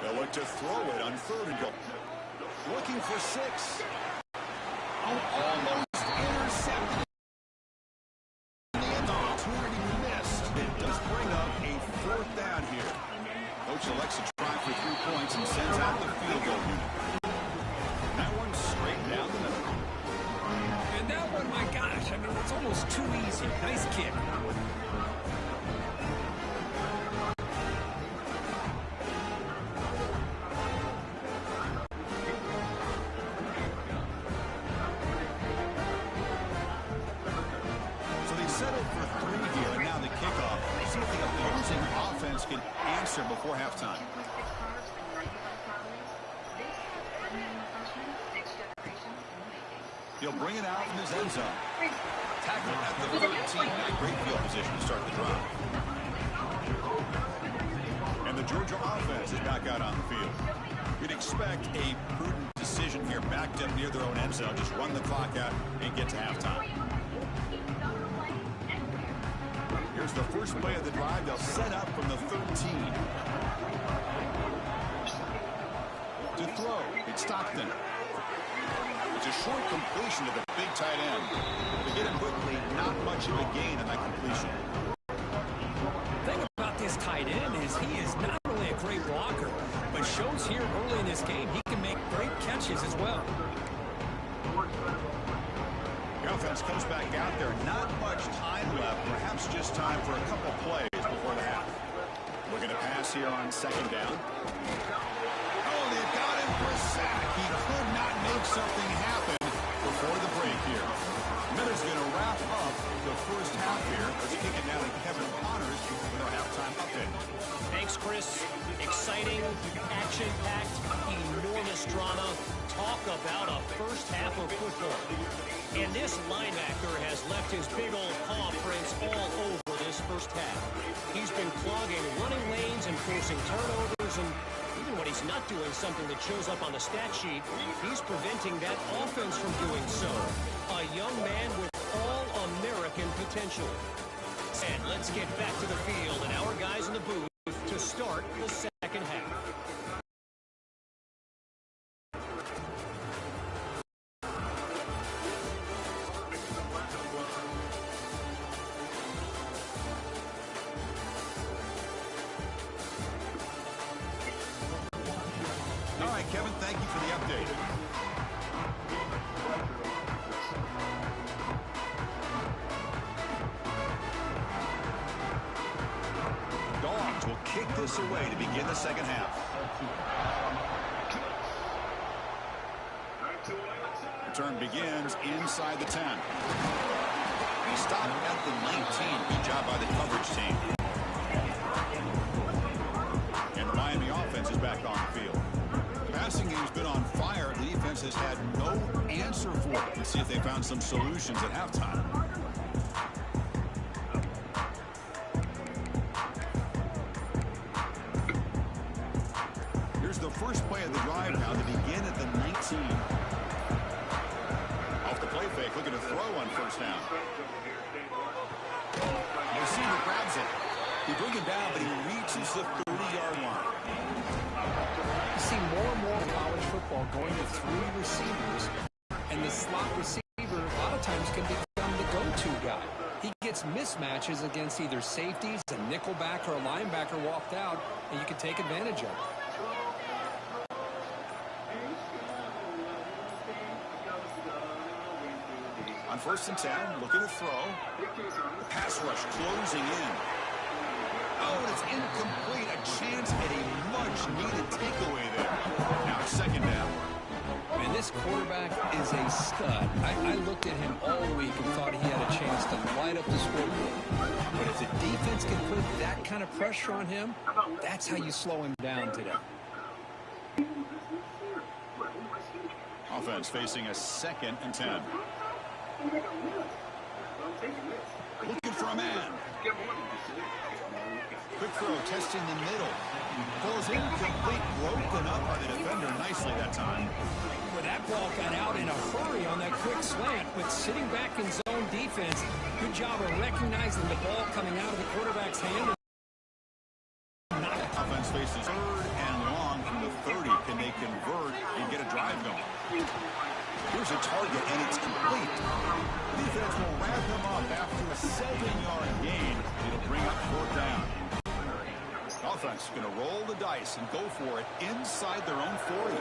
They'll look to throw it on 3rd and goal. Looking for 6. Oh, almost intercepted. The opportunity missed. It does bring up a 4th down here. Coach elects to try for 3 points and sends out the field goal unit. That one straight down the middle. And that one, my gosh, I mean, it's almost too easy. Nice kick. Before halftime. He'll bring it out from his end zone. Tackle at the 13. Great field position to start the drive. And the Georgia offense is back out on the field. We'd expect a prudent decision here, backed up near their own end zone. Just run the clock out and get to halftime. Here's the first play of the drive. They'll set up from the 13. To throw, it's Stockton. It's a short completion to the big tight end. To get it quickly, not much of a gain on that completion. The thing about this tight end is he is not only a great blocker, but shows here early in this game he can make great catches as well. The offense comes back out there. Not much time left. Perhaps just time for a couple plays before the half. Looking to pass here on 2nd down. Oh, they've got him for a sack. He could not make something happen before the break here. Miller's going to wrap up the first half here. Let's kick it down to Kevin Connors with our halftime update. Thanks, Chris. Exciting, action-packed, enormous drama. Talk about a first half of football. And this linebacker has left his big old paw prints all over this first half. He's been clogging running lanes and forcing turnovers, and even when he's not doing something that shows up on the stat sheet, he's preventing that offense from doing so. A young man with all-American potential. And let's get back to the field and our guys in the booth to start the second half. All right, Kevin, thank you for the update. Dogs will kick this away to begin the second half. Return begins inside the 10. He stopped at the 19. Good job by the coverage team. And the Miami offense is back on the field. The passing game's been on fire. The defense has had no answer for it. Let's see if they found some solutions at halftime. Here's the first play of the drive now to begin at the 19. Off the play fake, looking to throw on first down. The receiver grabs it. They bring him down, but he reaches the 30-yard line. three receivers, and the slot receiver a lot of times can become the go-to guy. He gets mismatches against either safeties, a nickelback, or a linebacker walked out, and you can take advantage of it. On 1st and 10, looking to throw. Pass rush closing in. Oh, and it's incomplete. A chance at a much-needed takeaway there. Now it's 2nd down. And this quarterback is a stud. I looked at him all week and thought he had a chance to light up the scoreboard. But if the defense can put that kind of pressure on him, that's how you slow him down today. Offense facing a 2nd and 10. Looking for a man. Quick throw, testing the middle. Falls incomplete, broken up by the defender nicely that time. Well, that ball got out in a hurry on that quick slant, but sitting back in zone defense, good job of recognizing the ball coming out of the quarterback's hand. Offense faces 3rd and long from the 30. Can they convert and get a drive going? Here's a target, and it's complete. Defense will wrap him up after a 7-yard gain. It'll bring up 4th down. Offense going to roll the dice and go for it inside their own 40.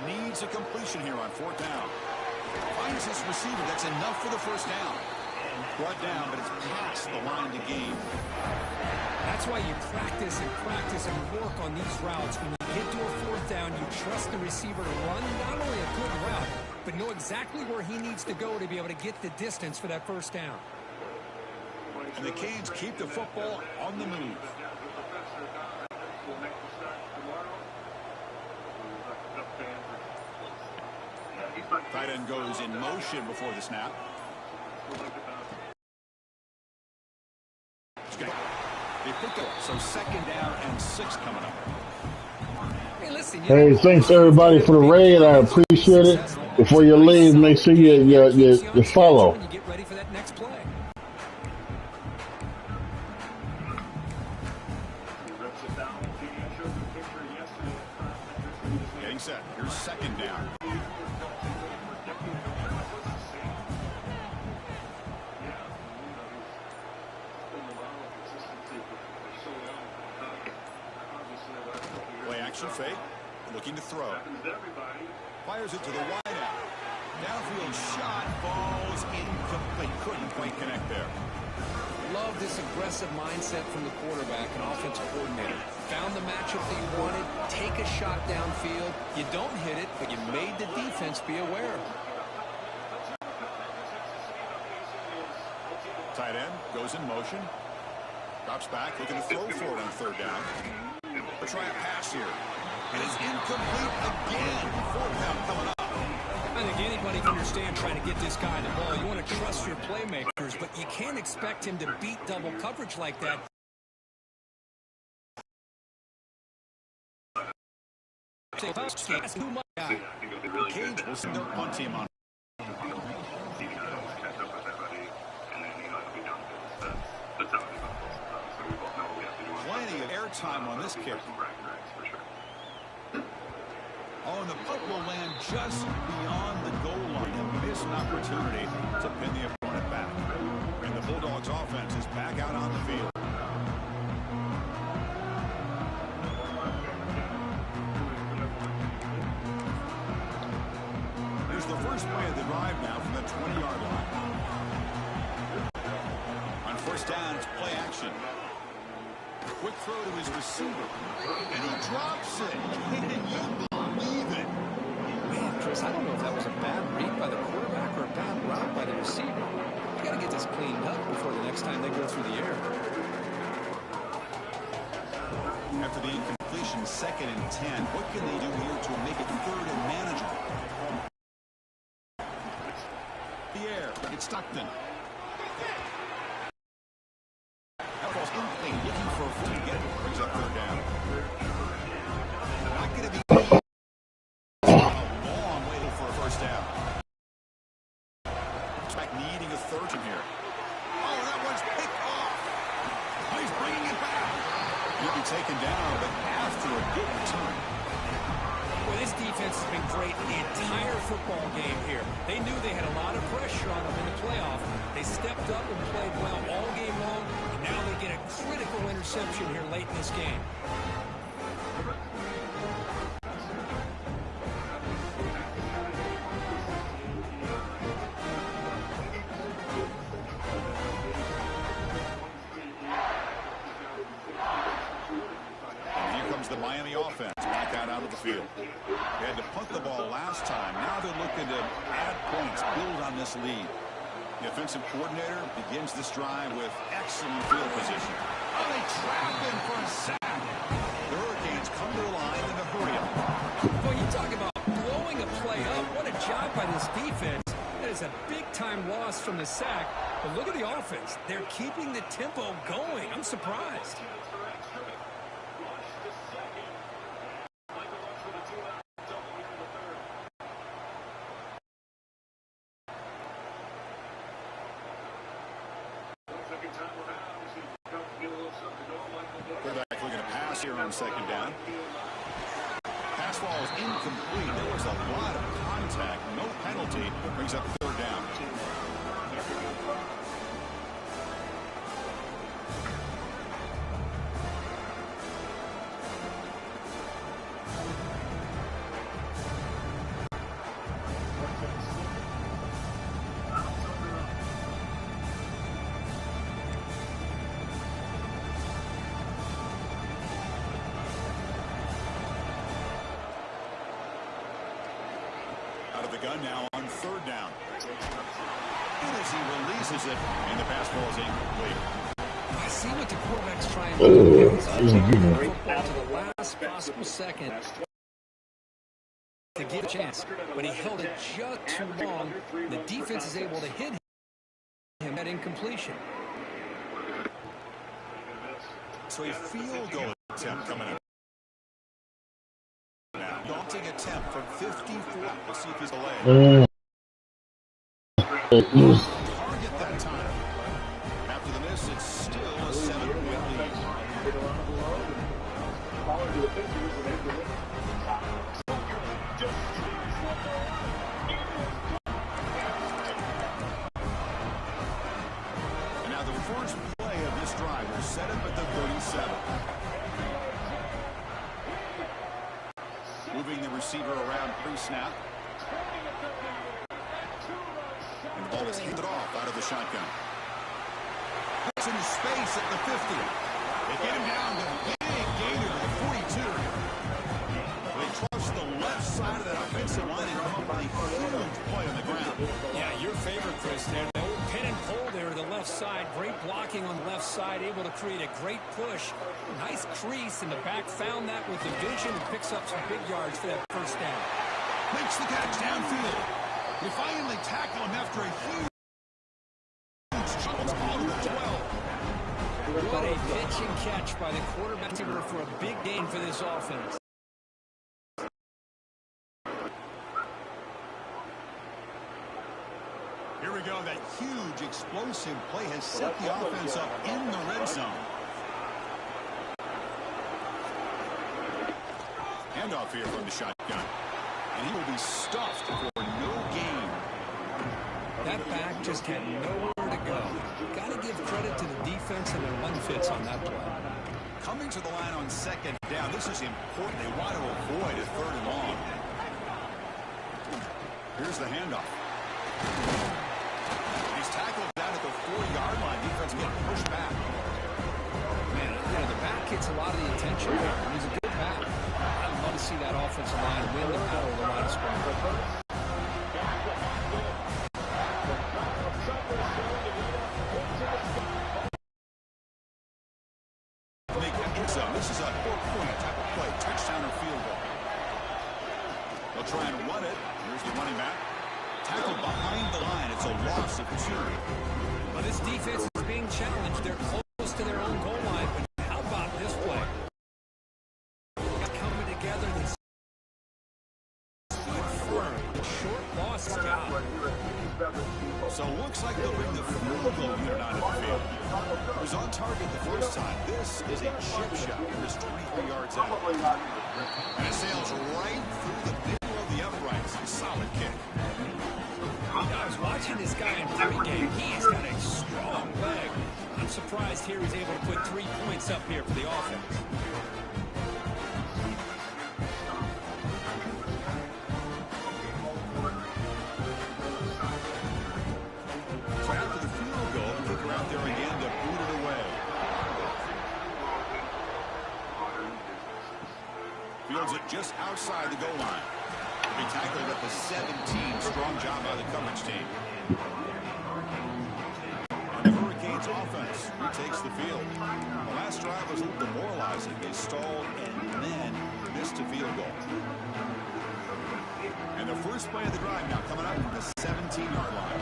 Needs a completion here on 4th down. Finds his receiver. That's enough for the 1st down. Brought down, but it's past the line to gain. That's why you practice and work on these routes. When you get to a 4th down, you trust the receiver to run not only a good route, but know exactly where he needs to go to be able to get the distance for that 1st down. And the Canes keep the football on the move. Tight end goes in motion before the snap. They pick up, so 2nd down and 6 coming up. Hey, thanks everybody for the raid. I appreciate it. Before you leave, make sure you follow. Get ready for that next play. Getting set. Here's 2nd down. Play action fake. Looking to throw. Fires it to the wideout. Downfield shot. Falls incomplete. Couldn't quite connect there. Love this aggressive mindset from the quarterback and offensive coordinator. Found the matchup that you wanted. Take a shot downfield. You don't hit it, but you made the defense be aware. Tight end goes in motion. Drops back. Looking to throw for it on 3rd down. We'll try a pass here. It is incomplete again. 4th down coming up. I think anybody can understand trying to get this guy the ball. You want to trust your playmakers, but you can't expect him to beat double coverage like that. Canes will send their punt team on. Plenty of airtime on this kick. Oh, and the punt will land just beyond the goal line. A missed opportunity to pin the opponent back. And the Bulldogs offense is back out on the field. Here's the first play of the drive now from the 20-yard line. On 1st down, it's play action. Quick throw to his receiver. And he drops it. Can you believe it? Man, Chris, I don't know if that was a bad read by the quarterback or a bad route by the receiver. You got to get this cleaned up before the next time they go through the air. After the incompletion, 2nd and 10. What can they do here to make it 3rd and manageable? The air. It's Stockton. That ball's incomplete. Looking for a foot to get it. Brings up 3rd down. Not going to be a long way for a 1st down. Back needing a 3rd in here. Oh, that one's picked He'll be taken down, but after a good return. Well, this defense has been great the entire football game here. They knew they had a lot of pressure on them in the playoff. They stepped up and played well all game long, and now they get a critical interception here late in this game. The Miami offense back out onto the field. They had to punt the ball last time. Now they're looking to add points, build on this lead. The offensive coordinator begins this drive with excellent field position. Oh, they trap him for a sack. The Hurricanes come to the line in a hurry up. Well, you talk about blowing a play up. What a job by this defense. That is a big-time loss from the sack. But look at the offense. They're keeping the tempo going. I'm surprised. Quarterback looking to pass here on second down. Pass ball is incomplete. There was a lot of contact. No penalty. Brings up third down. Out of the gun now on third down. And as he releases it, and the pass ball is incomplete. I see what the quarterback's trying to do. He's taking the football to the last possible second to give a chance, but he held it just too long. The defense is able to hit him at incompletion. So a field goal attempt coming up. Now, daunting attempt from 54. We'll see if he's delayed. Target that time. After the miss, it's still a 7-point lead. And now the first play of this drive will set up at the 37. Moving the receiver around pre-snap. And the ball is handed off out of the shotgun. That's into space at the 50. They get him down to big gainer to the 42. They trust the left side of that offensive line and come up with a huge play on the ground. Yeah, your favorite, Chris, there. The old pin and pull there to the left side. Great blocking on the left side, able to create a great push. Nice crease in the back, found that with the vision and picks up some big yards for that first down. Makes the catch downfield. They finally tackle him after a huge jump to the 12. What a pitch and catch by the quarterback for a big gain for this offense. Here we go. That huge explosive play has set the offense up in the red zone. Handoff here from the shotgun. And he will be stuffed for no gain. That back just had nowhere to go. Got to give credit to the defense and their run fits on that play. Coming to the line on second down. This is important. They want to avoid a third and long. Here's the handoff. He's tackled down at the 4-yard line. Defense getting pushed back. Man, the back gets a lot of the attention there. He's a good back. I'd love to see that offensive line win the battle of the line of scrimmage. This is a 4-point type of play, touchdown or field goal. They'll try and run it. Here's the running back. Tackled behind the line. It's a loss of 2. Well, this defense is being challenged. They're close to their own goal line, but how about this play? Coming together, this firm, short loss job. So it looks like they'll bring the field goal unit onto the field. It was on target the first time. This is a chip shot. Here's 23 yards out. And it sails right through the middle of the uprights. Solid kick. I was watching this guy in pregame. He's got a strong leg. I'm surprised here he's able to put 3 points up here for the offense. So after the field goal, kicker out there again to boot it away. Fields it just outside the goal line. To be tackled at the 17. Strong job by the coverage team. And the Hurricanes offense retakes the field. The last drive was a little demoralizing. They stalled and then missed a field goal. And the first play of the drive now coming up from the 17-yard line.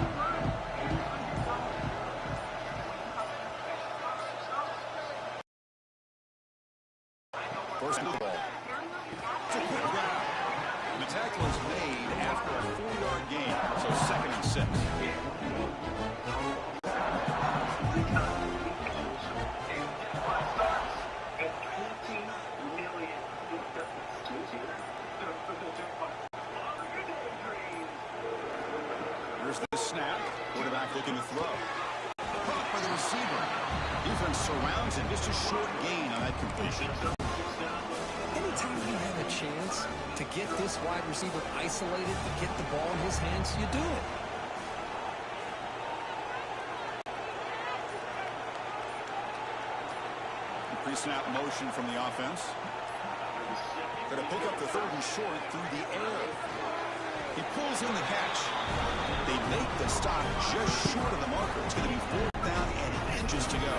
First of all, it's a quick grab. And the tackle is made after a 4-yard gain, so 2nd and 6. Here's the snap. Quarterback looking to throw. Caught by the receiver. Defense surrounds him. Just a short gain on that completion. Anytime you have a chance to get this wide receiver isolated, to get the ball in his hands, you do it. Pre-snap motion from the offense. Going to pick up the 3rd and short through the air. He pulls in the catch. They make the stop just short of the marker. It's going to be 4th down and inches to go.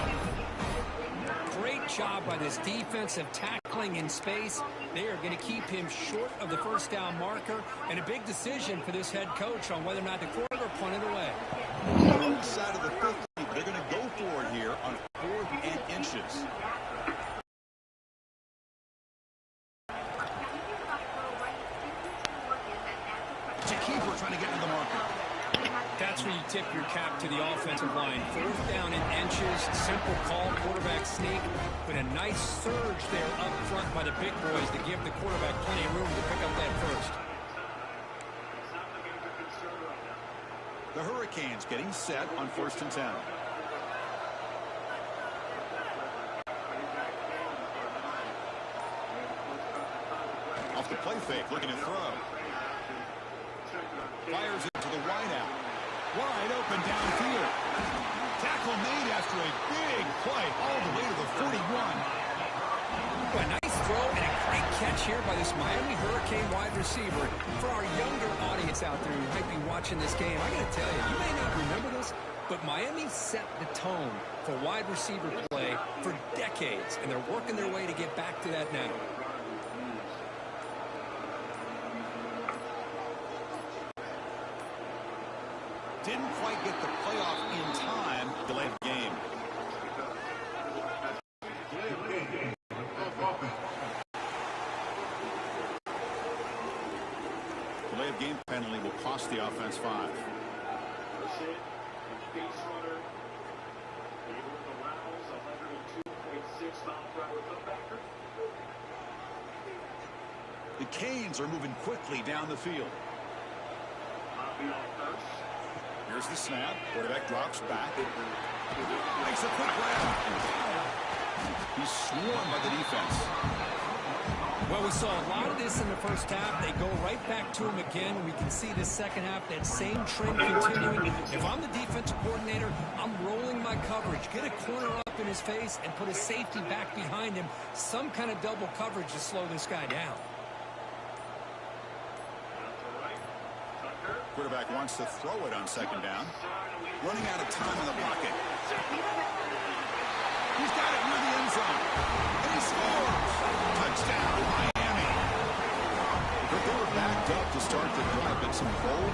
Great job by this defensive tackling in space. They are going to keep him short of the 1st down marker, and a big decision for this head coach on whether or not to quarter or punt it away. Inside of the 50, but they're going to go for it here on 4th and inches. It's a keeper trying to get to the marker. That's where you tip your cap to the offensive line. 4th down in inches, simple call, quarterback sneak, but a nice surge there up front by the big boys to give the quarterback plenty of room to pick up that first. The Hurricanes getting set on 1st and 10. Off the play fake, looking to throw. Fires it to the wideout. Wide open downfield. Tackle made after a big play all the way to the 41. A nice throw and a great catch here by this Miami Hurricane wide receiver. For our younger audience out there who might be watching this game, I got to tell you, you may not remember this, but Miami set the tone for wide receiver play for decades, and they're working their way to get back to that now. Didn't quite get the playoff in time. Delayed game. Delay of game penalty will cost the offense 5. The Canes are moving quickly down the field. Here's the snap. Quarterback drops back. Makes a quick grab. He's swarmed by the defense. Well, we saw a lot of this in the first half. They go right back to him again. We can see the second half, that same trend continuing. If I'm the defensive coordinator, I'm rolling my coverage. Get a corner up in his face and put a safety back behind him. Some kind of double coverage to slow this guy down. Quarterback wants to throw it on 2nd down. Running out of time in the pocket. He's got it near the end zone. And he scores. Touchdown, Miami. But they were backed up to start the drive, but some bold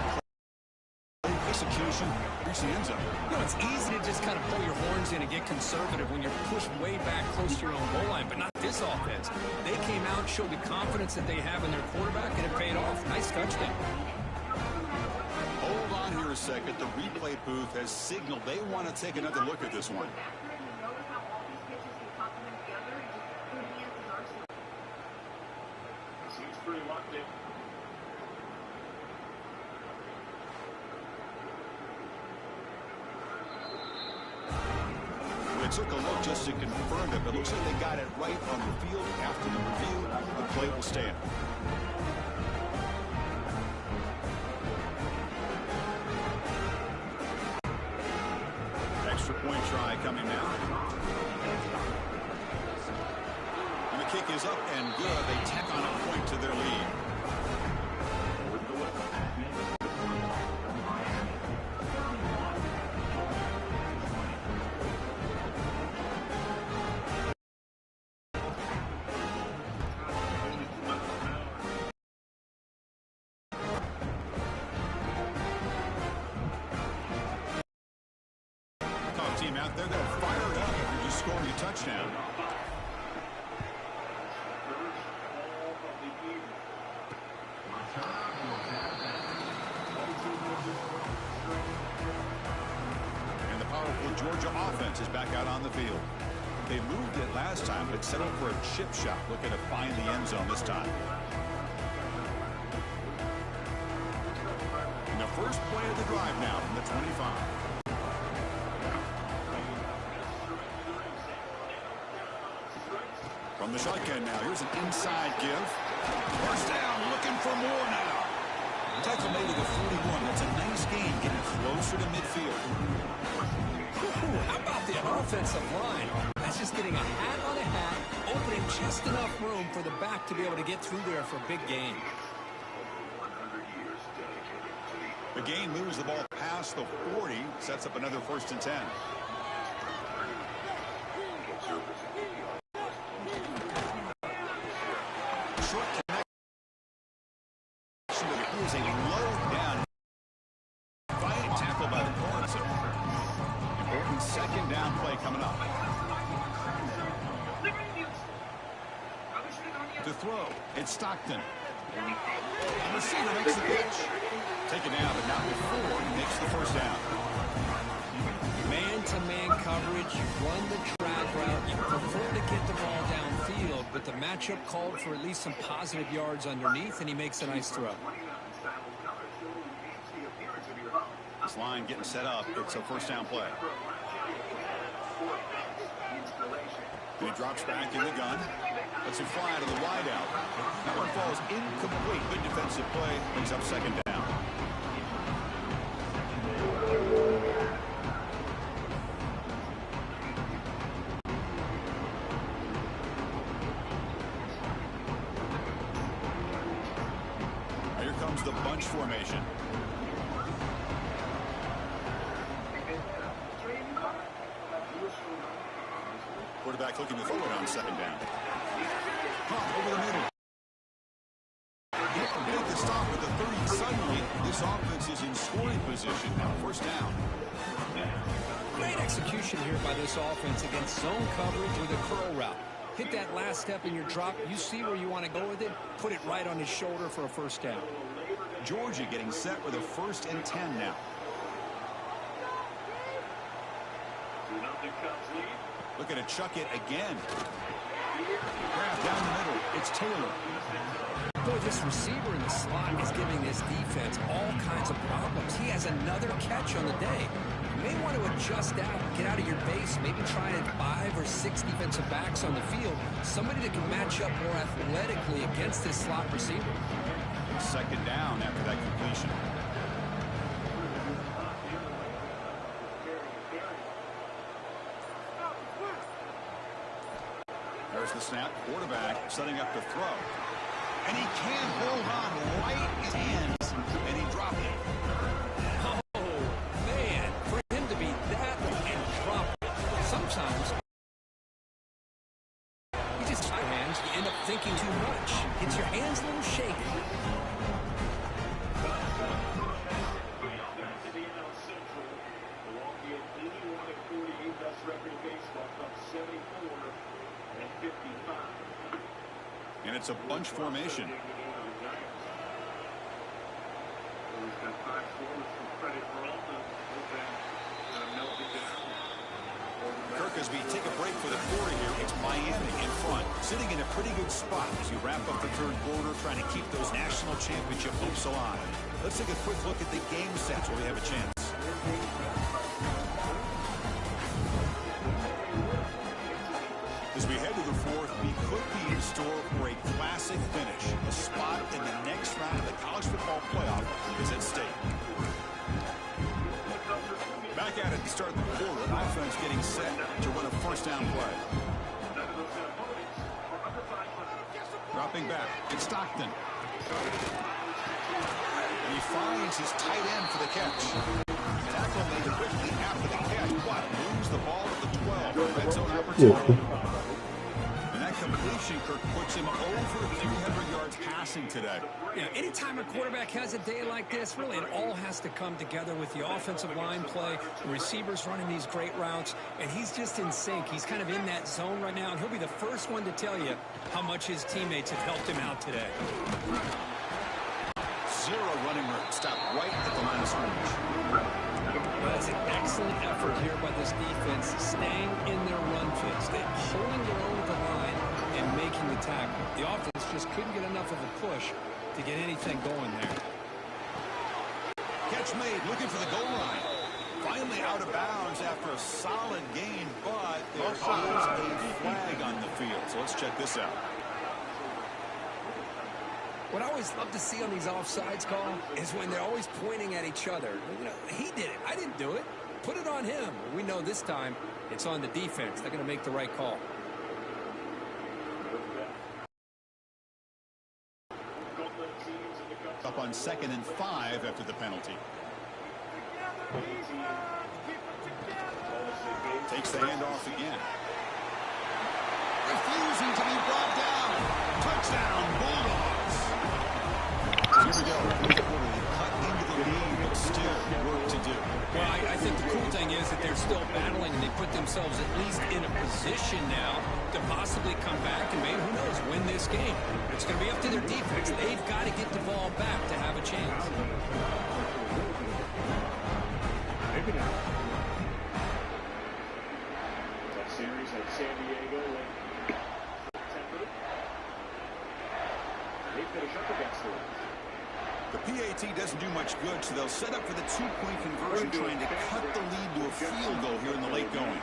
execution. Reach the end zone. You know, it's easy to just kind of pull your horns in and get conservative when you're pushed way back close to your own goal line, but not this offense. They came out, showed the confidence that they have in their quarterback, and it paid off. Nice touchdown. Hold on here second, the replay booth has signaled they want to take another look at this one. Seems pretty locked in. They took a look just to confirm it, but it looks like they got it right on the field. After the review, the play will stand. Extra point try coming now. And the kick is up and good. They tack on a point to their lead. Team out there, they're fired up after just scoring a touchdown. And the powerful Georgia offense is back out on the field. They moved it last time, but settled for a chip shot, looking to find the end zone this time. And the first play of the drive now from the 25. From the shotgun now, here's an inside give. First down, looking for more now. Tackle made to the 41. That's a nice gain, getting closer to midfield. Ooh, how about the offensive line? That's just getting a hat on a hat, opening just enough room for the back to be able to get through there for a big gain. The gain moves the ball past the 40, sets up another 1st and 10. Short connection. Here's a low down. Fighting tackle by the corner. Important 2nd down play coming up. To throw, it's Stockton. And the receiver makes the pitch. Taken down, but not before he makes the 1st down. Man-to-man coverage, you run the track route, you prefer to get the ball downfield, but the matchup called for at least some positive yards underneath, and he makes a nice throw. This line getting set up. It's a 1st down play. And he drops back in the gun. Lets it fly to the wide out. That one falls incomplete. Good defensive play. Brings up 2nd down. Here comes the bunch formation. Quarterback looking to throw it on 2nd down. Pop over the middle. Make the stop at the 30. Suddenly, this offense is in scoring position now. 1st down. Great execution here by this offense against zone coverage with a curl route. Hit that last step in your drop. You see where you want to go with it. Put it right on his shoulder for a 1st down. Georgia getting set with a 1st and 10 now. Looking to chuck it again. Grab down the middle. It's Taylor. Boy, this receiver in the slot is giving this defense all kinds of problems. He has another catch on the day. You may want to adjust out, get out of your base, maybe try 5 or 6 defensive backs on the field. Somebody that can match up more athletically against this slot receiver. 2nd down after that completion. There's the snap. Quarterback setting up to throw. And he can't hold on right in his hands. And he dropped it. Oh, man. For him to be that and drop it. Sometimes you just tie hands. You end up thinking too much. Gets your hands a little shaky. And it's a bunch formation. Kirkesby take a break for the quarter here. It's Miami in front, sitting in a pretty good spot as you wrap up the third quarter, trying to keep those national championship hopes alive. Let's take a quick look at the game sets where we have a chance. As we head to the fourth, we could be in store for a classic finish. A spot in the next round of the college football playoff is at stake. Back at it to start the quarter. Offense getting set to run a first down play. Dropping back. It's Stockton. And he finds his tight end for the catch. Tackle made quickly after the catch, but moves the ball to the 12. Red zone opportunity. And that completion, Kirk, puts him over 300 yards passing today. Yeah, anytime a quarterback has a day like this, really it all has to come together with the offensive line play, the receivers running these great routes, and he's just in sync. He's kind of in that zone right now, and he'll be the first one to tell you how much his teammates have helped him out today. Zero running room. Stop right at the line of scrimmage. Well, that's an excellent effort here by this defense, staying in their run fits, holding their own at the line and making the tackle. The offense just couldn't get enough of a push to get anything going there. Catch made, looking for the goal line. Finally out of bounds after a solid gain, but there is a flag on the field. So let's check this out. What I always love to see on these offsides call is when they're always pointing at each other. You know, he did it. I didn't do it. Put it on him. We know this time it's on the defense. They're going to make the right call. Up on 2nd and 5 after the penalty. Takes the handoff again. Refusing to be brought down. Touchdown, Bulldogs. Here we go. Cut into the lead, but still work to do. Well, I think the cool thing is that they're still battling, and they put themselves at least in a position now to possibly come back and maybe, who knows, win this game. It's going to be up to their defense. They've got to get the ball back to have a chance. Maybe not. That series at San Diego in September. They finish up against the Reds. The PAT doesn't do much good, so they'll set up for the two-point conversion, trying to cut the lead to a field goal here in the late going. 5%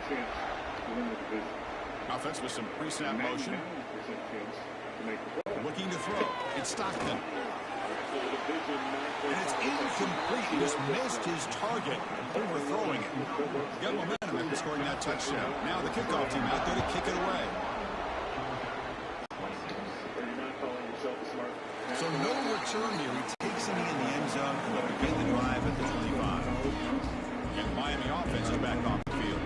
chance to win the division. Offense with some pre-snap motion. 99% chance to make the play. Looking to throw. It's Stockton. Division, And it's incomplete. He just missed his target, overthrowing it. Got momentum after scoring that touchdown. Now the kickoff team out there to kick it away. So no return here. He takes it in the end zone and will begin the drive at the 25. And Miami offense is back on the field.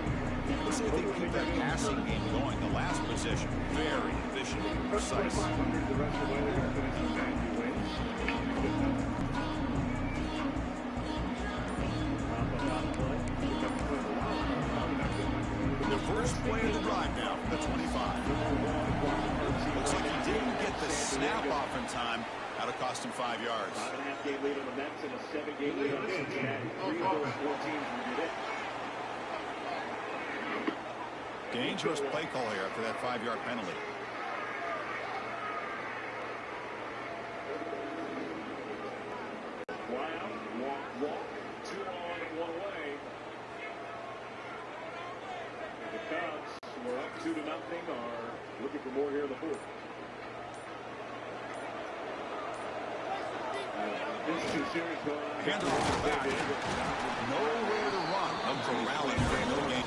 Let's see if they can keep that passing game going. The last possession, very efficient and precise. The first play of the drive now from the 25. Looks like he didn't get the snap off in time. That'll cost him 5 yards. 5.5 game lead on the Mets and a 7-game lead on the Cincinnati. 3 of those 4 teams will be there. Dangerous play call here after that 5-yard penalty. Wild, walk, 2 on, 1 away. And the Cubs, who are up 2-0, are looking for more here in the fourth. Handle it back. Nowhere to run. Look for rally for no gain.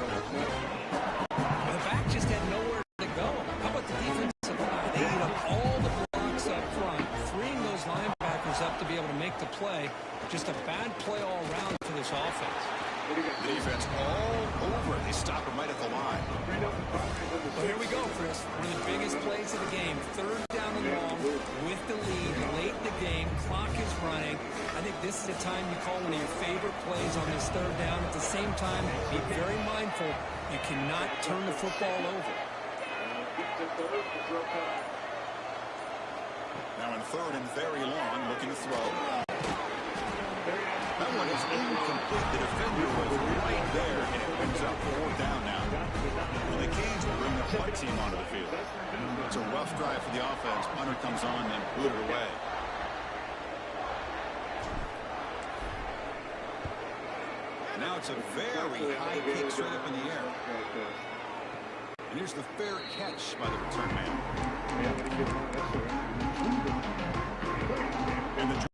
The back just had nowhere to go. How about the defensive line? They ate up all the blocks up front, freeing those linebackers up to be able to make the play. Just a bad play all around for this offense. The defense all over it. They stop him right at the line. Well, here we go, Chris. One of the biggest plays of the game. 3rd down and long with the lead late in the game. Clock is running. I think this is the time you call one of your favorite plays on this 3rd down. At the same time, be very mindful. You cannot turn the football over. Now in 3rd and very long, looking to throw. That one is incomplete. The defender was right there, and it brings up 4th down now. Well, the Canes will bring the punt team onto the field. It's a rough drive for the offense. Punter comes on and boot it away. Now it's a very high kick straight up in the air. And here's the fair catch by the return man. And the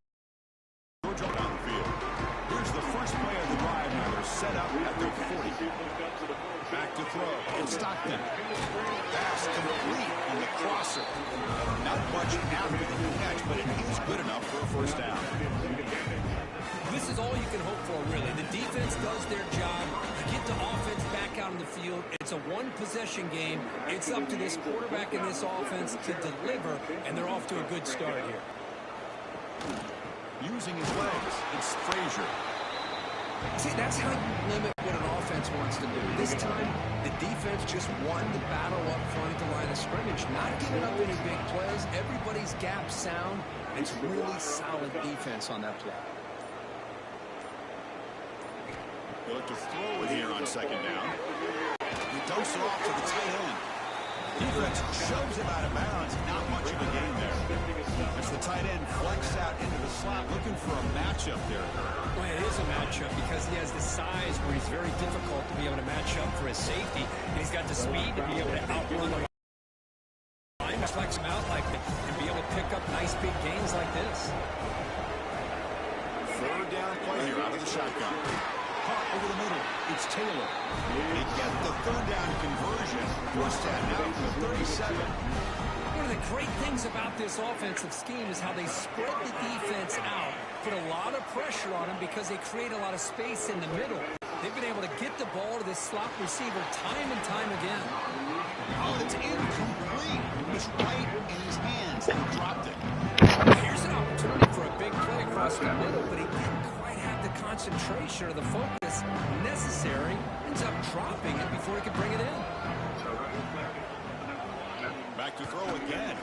Georgia down the field. Here's the first play of the drive. Now they're set up at their 40. Back to throw. It's Stockton. Pass complete on the crosser. Not much after the catch, but it is good enough for a first down. This is all you can hope for, really. The defense does their job. You get the offense back out on the field. It's a one-possession game. It's up to this quarterback and this offense to deliver, and they're off to a good start here. Using his legs, it's Frazier. See, that's how you limit what an offense wants to do. This time, the defense just won the battle up front at the line of scrimmage, not giving up any big plays. Everybody's gap sound. It's really solid defense on that play. They look to throw it here on 2nd down. He dumps it off to the tight end. Defense shoves him out of bounds. Not much of a gain there. As the tight end flex out into the slot, looking for a matchup there. Well, it is a matchup because he has the size where he's very difficult to be able to match up for his safety. And he's got the speed to be able to outrun the line, flex him out like that, and be able to pick up nice big gains like this. 3rd down play here out of the shotgun. Over the middle, it's Taylor. They get the 3rd down conversion. 1st down now from the 37. One of the great things about this offensive scheme is how they spread the defense out, put a lot of pressure on them because they create a lot of space in the middle. They've been able to get the ball to this slot receiver time and time again. Oh, it's incomplete. It was right in his hands. He dropped it. Here's an opportunity for a big play across the middle, but he didn't quite have the concentration or the focus necessary. Ends up dropping it before he could bring it in. Back to throw again.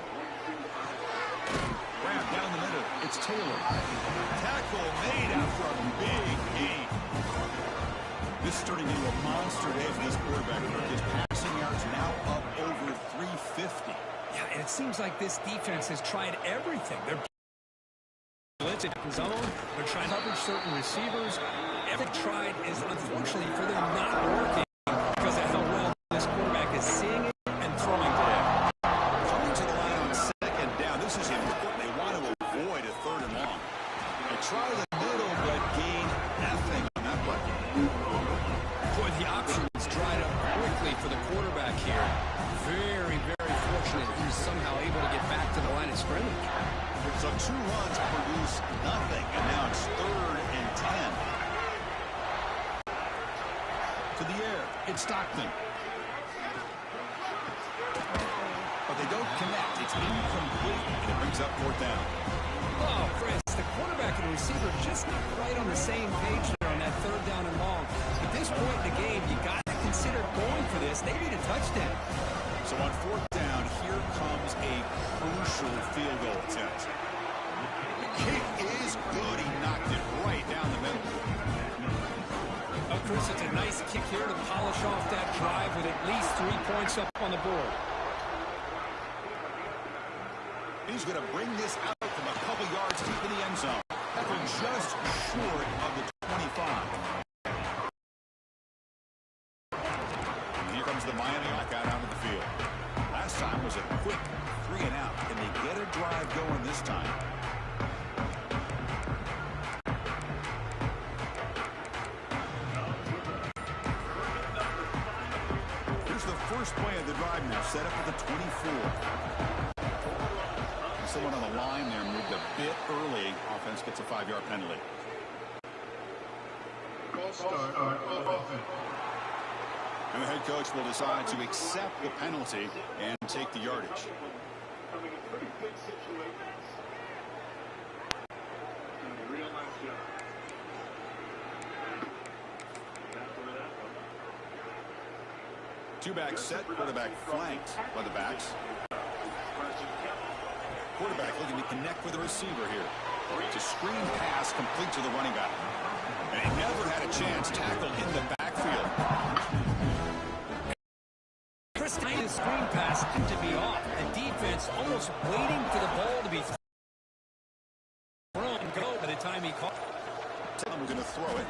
Grab down the middle. It's Taylor. Tackle made after a big gain. This is turning into a monster day for this quarterback. His passing yards now up over 350. Yeah, and it seems like this defense has tried everything. They're blitzing zone. They're trying to cover certain receivers. Everything tried is, unfortunately, for them not working because of how well this quarterback is seeing it and throwing today. Coming to the line on 2nd down. This is important. They want to avoid a 3rd and long. They try the middle, but gain nothing on that play. Boy, the options dried up quickly for the quarterback here. Very, very fortunate he was somehow able to get back to the line of scrimmage. So 2 runs produce nothing, and now it's 3rd and 10. To the air, it's Stockton. But they don't connect. It's incomplete, and it brings up 4th down. Oh, Chris, the quarterback and the receiver just not quite on the same page there on that 3rd down and long. At this point in the game, you got to consider going for this. They need a touchdown. So on 4th down, here comes a crucial field goal attempt. The kick is good. He knocked it right down the middle. Oh, Chris, it's a nice kick here to polish off that drive with at least 3 points up on the board. He's going to bring this out from a couple yards deep in the end zone. From just short of the 25. Here comes the Miami back out onto the field. Last time was a quick 3 and out. Can they get a drive going this time? Here's the first play of the drive now, set up at the 24. Someone on the line there moved a bit early. Offense gets a 5-yard penalty. And the head coach will decide to accept the penalty and take the yardage. Two-back set, quarterback flanked by the backs. Quarterback looking to connect with the receiver here. It's a screen pass complete to the running back. And he never had a chance tackled in the backfield. His screen pass seemed to be off. The defense almost waiting for the ball to be thrown and go by the time he caught. I'm going to throw it.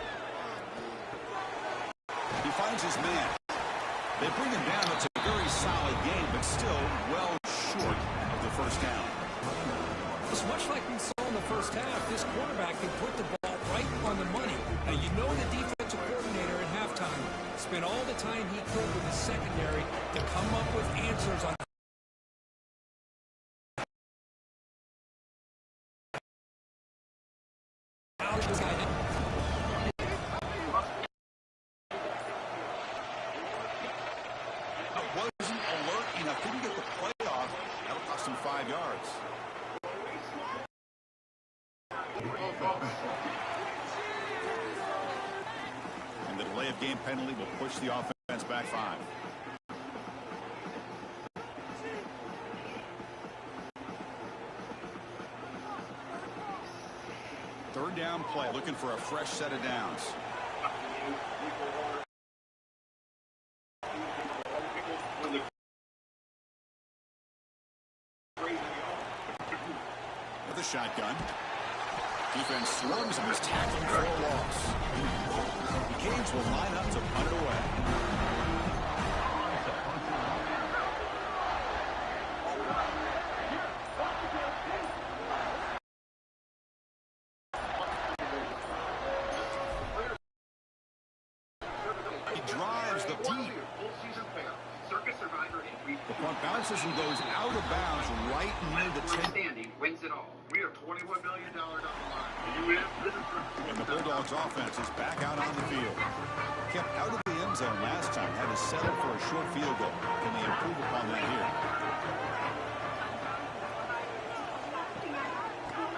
He finds his man. They bring him down. It's a very solid game, but still well short of the first down. It's much like we saw in the first half. This quarterback can put the ball right on the money. Now, you know the defensive coordinator at halftime spent all the time he could with his secondary to come up with answers on how this guy did. Wasn't alert enough. Couldn't get the play off. That'll cost him 5 yards. And the delay of game penalty will push the offense back 5. Third down play, looking for a fresh set of downs. With a shotgun. Defense swarms and is tackled for a loss. The Canes will line up to punt it away. He drives the deep. The punt bounces and goes out of bounds right near the 10. Standing wins it all. We are $21 million on the line. And the Bulldogs offense is back out on the field. Kept out of the end zone last time, had to settle for a short field goal. Can they improve upon that here?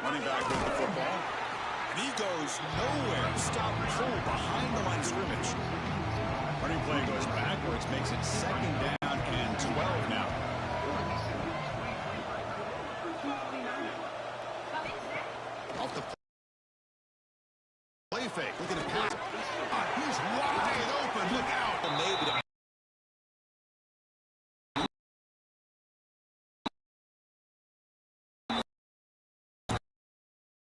Running back with the football. And he goes nowhere. Stop pull behind the line of scrimmage. Running play goes backwards, makes it second down and 12 now. Off the play fake. Look at the pass. He's wide open. Look out. Maybe to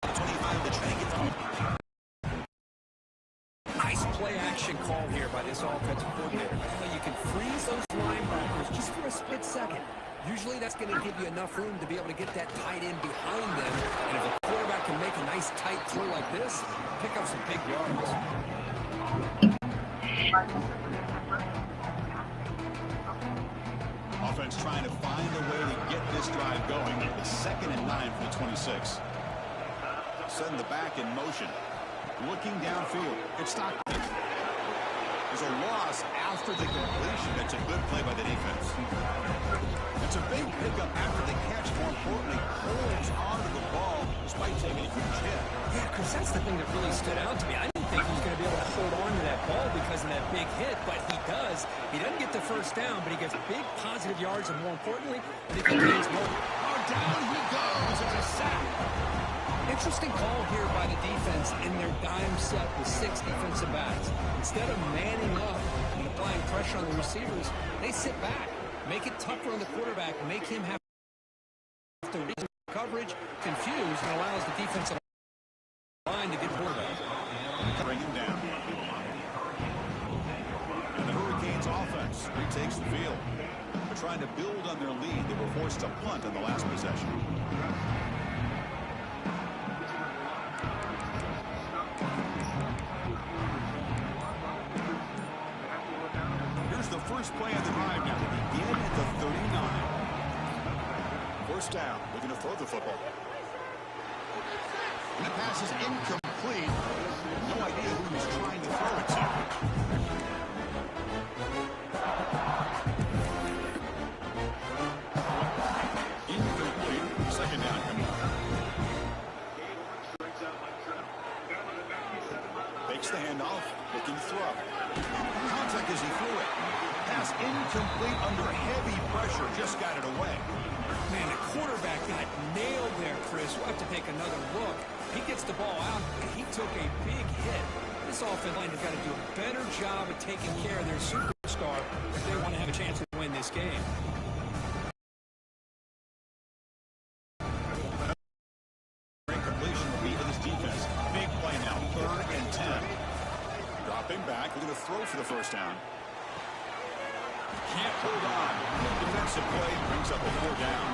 25 to try and get the Nice play action call here by this offensive coordinator. You can freeze those linebackers just for a split second. Usually that's going to give you enough room to be able to get that tight end behind them. And if a quarterback can make a nice tight throw like this, pick up some big yards. Offense trying to find a way to get this drive going. It's 2nd and 9 for the 26. Setting the back in motion. Looking downfield. It's Stockton. There's a loss after the completion. It's a good play by the defense. It's a big pickup after the catch. More importantly, holds onto the ball despite taking a huge hit. Yeah, because that's the thing that really stood out to me. I didn't think he was going to be able to hold on to that ball because of that big hit, but he does. He doesn't get the first down, but he gets big positive yards, and more importantly, I think he gains more. Oh, down he goes. It's a sack. Interesting call here by the defense in their dime set with 6 defensive backs. Instead of manning up and applying pressure on the receivers, they sit back, make it tougher on the quarterback, make him have to read coverage, confused, and allows the defensive line to get quarterback. Bring him down. And the Hurricanes offense retakes the field. They're trying to build on their lead. They were forced to punt on the last possession. Here's the first play of the drive now. They begin at the 39. First down. Looking to throw the football. And the pass is incomplete. No idea who he's trying to throw it to. Incomplete. Second down coming up. Fakes the handoff. Looking to throw. Contact as he threw it. Pass incomplete under heavy pressure. Just got it away. Man, the quarterback got nailed there, Chris. We'll have to take another look. He gets the ball out, and he took a big hit. This offensive line has got to do a better job of taking care of their superstar if they want to have a chance to win this game. Great completion will be to this defense. Big play now, 3rd and 10. Dropping back, they're going to throw for the first down. Can't hold on. Defensive play brings up a 4th down.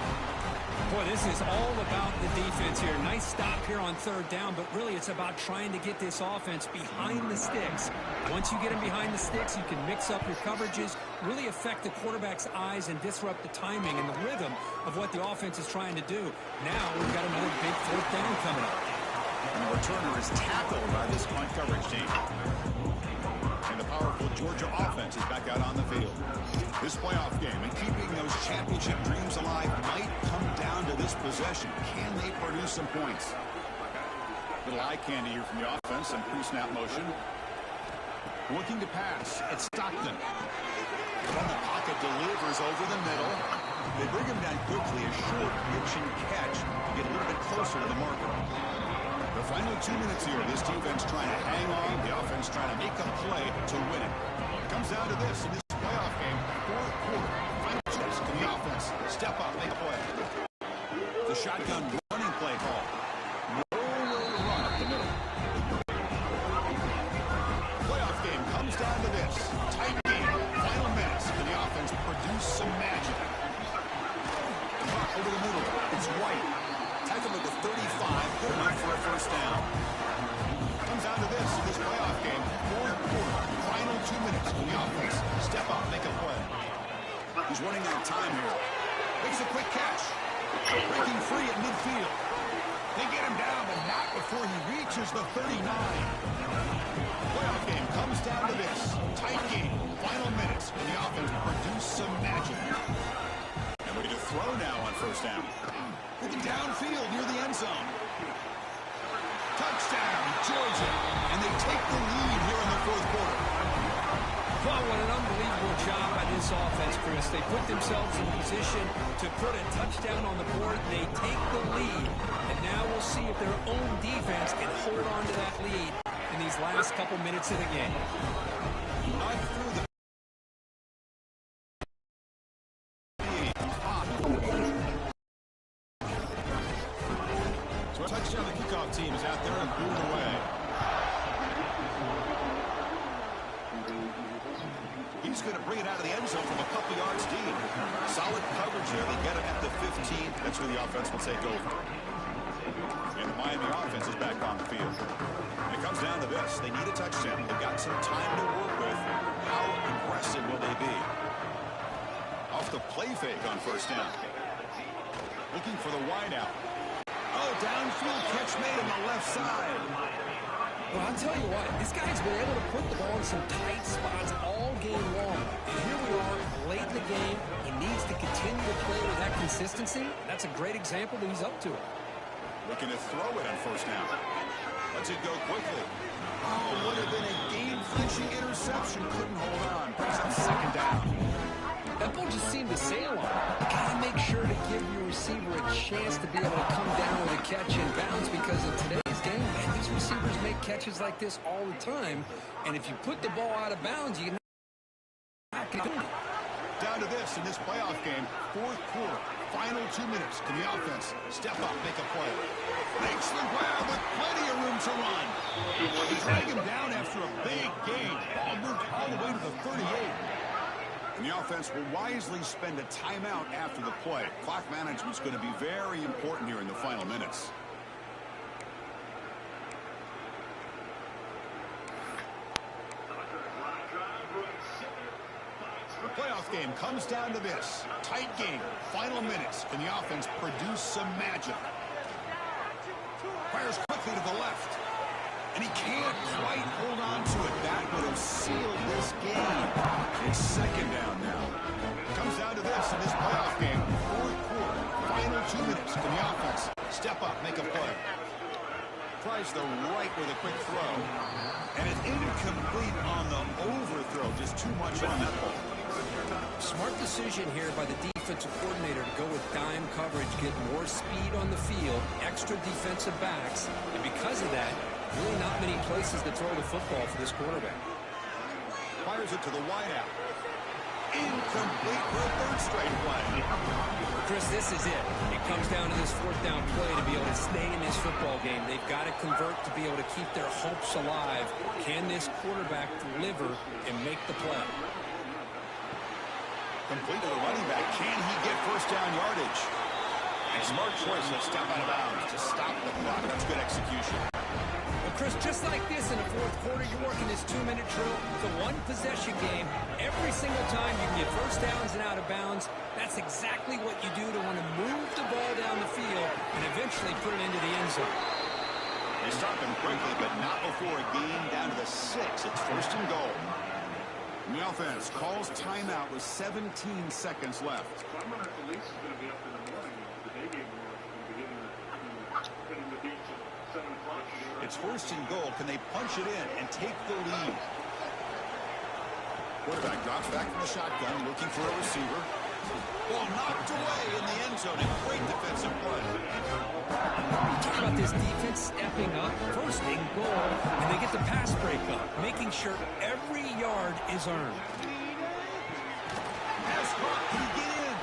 Boy, this is all about the defense here. Nice stop here on 3rd down, but really it's about trying to get this offense behind the sticks. Once you get them behind the sticks, you can mix up your coverages, really affect the quarterback's eyes and disrupt the timing and the rhythm of what the offense is trying to do. Now we've got another big 4th down coming up. And the returner is tackled by this punt coverage team. And the powerful Georgia offense is back out on the field. This playoff game and keeping those championship dreams alive might come down to this possession. Can they produce some points? Little eye candy here from the offense and pre-snap motion. Looking to pass. It's Stockton. From the pocket, delivers over the middle. They bring him down quickly. A short pitch and catch to get a little bit closer to the marker. The final 2 minutes here. This defense trying to hang on. The offense trying to make a play to win it. It comes down to this in this playoff game. 4th quarter. Final choice to the offense. Step up, make a play. The shotgun running play call. Roll run up the middle. Playoff game comes down to this. Tight game. Final minutes. Can the offense produce some magic? Clock over the middle. It's White. Tackled at the 35. Good enough for a first down. Comes down to this in this playoff game. 4th quarter. Final 2 minutes. Can the offense step up, make a play? He's running out of time here. Makes a quick catch. Breaking free at midfield. They get him down, but not before he reaches the 39. Playoff game comes down to this. Tight game. Final minutes. Can the offense produce some magic? And ready to throw now on first down. Looking downfield near the end zone. Touchdown, Georgia. And they take the lead here in the 4th quarter. Well, what an unbelievable job by this offense, Chris. They put themselves in position to put a touchdown on the board. They take the lead. And now we'll see if their own defense can hold on to that lead in these last couple minutes of the game. Not through the so a touchdown, the kickoff team is out there and blew it away. He's going to bring it out of the end zone from a couple yards deep. Solid coverage there. They get him at the 15. That's where the offense will take over. And the Miami offense is back on the field. And it comes down to this. They need a touchdown. They've got some time to work with. How aggressive will they be? Off the play fake on first down. Looking for the wideout. Oh, downfield catch made on the left side. Well, I'll tell you what, this guy's been able to put the ball in some tight spots all game long. And here we are, late in the game. He needs to continue to play with that consistency. That's a great example that he's up to it. Looking to throw it on first down. Lets it go quickly. Oh, would have been a game-clinching interception. Couldn't hold on. Brings up 2nd down. That ball just seemed to sail on. You got to make sure to give your receiver a chance to be able to come down with a catch in bounds because in today's game, man, these receivers make catches like this all the time. And if you put the ball out of bounds, you can not do it. Down to this in this playoff game, 4th quarter, final 2 minutes. Can the offense step up, make a play? Makes the grab with plenty of room to run. They drag him down after a big gain. Ball moved all the way to the 38. And the offense will wisely spend a timeout after the play. Clock management is going to be very important here in the final minutes. The playoff game comes down to this. Tight game. Final minutes. Can the offense produce some magic? Fires quickly to the left. And he can't quite hold on to it. That would have sealed this game. It's 2nd down now. Comes down to this in this playoff game. 4th quarter. Final 2 minutes. Can the offense step up, make a play? Tries the right with a quick throw. And an incomplete on the overthrow. Just too much on that ball. Smart decision here by the defense. offensive coordinator to go with dime coverage, get more speed on the field, extra defensive backs, and because of that, really not many places to throw the football for this quarterback. Fires it to the wideout. Incomplete for a third straight play. Chris, this is it. It comes down to this fourth down play to be able to stay in this football game. They've got to convert to be able to keep their hopes alive. Can this quarterback deliver and make the play? Complete to the running back. Can he get first down yardage? A smart choice to step out of bounds to stop the clock. That's good execution. Well, Chris, just like this in the fourth quarter, you're working this 2-minute drill. It's a one-possession game. Every single time you can get first downs and out of bounds, that's exactly what you do to want to move the ball down the field and eventually put it into the end zone. They stop him quickly, but not before a gain down to the 6. It's first and goal. The offense calls timeout with 17 seconds left. So I'm going to believe it's going to be up in the morning. The day game will be getting the beach at 7 o'clock. It's first and goal. Can they punch it in and take the lead? Quarterback drops back from the shotgun, looking for a receiver. Ball knocked away in the end zone. A great defensive play. Talk about this defense stepping up, first and goal, and they get the pass break up, making sure every yard is earned. Pass caught. Can he get in?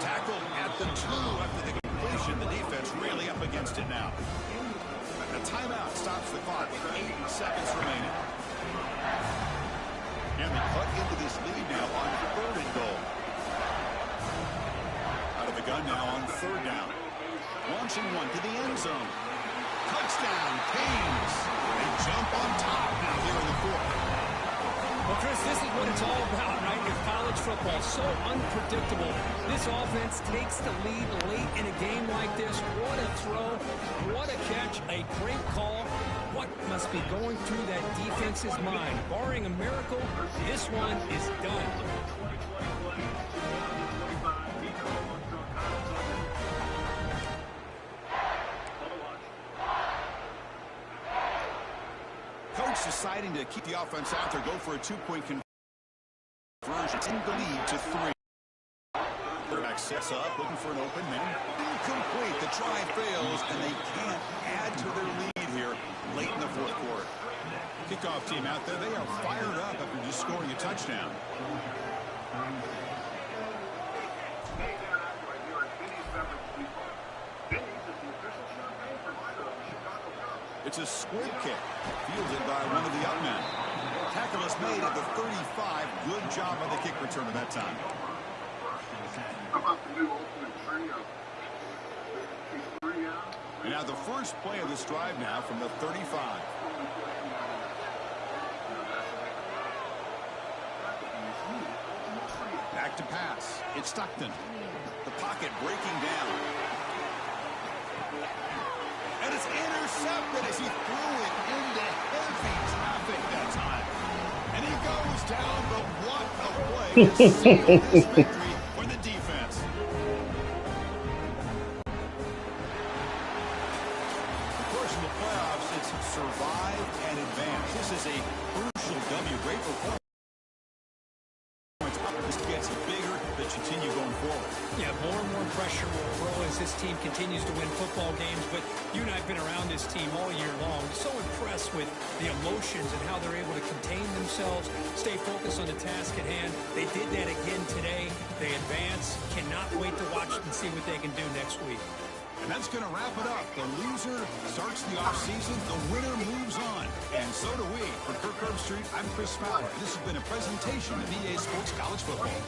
Tackle at the 2 after the completion. The defense really up against it now. The timeout stops the clock with 8 seconds remaining. And they cut into this lead now on third and goal. Out of the gun now on third down. Launching one to the end zone. Touchdown, Canes. They jump on top now here in the fourth. Well, Chris, this is what it's all about, right? With college football, so unpredictable. This offense takes the lead late in a game like this. What a throw, what a catch, a great call. What must be going through that defense's mind? Barring a miracle, this one is done. Coach deciding to keep the offense out there, go for a 2-point conversion. In the lead to 3. Quarterback sets up, looking for an open man. Incomplete. The try fails, and they can't add to their lead here late in the fourth quarter. Kickoff team out there, they are fired up after just scoring a touchdown. It's a squib kick, fielded by one of the young men. Tackle is made at the 35. Good job on the kick return at that time. And now the first play of this drive now from the 35. Back to pass. It's Stockton. The pocket breaking down. And it's intercepted as he threw it into heavy traffic that time. And he goes down, but what a play to seal this victory for the defense. Of course, in the playoffs, it's survive and advance. This is a crucial W. Great performance. This gets bigger to continue going forward. Yeah, more and more pressure will grow as this team continues to win football games, but you and I have been around this team all year long. So impressed with the emotions and how they're able to contain themselves, stay focused on the task at hand. They did that again today. They advance. Cannot wait to watch and see what they can do next week. And that's going to wrap it up. The loser starts the offseason. The winner moves on. And so do we. For Kirk Herbstreit, I'm Chris Fowler. This has been a presentation of VIA Sports College Football.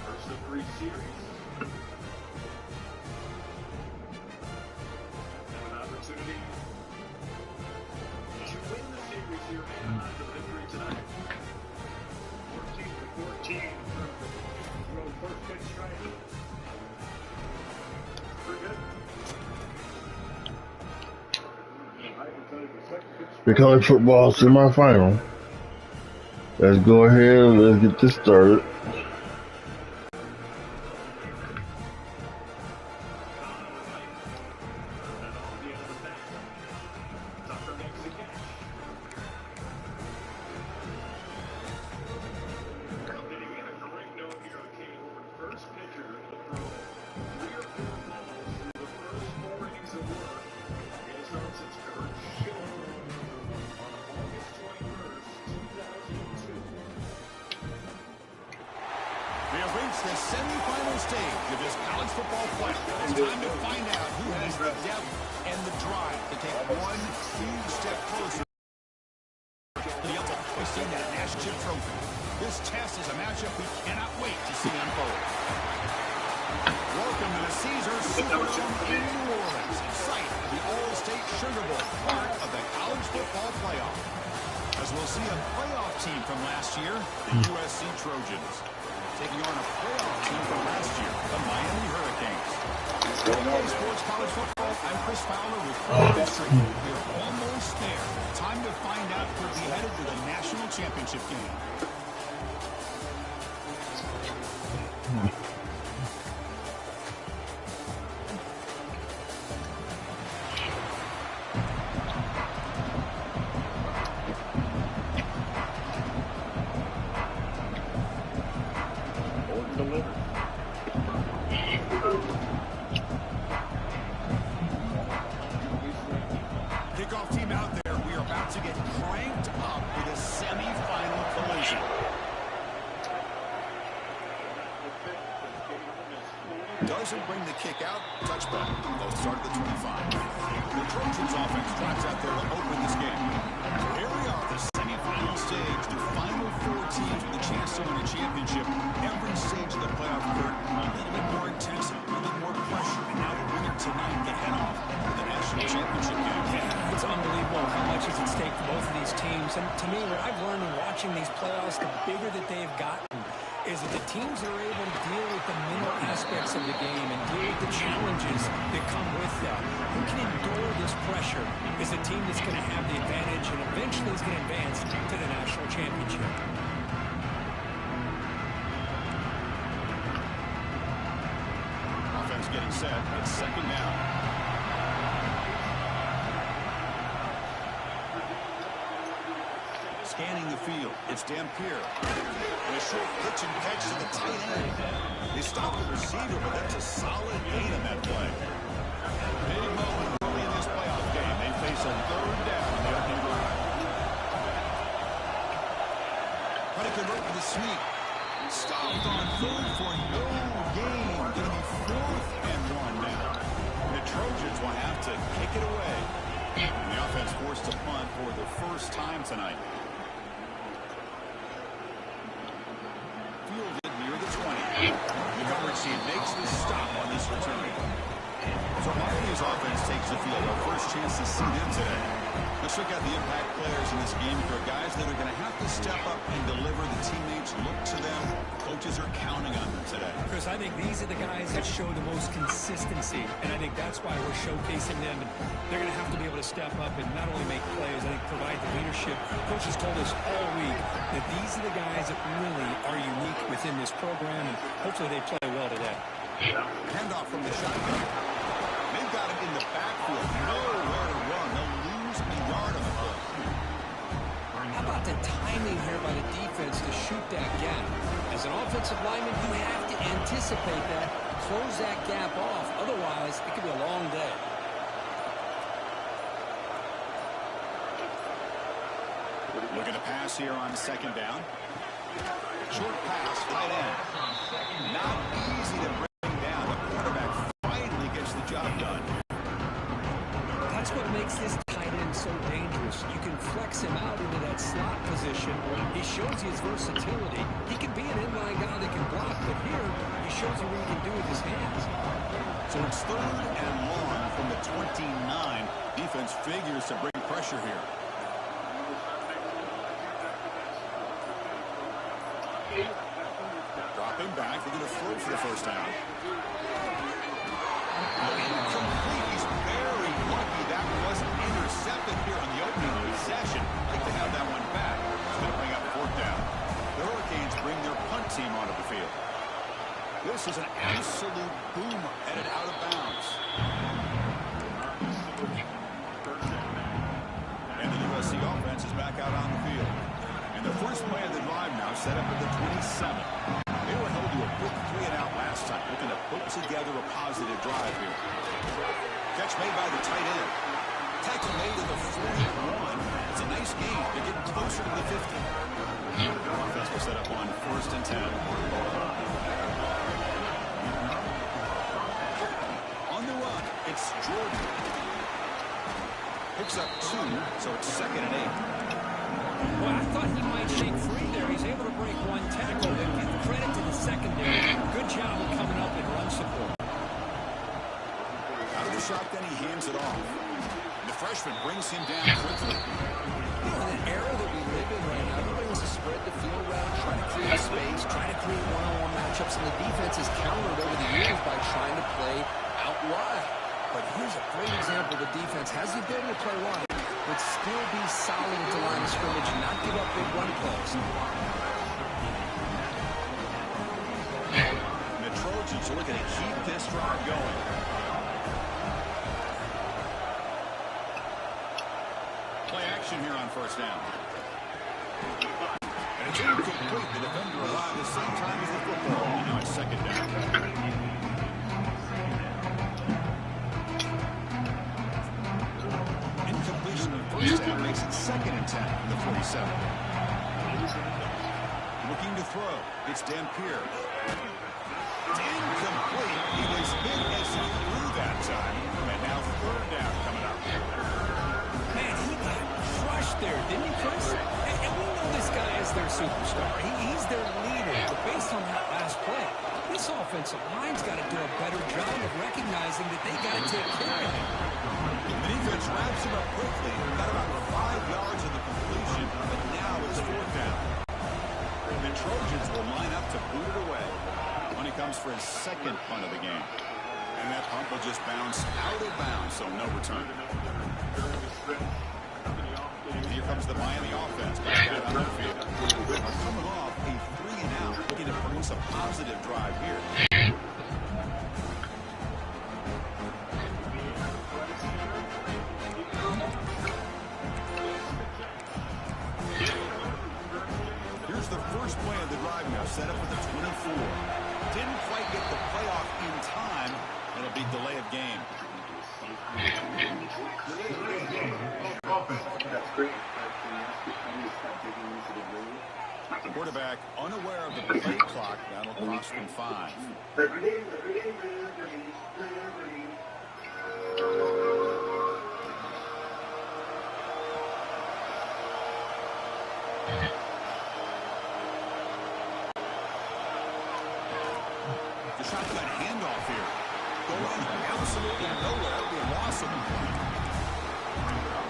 First of 3 series. The college football semifinal. Let's go ahead and let's get this started. We have reached the semifinal stage of this college football playoff. It's time to find out who has the depth and the drive to take one huge step closer to the ultimate that national chip trophy. This test is a matchup we cannot wait to see unfold. Welcome to the Caesars Superdome in New Orleans, site of the All-State Sugar Bowl, part of the college football playoff. As we'll see a playoff team from last year, the USC Trojans, taking on a playoff team from last year, the Miami Hurricanes. Welcome Sports College Football. I'm Chris Fowler with Full District. We're almost there. Time to find out who'll be headed to the national championship game. Kickoff team out there. We are about to get cranked up with a semi-final collision. Doesn't bring the kick out. Touchback. They'll start at the 25. The Trojans offense drives out there to open this game. So here we are, the semi-final stage. The final four teams with a chance to win a championship. Every stage of the playoff court, a little bit more intensity, a little bit more pressure. And now the winner tonight can head off to the national championship game. Yeah, it's unbelievable how much is at stake for both of these teams. And to me, what I've learned in watching these playoffs, the bigger that they've gotten, is that the teams that are able to deal with the mental aspects of the game and deal with the challenges that come with that. Who can endure this pressure is the team that's going to have the advantage and eventually is going to advance to the national championship. Offense getting set. It's second down. Scanning the field. It's Dampier. And a short pitch and catch to the tight end. They stop the receiver, but that's a solid gain on that play. Big moment early in this playoff game. They face a third down on the opening drive. Trying to convert to the sneak. Stopped on third for no gain. Going to be 4th and 1 now. The Trojans will have to kick it away. And the offense forced to punt for the first time tonight. Fielded near the 20. The coverage team makes the stop on this return. So Miami's offense takes the field. Our first chance to see them today. Let's look at the impact players in this game. For guys that are going to have to step up and deliver. The teammates look to them. Coaches are counting on them today. Chris, I think these are the guys that show the most consistency, and I think that's why we're showcasing them. And they're going to have to be able to step up and not only make plays, I think provide the leadership. Coach has told us all week that these are the guys that really are unique within this program, and hopefully they play well today. Handoff from the shotgun. They've got him in the backfield. Nowhere to run. They'll lose a yard on the play. How about the timing here by the defense to shoot that gap? As an offensive lineman, you have to anticipate that, close that gap off. Otherwise, it could be a long day. Look at the pass here on second down. Short pass, tight end. Not easy to bring down. The quarterback finally gets the job done. That's what makes this tight end so dangerous. You can flex him out into that slot position. He shows you his versatility. He can be an inline guy that can block, but here he shows you what he can do with his hands. So it's 3rd and long from the 29. Defense figures to bring pressure here. Dropping back, they're going to throw for the first down. Incomplete. He's very lucky that wasn't intercepted here on the opening possession. together a positive drive here. Catch made by the tight end. Tackle made to the 41. It's a nice gain. They're getting closer to the 50. Offense will set up on 1st and 10. On the run, it's Jordan. Picks up 2, so it's 2nd and 8. Well, I thought he might shake free there. He's able to break one tackle, but give credit to the secondary. Good job of coming up in run support. Out of the shotgun, he hands it off. The freshman brings him down quickly. You know, in an era that we live in right now, everybody wants to spread the field around, try to create space, try to create one-on-one matchups, and the defense has countered over the years by trying to play out wide. But here's a great example. The defense has the ability to play wide, but still be solid at the line of scrimmage and not give up big run plays. And the Trojans are looking to keep this drive going. Play action here on 1st down. And it's incomplete. The defender arrived at the same time as the football. And now it's 2nd down. Incompletion of 1st down makes it 2nd and 10 from the 47. Looking to throw. It's Dampier. Incomplete. He was hit as he threw that time. And now 3rd down coming up. Man, he got crushed there, didn't he, Chris? And we know this guy is their superstar. He's their leader. But based on that last play, this offensive line's got to do a better job of recognizing that they got to take care of him. The defense wraps him up quickly. Got about 5 yards of the completion, but now it's 4th down. The Trojans will line up to boot it away when he comes for his 2nd punt of the game. And that punt will just bounce out of bounds, so no return. Here comes the Miami offense back out on the field. They're coming off a 3-and-out, looking to produce a positive drive here. Here's the first play of the drive now, set up with the 24. Didn't quite get the playoff in time. It'll be delay of game. That's great. The quarterback unaware of the play clock. That'll cost them 5. The shotgun handoff here. Going absolutely nowhere. It'll be a loss of 1.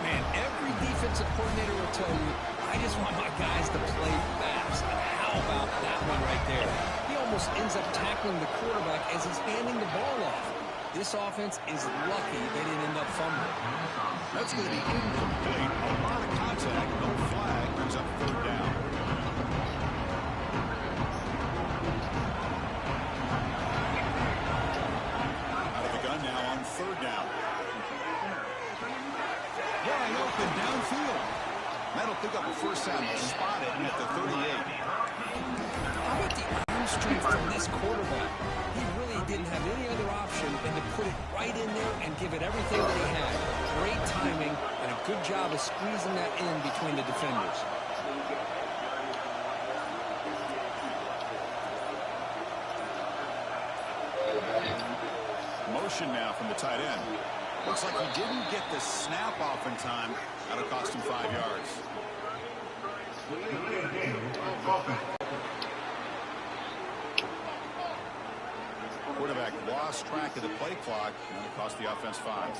Man, every defensive coordinator will tell you, I just want my guys to play fast. And how about that one right there? He almost ends up tackling the quarterback as he's handing the ball off. This offense is lucky they didn't end up fumbling. That's going to be incomplete. A lot of contact. No flag. Brings up 3rd down. Out of the gun now on 3rd down. Wide open downfield. That'll pick up a 1st down. They'll spot it at the 38. How about the arm strength from this quarterback? He really didn't have any other option than to put it right in there and give it everything that he had. Great timing and a good job of squeezing that in between the defenders. Motion now from the tight end. Looks like he didn't get the snap off in time. That'll cost him 5 yards. Quarterback lost track of the play clock. And it'll cost the offense 5.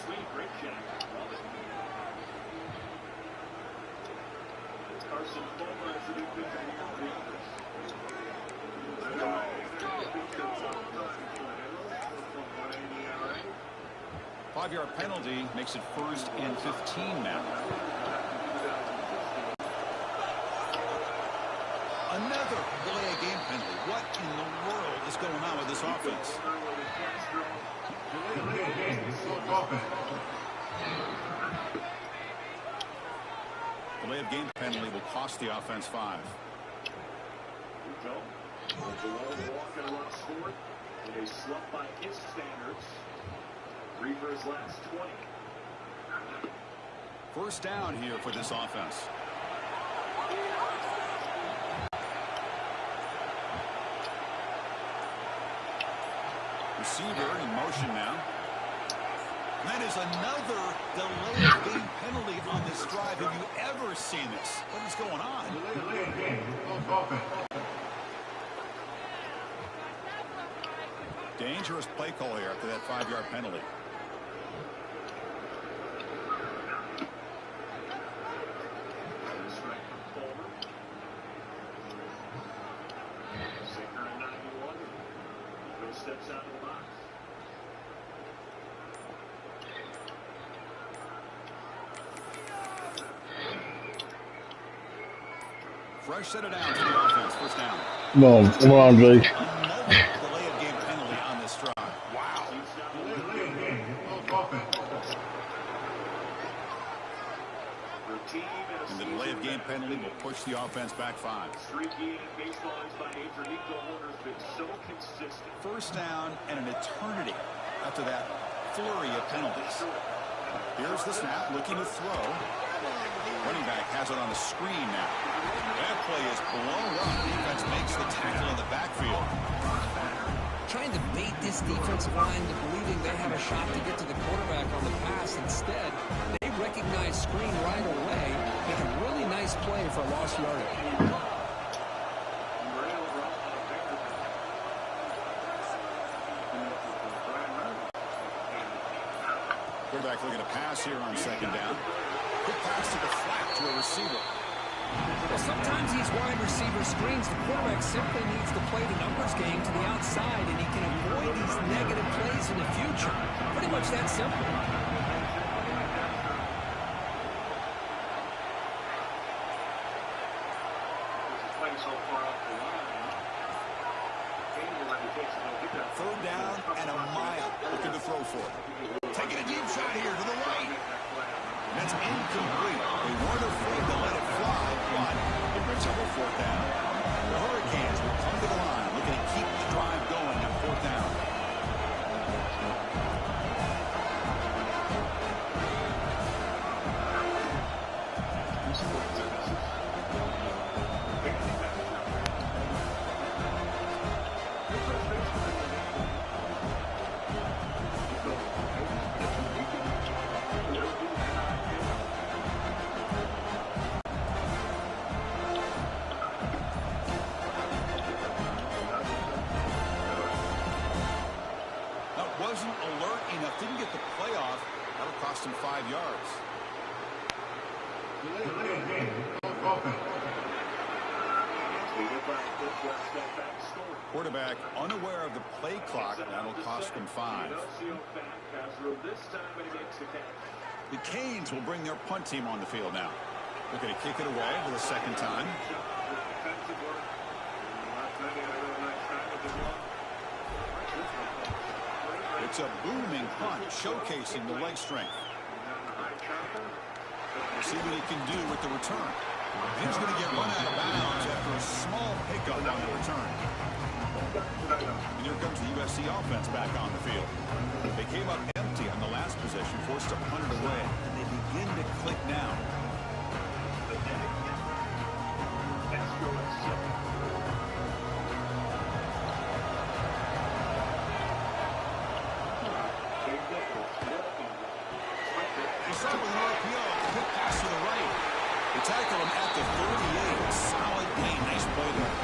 Five-yard penalty makes it 1st and 15 now. Another delay of game penalty. What in the world is going on with this offense? Delay of game penalty will cost the offense 5. And a slump by his standards. 3 for his last 20. First down here for this offense. Receiver in motion now. That is another delay of game penalty on this drive. Have you ever seen this? What is going on? Dangerous play call here after that 5-yard penalty. Steps out of the box. Fresh set it down to the offense. First down. Come on, Jake. Another delay of game penalty on this drive. Wow. And the delay of game penalty will push the offense back 5. Streaky baselines by AJTRIP has been so consistent. First down and an eternity after that flurry of penalties. Here's the snap, looking to throw. Running back has it on the screen now. That play is blown up. Defense makes the tackle in the backfield. Trying to bait this defensive line to believing they have a shot to get to the quarterback on the pass. Instead, they recognize screen right away. Make a really nice play for a lost yardage. Quarterback looking to pass here on second down. Quick pass to the flat to a receiver. Well, sometimes these wide receiver screens, the quarterback simply needs to play the numbers game to the outside, and he can avoid these negative plays in the future. Pretty much that simple. Third down and a mile. Looking to throw for it. Taking a deep shot here to the right. That's incomplete. They weren't afraid to let it fly, but it brings up a 4th down. The Hurricanes will come to the line, looking to keep the drive going on 4th down. Wasn't alert enough, didn't get the playoff. That'll cost him 5 yards. Quarterback unaware of the play clock. That'll cost him 5. The Canes will bring their punt team on the field now. They're going to kick it away for the second time. It's a booming punt, showcasing the leg strength. We'll see what he can do with the return. He's going to get run out of bounds after a small pickup on the return. And here comes the USC offense back on the field. They came up empty on the last possession, forced to punt it away, and they begin to click now. Tackle him at the 38. Solid gain. Nice play there.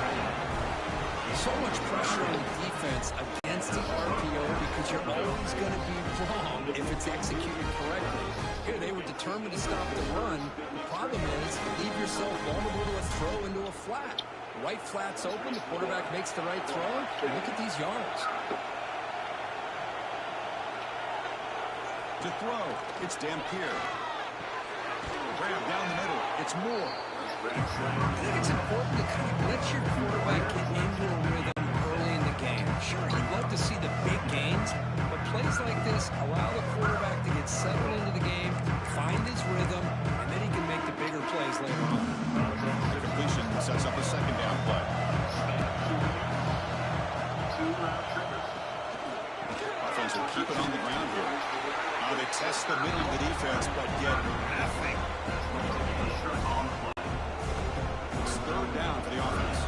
So much pressure on the defense against the RPO because you're always going to be wrong if it's executed correctly. Here, they were determined to stop the run. The problem is, leave yourself vulnerable to a throw into a flat. Right flat's open. The quarterback makes the right throw. Look at these yards. To throw, it's Dampier. Grab down the middle. It's Moore. I think it's important to kind of let your quarterback get into a rhythm early in the game. Sure, you'd love to see the big gains, but plays like this allow the quarterback to get settled into the game, find his rhythm, and then he can make the bigger plays later on. The completion sets up a second down play. offense will keep it on the ground here. Now they test the middle of the defense, but get nothing. It's third down for the offense.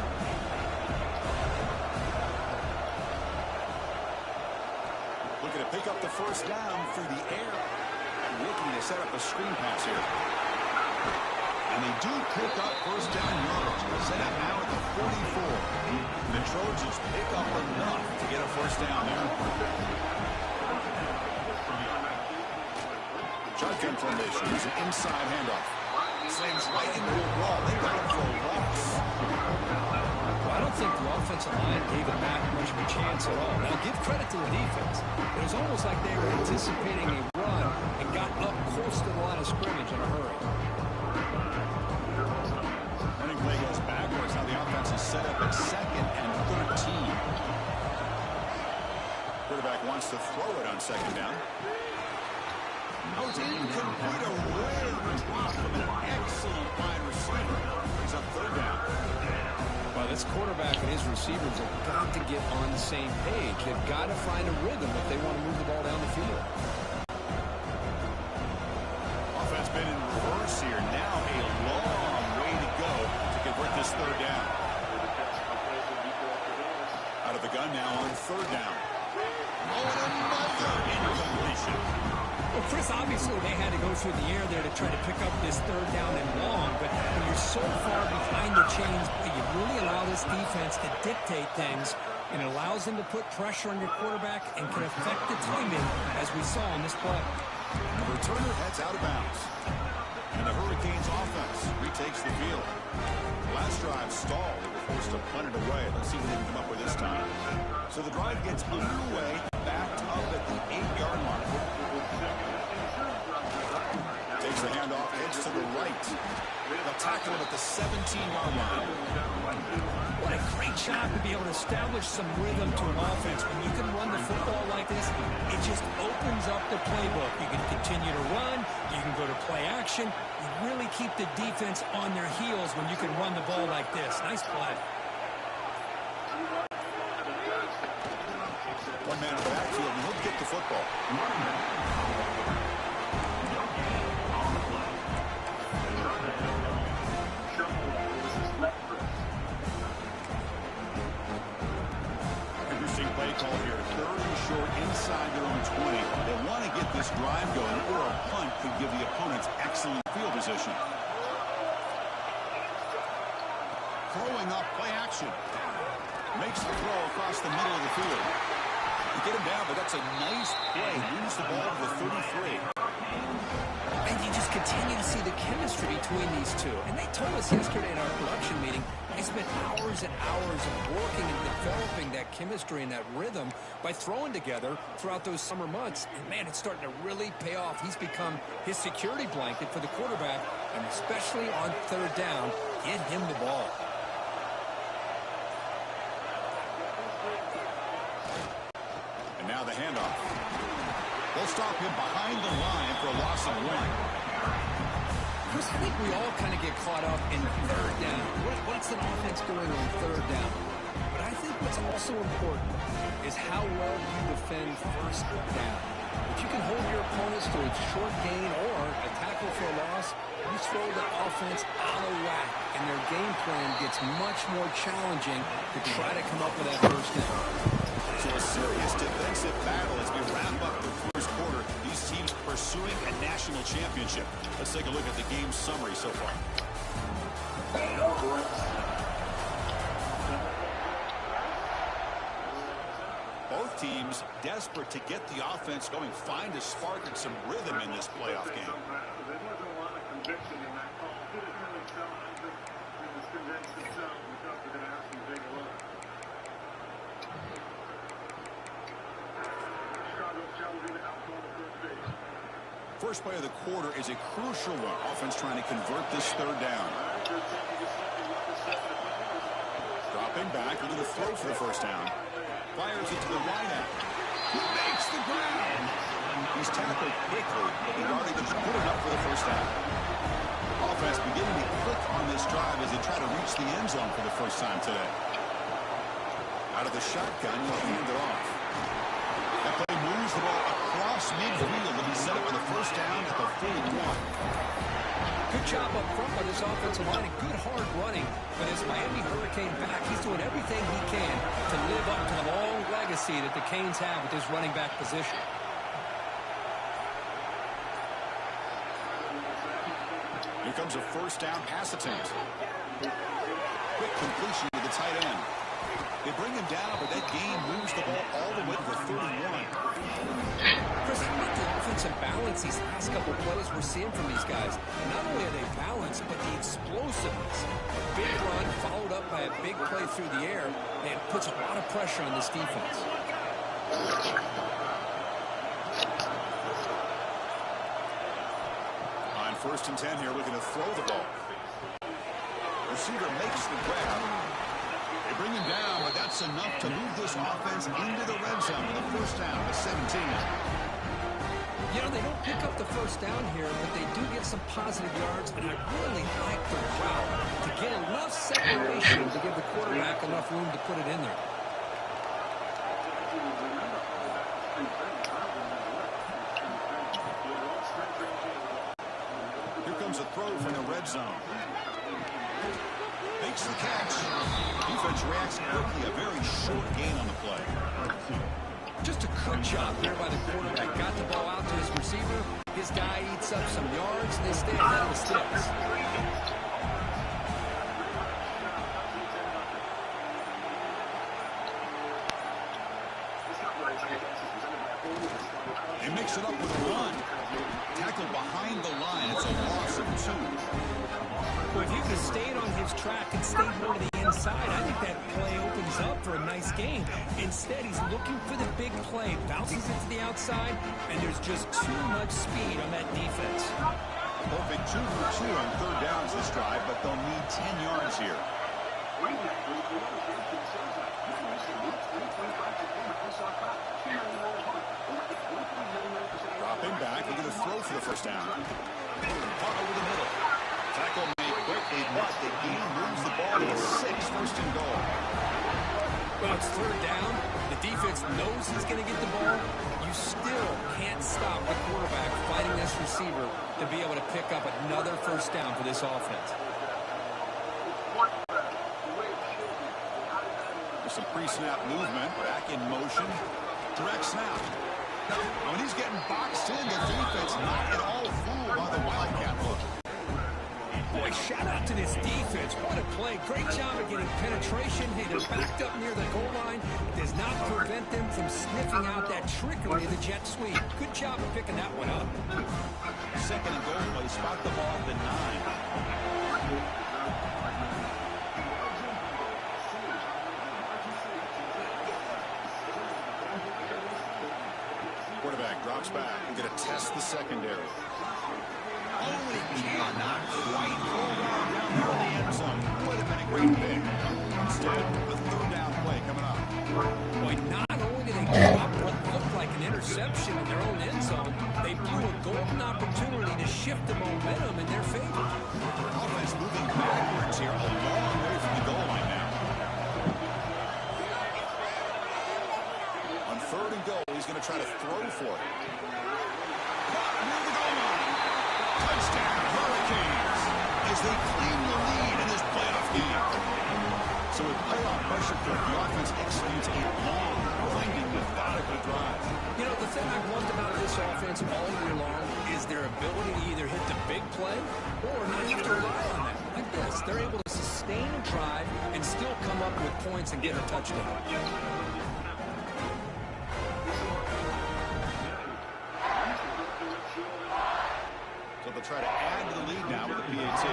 Looking to pick up the first down through the air. Looking to set up a screen pass here. And they do pick up first down yardage. Set up now at the 44. The Trojans pick up enough to get a first down there. Shotgun formation. Here's an inside handoff. Slams right into the wall. They got him for a loss. Well, I don't think the offensive line gave him that much of a chance at all. Now, give credit to the defense. It was almost like they were anticipating a run and got up close to the line of scrimmage in a hurry. Running play goes backwards. Now the offense is set up at 2nd and 13. Quarterback wants to throw it on 2nd down. Oh, it's incomplete. A rare drop from an excellent wide receiver. He's up 3rd down. Well, this quarterback and his receivers have got to get on the same page. They've got to find a rhythm if they want to move the ball down the field. Offense been in reverse here. Now a long way to go to convert this 3rd down. Out of the gun now on 3rd down. Oh, and another incompletion. Well, Chris, obviously they had to go through the air there to try to pick up this 3rd down and long, but when you're so far behind the chains, you really allow this defense to dictate things, and it allows them to put pressure on your quarterback and can affect the timing, as we saw in this play. The returner heads out of bounds. And the Hurricanes offense retakes the field. Last drive stalled. They were forced to punt it away. Let's see what they can come up with this time. So the drive gets underway, backed up at the 8-yard mark. Takes the handoff, heads to the right. They'll tackle him at the 17-yard line. What a great job to be able to establish some rhythm to an offense. When you can run the football like this, it just opens up the playbook. You can continue to run. You can go to play action. You really keep the defense on their heels when you can run the ball like this. Nice play. One man in the backfield, and he'll get the football. Interesting play call here. 3rd and short inside their own 20. They want to get this drive going, or a punt could give the opponents excellent field position. Throwing up play action. Makes the throw across the middle of the field. You get him down, but that's a nice play. Moves the ball to the 33. And you just continue to see the chemistry between these two. And they told us yesterday in our production meeting, they spent hours and hours of working and developing that chemistry and that rhythm by throwing together throughout those summer months. And, man, it's starting to really pay off. He's become his security blanket for the quarterback, and especially on 3rd down, get him the ball. And now the handoff. They'll stop him behind the line for a loss of 1. Chris, I think we all kind of get caught up in 3rd down. What's an offense doing on 3rd down? But I think what's also important is how well you defend 1st down. If you can hold your opponents to a short gain or a tackle for a loss, you throw the offense out of whack, and their game plan gets much more challenging to try to come up with that 1st down. So a serious defensive battle as we wrap up the first quarter. These teams pursuing a national championship. Let's take a look at the game summary so far. Both teams desperate to get the offense going, find a spark and some rhythm in this playoff game. There wasn't a lot of conviction in that call. He didn't really sell. He was convinced himself because we're going to have some big look. First play of the quarter is a crucial one. Offense trying to convert this 3rd down. Dropping back, into the throw for the 1st down. Fires it to the right out. He makes the ground. He's tackled quickly, but the yardage is good enough for the 1st down. Offense beginning to click on this drive as they try to reach the end zone for the first time today. Out of the shotgun, he'll hand it off. That play moves first down at the 41. Good job up front by this offensive line and good hard running. But as Miami Hurricane back, he's doing everything he can to live up to the long legacy that the Canes have with his running back position. Here comes a first down pass attempt. Quick completion to the tight end. They bring him down, but that gain moves the ball all the way to the 31. Chris, look at the offensive balance these last couple of plays we're seeing from these guys. Not only are they balanced, but the explosiveness. A big run followed up by a big play through the air, and it puts a lot of pressure on this defense. On 1st and 10 here, looking to throw the ball. Receiver makes the grab. They bring him down, but that's enough to move this offense into the red zone with a first down to 17. You know, they don't pick up the first down here, but they do get some positive yards, and I really like the route to get enough separation to give the quarterback enough room to put it in there. Here comes a throw from the red zone. Makes the catch. Defense reacts quickly. A very short gain on the play. Just a good job there by the quarterback. Got the ball out to his receiver. His guy eats up some yards, and they stay ahead of the sticks. He makes it up with a run. Tackled behind the line. It's a loss of 2. Well, if he would have stayed on his track and stayed more to the inside, I think that play opens up for a nice game. Instead, he's looking for the big play. Bounces it to the outside, and there's just too much speed on that defense. Perfect 2 for 2 on 3rd downs this drive, but they'll need 10 yards here. Dropping back, looking to throw for the first down. Caught over the middle. Tackle made quickly, but the gain moves the ball to a 6, 1st and goal. Well, it's 3rd down. The defense knows he's going to get the ball. You still can't stop the quarterback fighting this receiver to be able to pick up another first down for this offense. There's some pre-snap movement, back in motion. Direct snap. When he's getting boxed in, the defense not at all fooled by the Wildcat look. Boy, shout out to this defense. What a play. Great job of getting penetration. Hey, they're backed up near the goal line. It does not prevent them from sniffing out that trickery of the jet sweep. Good job of picking that one up. 2nd and goal play. Spot the ball at the 9. Quarterback drops back. We're going to test the secondary. Oh, he cannot quite go around down there in the end zone. Would have been a great pick. Instead, the 3rd down play coming up. Boy, not only did they drop what looked like an interception in their own end zone, they blew a golden opportunity to shift the momentum in their favor. Offense moving backwards here, a long way from the goal line now. On 3rd and goal, he's going to try to throw for it. Caught near the goal line. Touchdown, Hurricanes, as they claim the lead in this playoff game. So with playoff pressure, the offense executes a long, grinding, methodical drive. You know, the thing I've loved about this offense all year long is their ability to either hit the big play or not have to rely on that. Like this, they're able to sustain a drive and still come up with points and get a touchdown. So they'll try to add to the lead now with the PAT.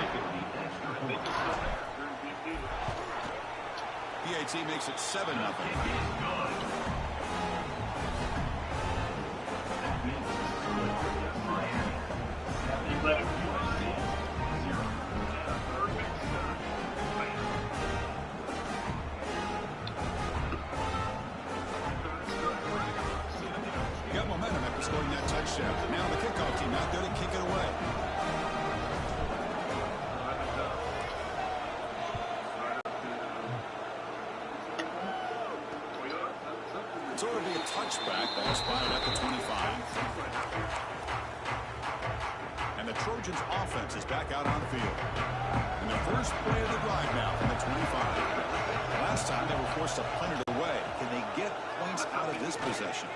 PAT makes it 7-0. Got momentum after scoring that touchdown. Now the kickoff team out there to kick it away. So it'll be a touchback. Ball spotted at the 25. back out on the field. And the first play of the drive now from the 25. Last time they were forced to punt it away. Can they get points out of this possession?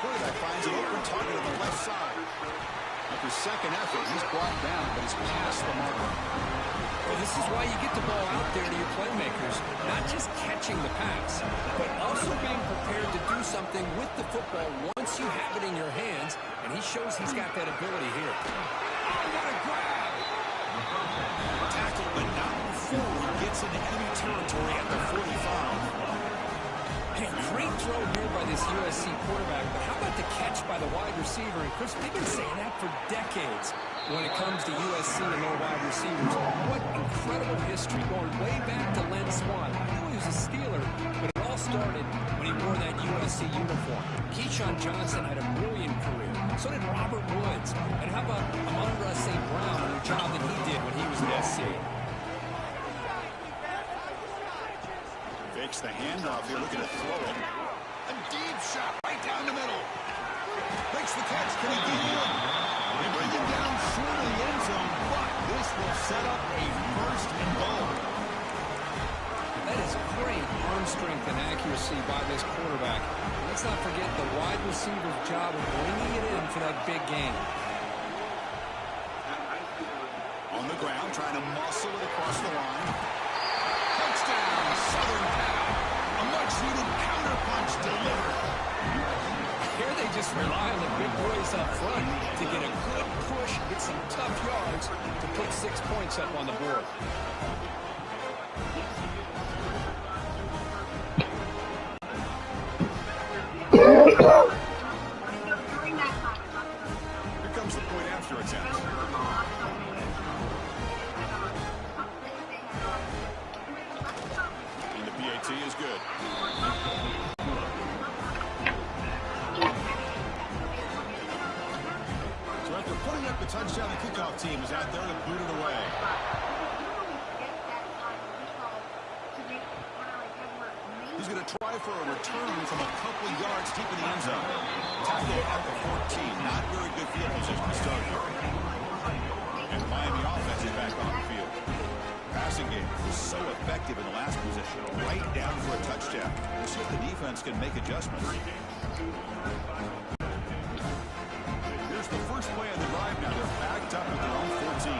Quarterback finds an open target on the left side. After second effort, he's brought down, but he's past the marker. Well, this is why you get the ball out there to your playmakers. Not just catching the pass, but also being prepared to do something with the football once you have it in your hands, and he shows he's got that ability here. Oh, what a grab! Tackle, but not before he gets into enemy territory at the 45. Hey, great throw here by this USC quarterback, but how about the catch by the wide receiver? And Chris, they've been saying that for decades when it comes to USC and their wide receivers. What incredible history going way back to Len Swan. I know he was a Steeler, but it all started when he wore that USC uniform. Keyshawn Johnson had a brilliant career. So did Robert Woods. And how about Amon-Ra St. Brown and the job that he did when he was at SC? Fakes the handoff here, looking to throw it. A deep shot right down the middle. Makes the catch. Can he get in? They bring him down short of the end zone, but this will set up a first and goal. That is great arm strength and accuracy by this quarterback. Let's not forget the wide receiver's job of bringing it in for that big game. On the ground, trying to muscle it across the line. Touchdown, Southern Cal. A much-needed counterpunch delivered. Here they just rely on the big boys up front to get a good push, get some tough yards to put 6 points up on the board. Here comes the point after attempt. And the BAT is good. So after putting up the touchdown, the kickoff team is out there to boot it away. He's going to try for a return from a couple yards deep in the end zone. Tackle at the 14. Not very good field position to start here. And the Miami offense is back on the field. Passing game was so effective in the last position. Right down for a touchdown. We'll see if the defense can make adjustments. Here's the first play of the drive now. They're backed up at their own 14.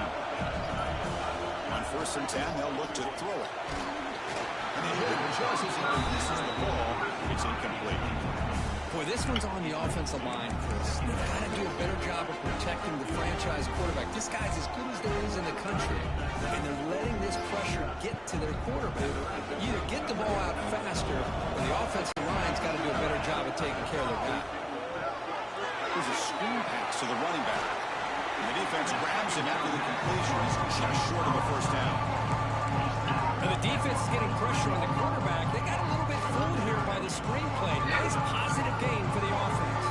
On 1st and 10, they'll look to throw it. And they hit it just as he releases the ball. It's incomplete. Boy, this one's on the offensive line, Chris. They've got to do a better job of protecting the franchise quarterback. This guy's as good as there is in the country, and they're letting this pressure get to their quarterback. Either get the ball out faster, or the offensive line's got to do a better job of taking care of their guy. There's a screen pass to the running back. And the defense grabs him after the completion. He's just short of a first down. And the defense is getting pressure on the quarterback. They got a little bit fooled here by the screenplay. Nice positive gain for the offense.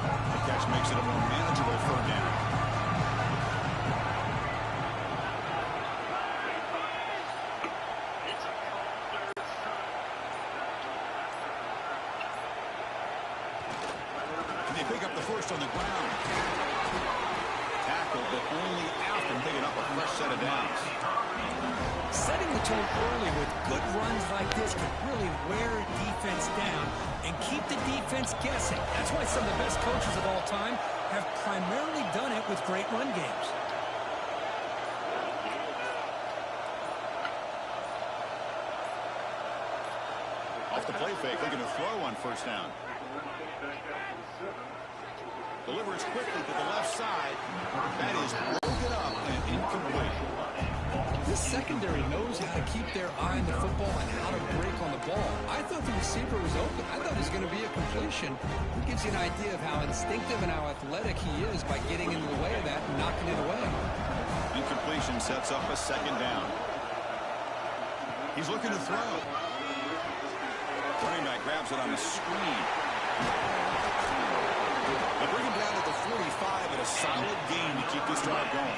The catch makes it a more manageable 3rd down. And they pick up the first on the ground. Tackle, but only after picking up a fresh set of downs. Setting the tone early with good runs like this can really wear a defense down and keep the defense guessing. That's why some of the best coaches of all time have primarily done it with great run games. Off the play fake, looking to throw on 1st down. Delivers quickly to the left side. That is broken up and incomplete. This secondary knows how to keep their eye on the football and how to break on the ball. I thought the receiver was open. I thought it was going to be a completion. It gives you an idea of how instinctive and how athletic he is by getting into the way of that and knocking it away. Incompletion sets up a 2nd down. He's looking to throw. Running back grabs it on the screen. They bring him down to the 45 at a solid gain to keep this drive going.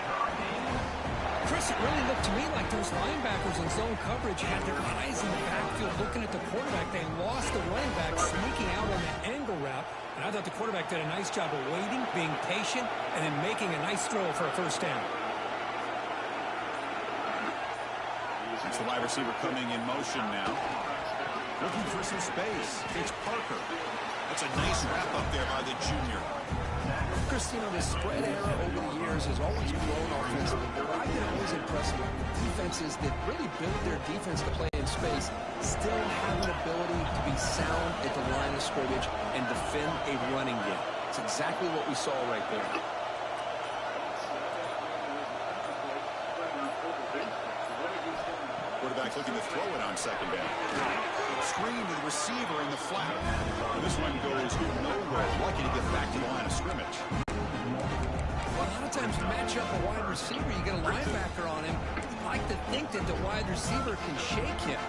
Chris, it really looked to me like those linebackers in zone coverage had their eyes in the backfield looking at the quarterback. They lost the running back sneaking out on that angle route. And I thought the quarterback did a nice job of waiting, being patient, and then making a nice throw for a 1st down. It's the wide receiver coming in motion now. Looking for some space. It's Parker. That's a nice wrap up there by the junior. Chris, you know, the spread era over the years has always grown offensively, but I've been always impressed with defenses that really build their defense to play in space, still have an ability to be sound at the line of scrimmage and defend a running game. It's exactly what we saw right there. Quarterback looking to throw it on second down. Screen to the receiver in the flat. This one goes nowhere. Lucky to get back to the line of scrimmage. Well, a lot of times to match up a wide receiver, you get a linebacker on him. You like to think that the wide receiver can shake him.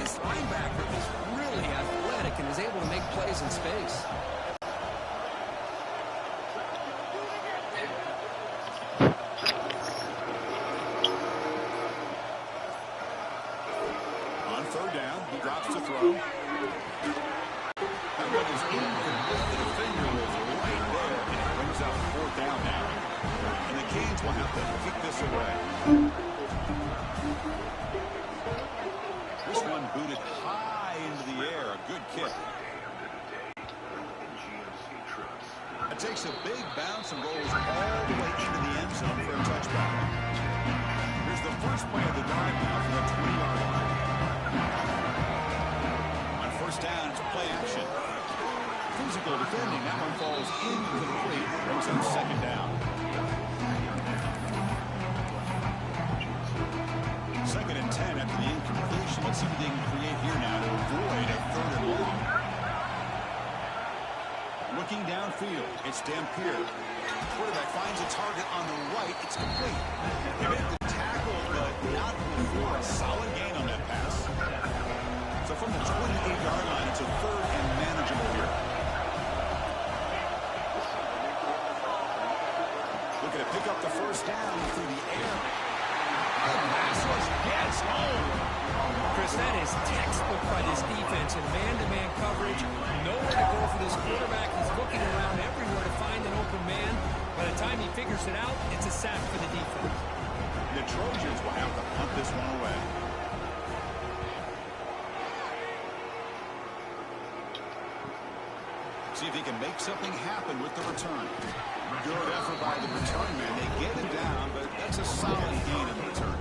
This linebacker is really athletic and is able to make plays in space. On third down, he drops to throw. That one is incomplete. The defender was right there, and it brings up fourth down now. And the Canes will have to kick this away. This one booted high into the air. A good kick. It takes a big bounce and rolls all the way into the end zone for a touchback. Here's the first play of the drive now from the 20-yard line. On first down, it's play action. Physical defending. That one falls incomplete. Brings up second down. Second and 10 after the incompletion. Let's see what they can create here now to avoid a third and long. Looking downfield, it's Dampier. Quarterback finds a target on the right. It's complete. They made the tackle, but not before a solid gain on that pass. So from the 28-yard line, it's a third and manageable here. Looking to pick up the first down through the air. Gets home. Chris, that is textbook by this defense in man-to-man coverage. Nowhere to go for this quarterback. He's looking around everywhere to find an open man. By the time he figures it out, it's a sack for the defense. The Trojans will have to punt this one away. See if he can make something happen with the return. Good effort by the return man. They get him down, but that's a solid gain in the return.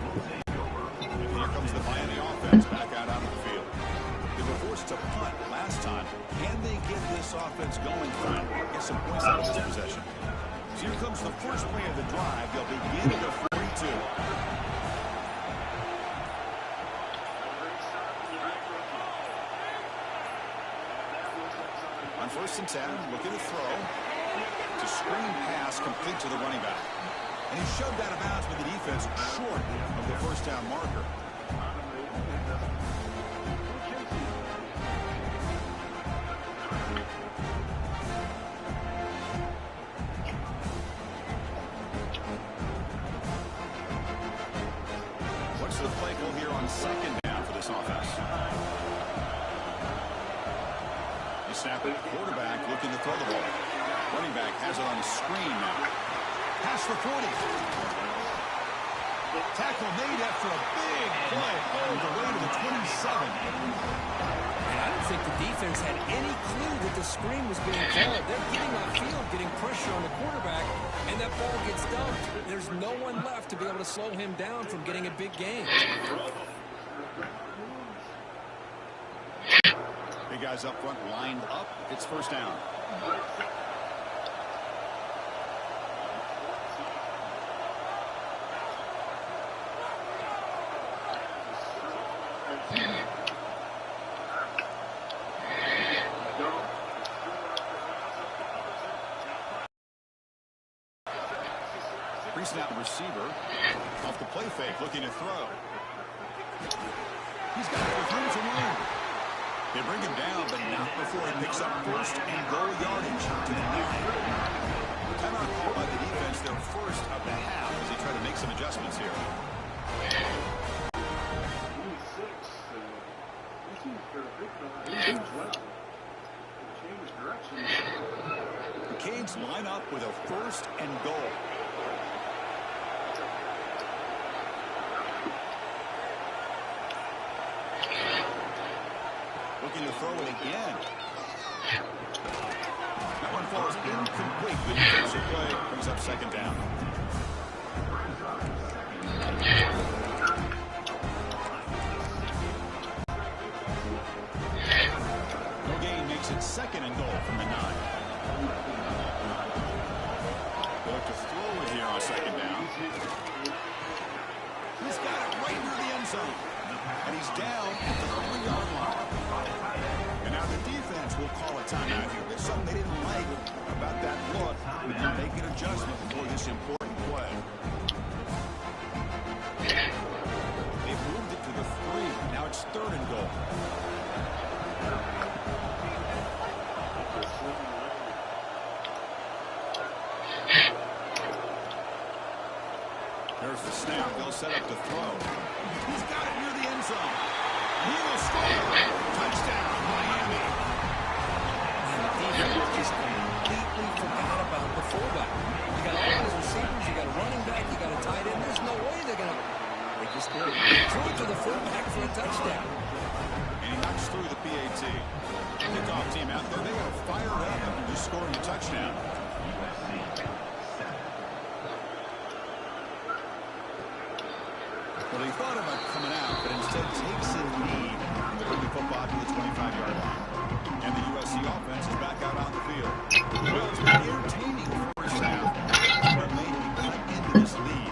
And here comes the Miami offense back out onto the field. They were forced to punt last time. Can they get this offense going finally? Get some points out of this possession. So here comes the first play of the drive. They'll begin at the 42. On first and 10, looking to throw. To screen pass complete to the running back. And he shoved out of bounds with the defense short of the first down marker. What's the play call here on second down for this offense? You snap it. Quarterback looking to throw the ball. Running back has it on the screen now. Pass the 40. Tackle made after a big play all the way to the 27. And I don't think the defense had any clue that the screen was being called. They're getting on field, getting pressure on the quarterback, and that ball gets dumped. There's no one left to be able to slow him down from getting a big gain. Big guys up front lined up. It's first down. Pre-snap receiver off the play fake, looking to throw. He's got it with room to run. They bring him down, but not before he picks up first and goal yardage to the 9. Timeout call by the defense, their first of the half as they try to make some adjustments here. The Canes line up with a first and goal. throw it again. That one falls incomplete. The defensive play brings up second down. No gain makes it second and goal from the 9. They look to throw it here on second down. He's got it right near the end zone. And he's down at the 3-yard line. And now the defense will call a timeout here. There's something they didn't like about that look. Make an adjustment for this important play. They've moved it to the 3. Now it's third and goal. There's the snap. They'll set up the throw. He's got it near the end zone. He will score. Touchdown, Miami. And the defense just completely forgot about the fullback. You got all those receivers, you got a running back, you got a tight end. There's no way they're going to... They just did. Threw it to the fullback for a touchdown. And he knocks through the PAT. Kickoff team out there. They are fired up after just scoring a touchdown. Well, he thought about coming out, but instead takes a knee to bring the football to the 25-yard line. And the USC offense is back out on the field. Well, it's been entertaining first half, but maybe cut into this lead.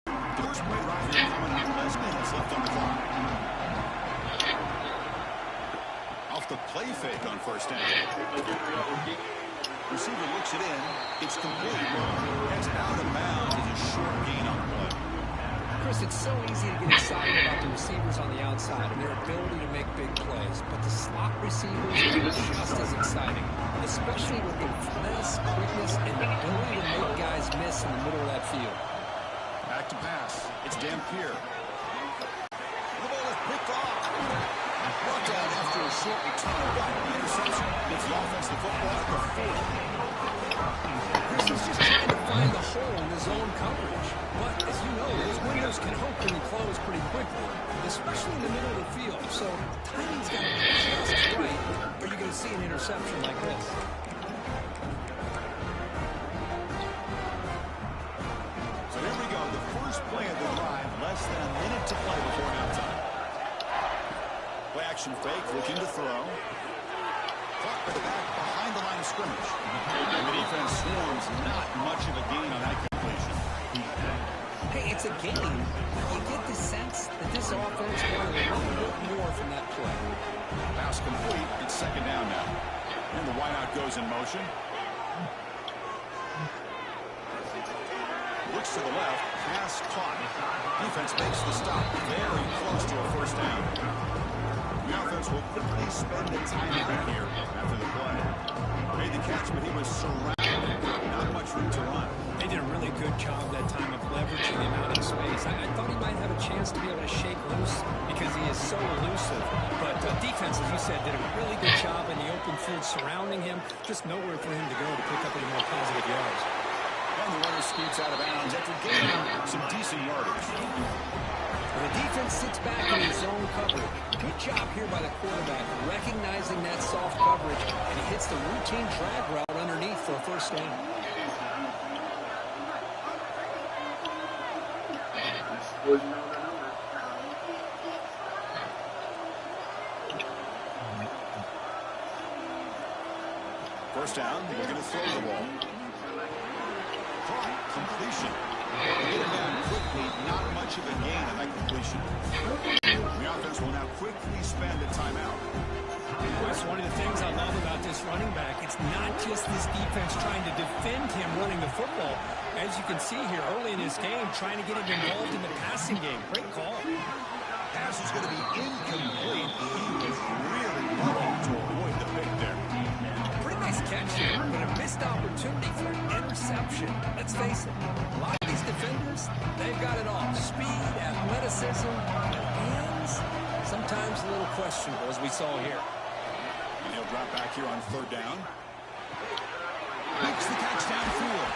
The first play right here coming up, less minutes left on the clock. Off the play fake on first down. Receiver looks it in. It's complete. It's out of bounds. It's a short gain on the play. Chris, it's so easy to get excited about the receivers on the outside and their ability to make big plays, but the slot receivers are just as exciting, especially with their finesse, quickness, and the ability to make guys miss in the middle of that field. Back to pass. It's Dampier. The ball is picked off. Brought down after a short return. Interception. It's the offensive football at the 40. Chris is just trying to find the hole in his own coverage. But, as you know, those windows can open and close pretty quickly, especially in the middle of the field. So, timing's got to be just right, or you're going to see an interception like this. So here we go. The first play of the drive. Less than a minute to play before halftime. Play action fake. Looking to throw. Caught by the back behind the line of scrimmage. And the defense swarms. Not much of a gain on that completion. Hey, it's a game. You get the sense that this offense wanted a little bit more from that play. Pass complete. It's second down now. And the wideout goes in motion. Looks to the left. Pass caught. Defense makes the stop. Very close to a first down. The offense will quickly spend the timeout here after the play. Made the catch, but he was surrounded. Not much room to run. They did a really good job that time of leveraging him out in space. I thought he might have a chance to be able to shake loose because he is so elusive. But defense, as you said, did a really good job in the open field surrounding him. Just nowhere for him to go to pick up any more positive yards. And the runner scoots out of bounds after gaining some decent yardage. And the defense sits back in his zone coverage. Good job here by the quarterback, recognizing that soft coverage, and he hits the routine drag route underneath for a first down. First down, we're going to throw the ball. Caught, completion. Get him down quickly, not much of a gain on that completion. The offense will now quickly spend a timeout. That's one of the things I love about this running back. It's not just this defense trying to defend him running the football. As you can see here early in this game, trying to get him involved in the passing game. Great call. Pass is going to be incomplete. He was really lucky to avoid the pick there. Pretty nice catch here, but a missed opportunity for an interception. Let's face it, a lot of these defenders, they've got it all. Speed, athleticism, hands, sometimes a little questionable, as we saw here. And he'll drop back here on third down. Makes the catch downfield.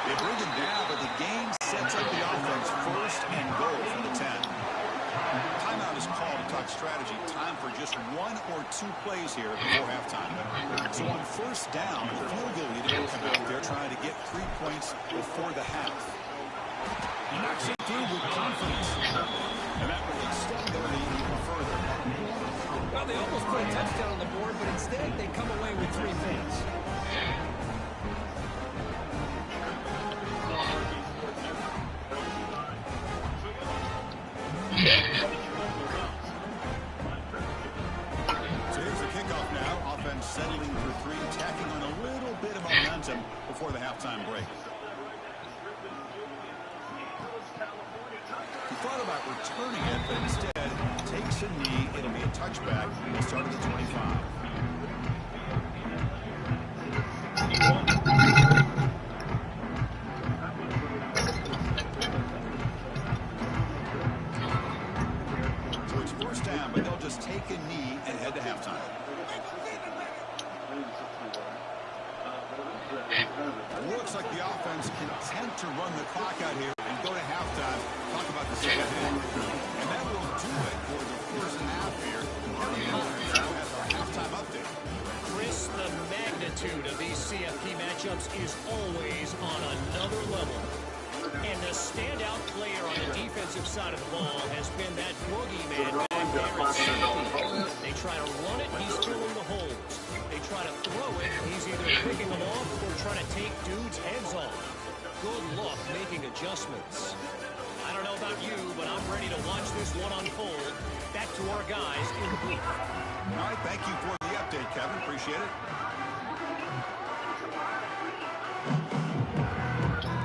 They bring him down, but the game sets up the offense first and goal from the 10. Timeout is called to talk strategy. Time for just 1 or 2 plays here before halftime. So on first down, the field goal leader will come out there trying to get 3 points before the half. He knocks it through with confidence. And that will extend their lead even further. Well, they almost put a touchdown on the board, but instead they come away with 3 points. So here's the kickoff now. Offense settling for 3, tacking on a little bit of momentum before the halftime break. He thought about returning it, but instead takes a knee. It'll be a touchback. He'll start at the 25. So it's first down, but they'll just take a knee and head to halftime. Looks like the offense content to run the clock out here and go to halftime. Talk about the second half. And that will do it for the first half here. As our halftime update. Chris, the magnitude of these CFP matchups is always on another level. And the standout player on the defensive side of the ball has been that boogeyman back there at safety. They try to run it, he's filling the holes. They try to throw it, he's either picking them off or trying to take dudes' heads off. Good luck making adjustments. I don't know about you, but I'm ready to watch this one unfold. Back to our guys in the booth. All right, thank you for the update, Kevin. Appreciate it.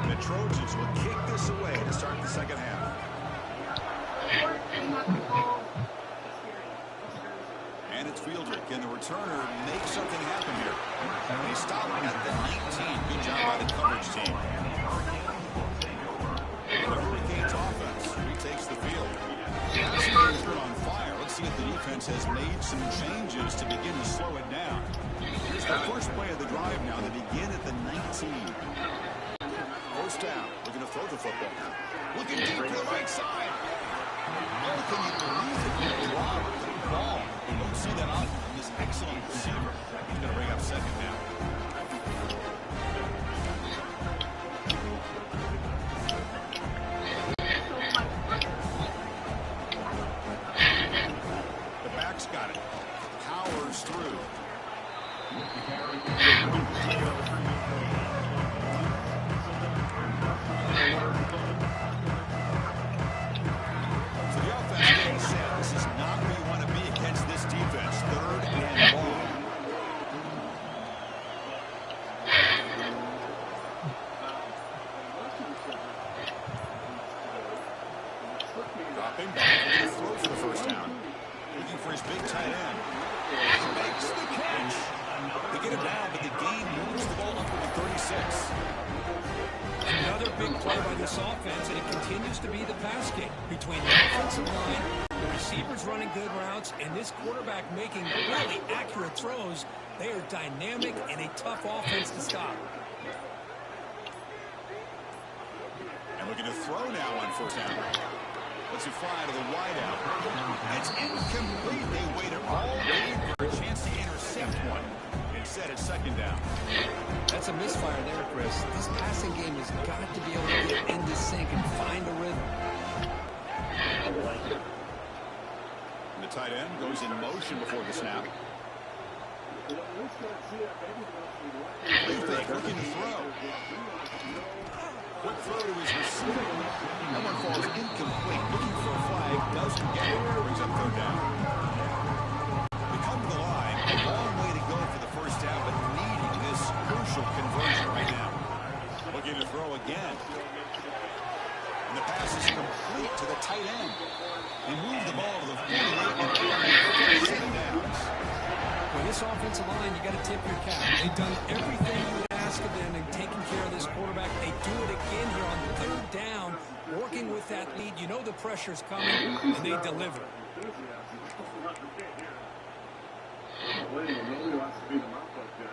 The Trojans will kick this away to start the second half. And it's Fieldrick, and the returner makes something happen here. They stop at the 19. Good job by the coverage team. The Hurricanes offense retakes the field. Passing game's been on fire. Let's see if the defense has made some changes to begin to slow it down. Here's the first play of the drive now. They begin at the 19. First down. Looking to throw the football. Looking deep to the right side. Oh, can you believe it? Wow, the ball. You don't see that often from this excellent receiver. He's going to bring up second now. The back's got it. Powers through. So the offense getting set. This is not where you want to be against this defense. Third and long. Dropping back. Going to throw for the first down. Looking for his big tight end. Makes the catch. They get it down, but the gain moves the ball up to the 36. Another big play by this offense, and it continues to be the pass game between the offensive line, the receivers running good routes, and this quarterback making really accurate throws. They are dynamic and a tough offense to stop. And looking to throw now on first down. Let's it fly to the wideout. It's incomplete. They waited all day for a chance to intercept one. Instead, it's second down. That's a misfire there, Chris. This passing game has got to be able to get into sync and find a rhythm. And the tight end goes in motion before the snap. Fake, looking to throw. Quick throw to his receiver. That one falls incomplete. Looking for a flag. Doesn't get it. Brings up third down. They come to the line. A long way to go for the first down, but needing this crucial conversion right now. Looking to throw again. And the pass is complete to the tight end. They move the ball to the 48 and carry 7 downs. With this offensive line, you got to tip your cap. They've done everything you would ask of them in taking care of this quarterback. They do it again here on third down, working with that lead. You know the pressure's coming, and they deliver.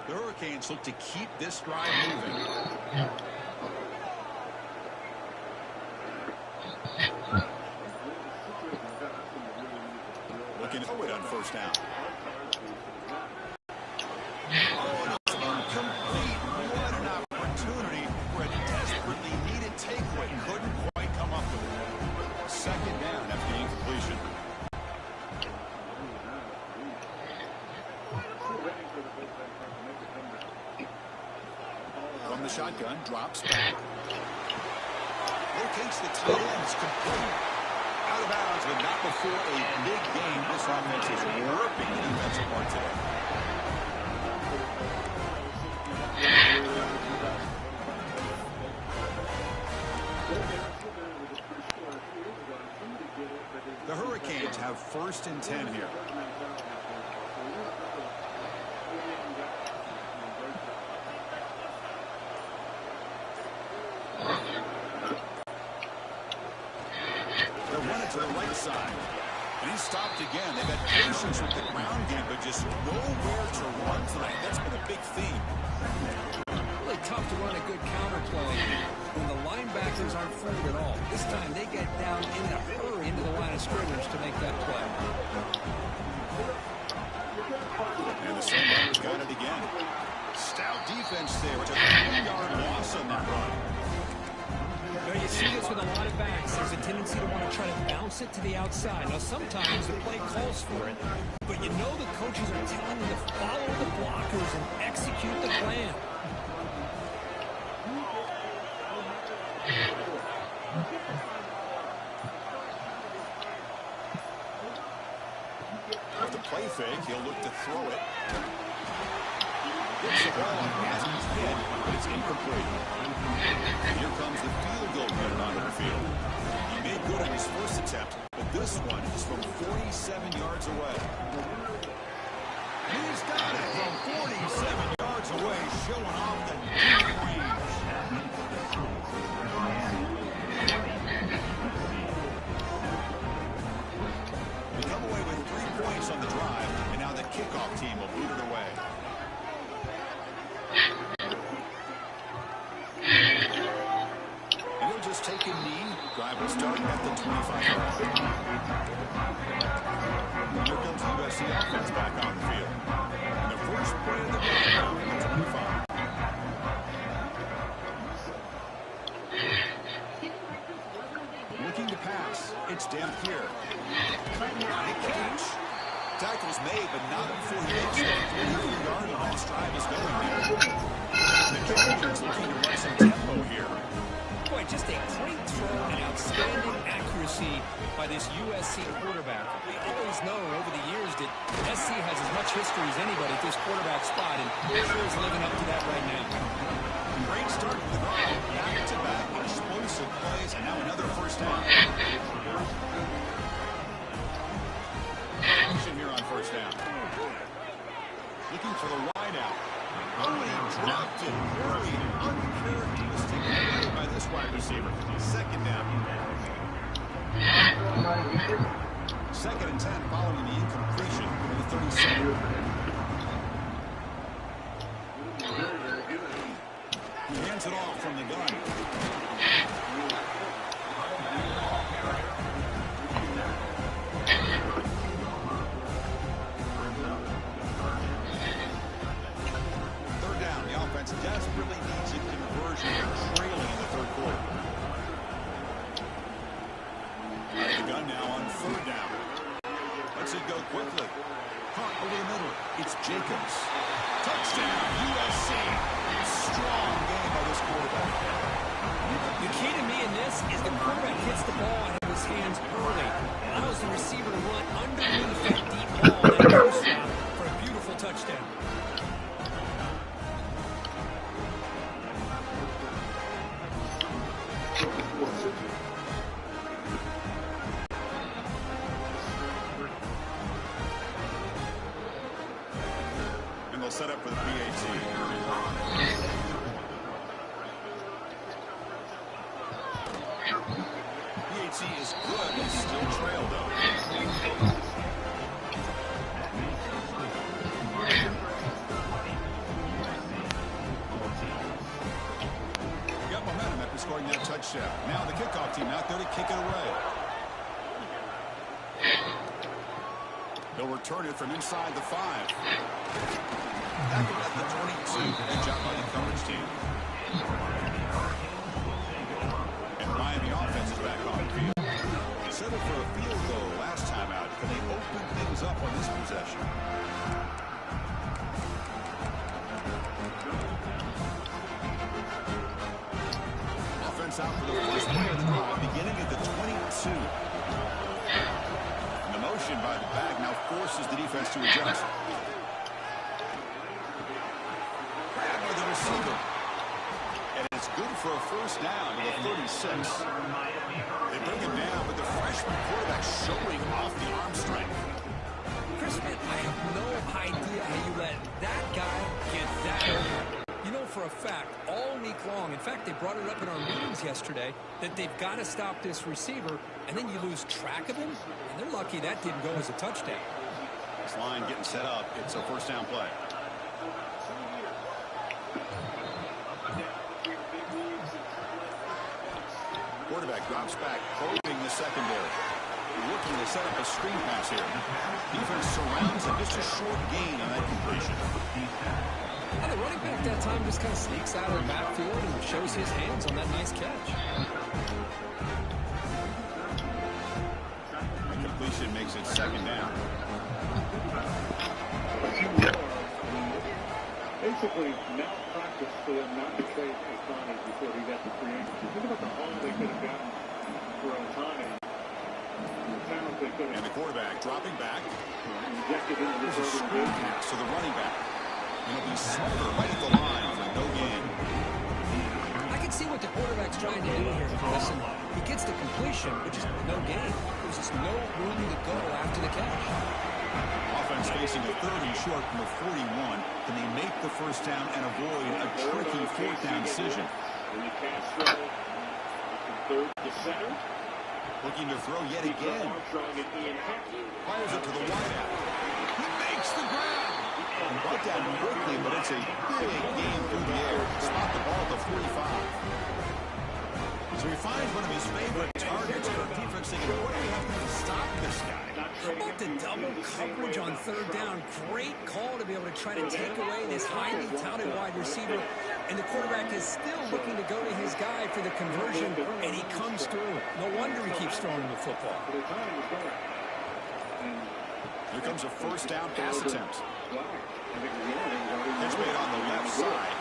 The Hurricanes look to keep this drive moving. first down. Oh, it's incomplete. What an opportunity for a desperately needed takeaway. Couldn't quite come up with it. Second down after the incompletion. From the shotgun, drops back. Locates the tight end. It's complete. Out of bounds, but not before a big game. This offense is warping the defensive part today. The Hurricanes have 1st and 10 here. They're running to the right side. And he's stopped again. They've had patience with the ground game, but just nowhere to run tonight. That's been a big theme. Really tough to run a good counterplay when the linebackers aren't fooled at all. This time they get down in a hurry into the line of scrimmage to make that play. And the same runner's got it again. Stout defense there. It's a 3-yard loss on that run. You know, you see this with a lot of backs. There's a tendency to want to try to bounce it to the outside. Now, sometimes the play calls for it, but you know the coaches are telling you to follow the blockers and execute the plan. With the play fake, he'll look to throw it. Gets the ball on Haskins' head, but it's incomplete. And here comes the field goal unit onto the field. He made good on his first attempt, but this one is from 47 yards away. He's got it from 47 yards away, showing off the deep range. We come away with 3 points on the drive, and now the kickoff team will boot it away. And he'll just take a knee. Drive will start at the 25-yard line. Here comes the USC offense back on the field. And the first play of the drive now at the 25. Looking to pass. It's Dampier. Big catch. Tackle's made, but not before he makes it. 3-yard line. This drive is going there. The Commanders looking to run some tempo here. Boy, just a great throw and outstanding accuracy by this USC quarterback. We always know over the years that SC has as much history as anybody at this quarterback spot, and sure is living up to that right now. Great start to the drive. Back-to-back explosive plays, and now another first down. Action here on first down. Looking for the wide out. Oh, and he dropped it early. Uncharacteristic play by this wide receiver. Second down. 2nd and 10 following the incompletion of the 37. He hands it off from the gun. Desperately needs a conversion. They're trailing in the 3rd quarter. Out of the gun now on 3rd down. Lets it go quickly. Caught over the middle. It's Jacobs. Touchdown, USC. Strong game by this quarterback. The key to me in this is the quarterback hits the ball out of his hands early. Allows the receiver to run underneath that deep ball, that post route, for a beautiful touchdown. And they'll set up for the BYTE. BYTE is good. They still trail, though. Got momentum after scoring that touchdown. Now the kickoff team out there to kick it away. They'll return it from inside the 5. Tackled at the 22. Good job by the coverage team. And Miami offense is back on the field. Settled for a field goal last time out. Can they open things up on this possession? Offense out for the first play of the drive, beginning at the 22. And the motion by the back now forces the defense to adjust. Grab by the receiver. And it's good for a first down to the 36. They bring him down, but the freshman quarterback showing off the arm strength. Crispin, I have no idea how you let that guy get that over. You know for a fact, all week long, in fact, they brought it up in our meetings yesterday, that they've got to stop this receiver, and then you lose track of him, and they're lucky that didn't go as a touchdown. This line getting set up. It's a first down play. Quarterback drops back, probing the secondary. Looking to set up a screen pass here. Defense surrounds him. Just a short gain on that completion. And the running back that time just kind of sneaks out of the backfield and shows his hands on that nice catch. And completion makes it second down. Basically, malpractice for them not to trade Otani before he got the free agency. Think about the haul they could have gotten for Otani. And the quarterback dropping back. Injected into There's a screen pass to the running back. And it'll be Smarter right at the line for no gain. I can see what the quarterback's trying to do here. Listen, he gets the completion, but just no gain. There's just no room to go after the catch. Offense facing a 30 short from the 41. Can they make the first down and avoid a tricky fourth down decision? Third to center. Looking to throw yet again. Fires it to the wideout. He makes the grab. Brought down quickly, but it's a big game through the air. Spot the ball at the 45. So he finds one of his favorite targets. And our defense thinking, what do we have to do to stop this guy? How about the double coverage on third down? Great call to be able to try to take away this highly touted wide receiver. And the quarterback is still looking to go to his guy for the conversion, and he comes through. No wonder he keeps throwing the football. Here comes a first down pass attempt. Pitch made on the left side.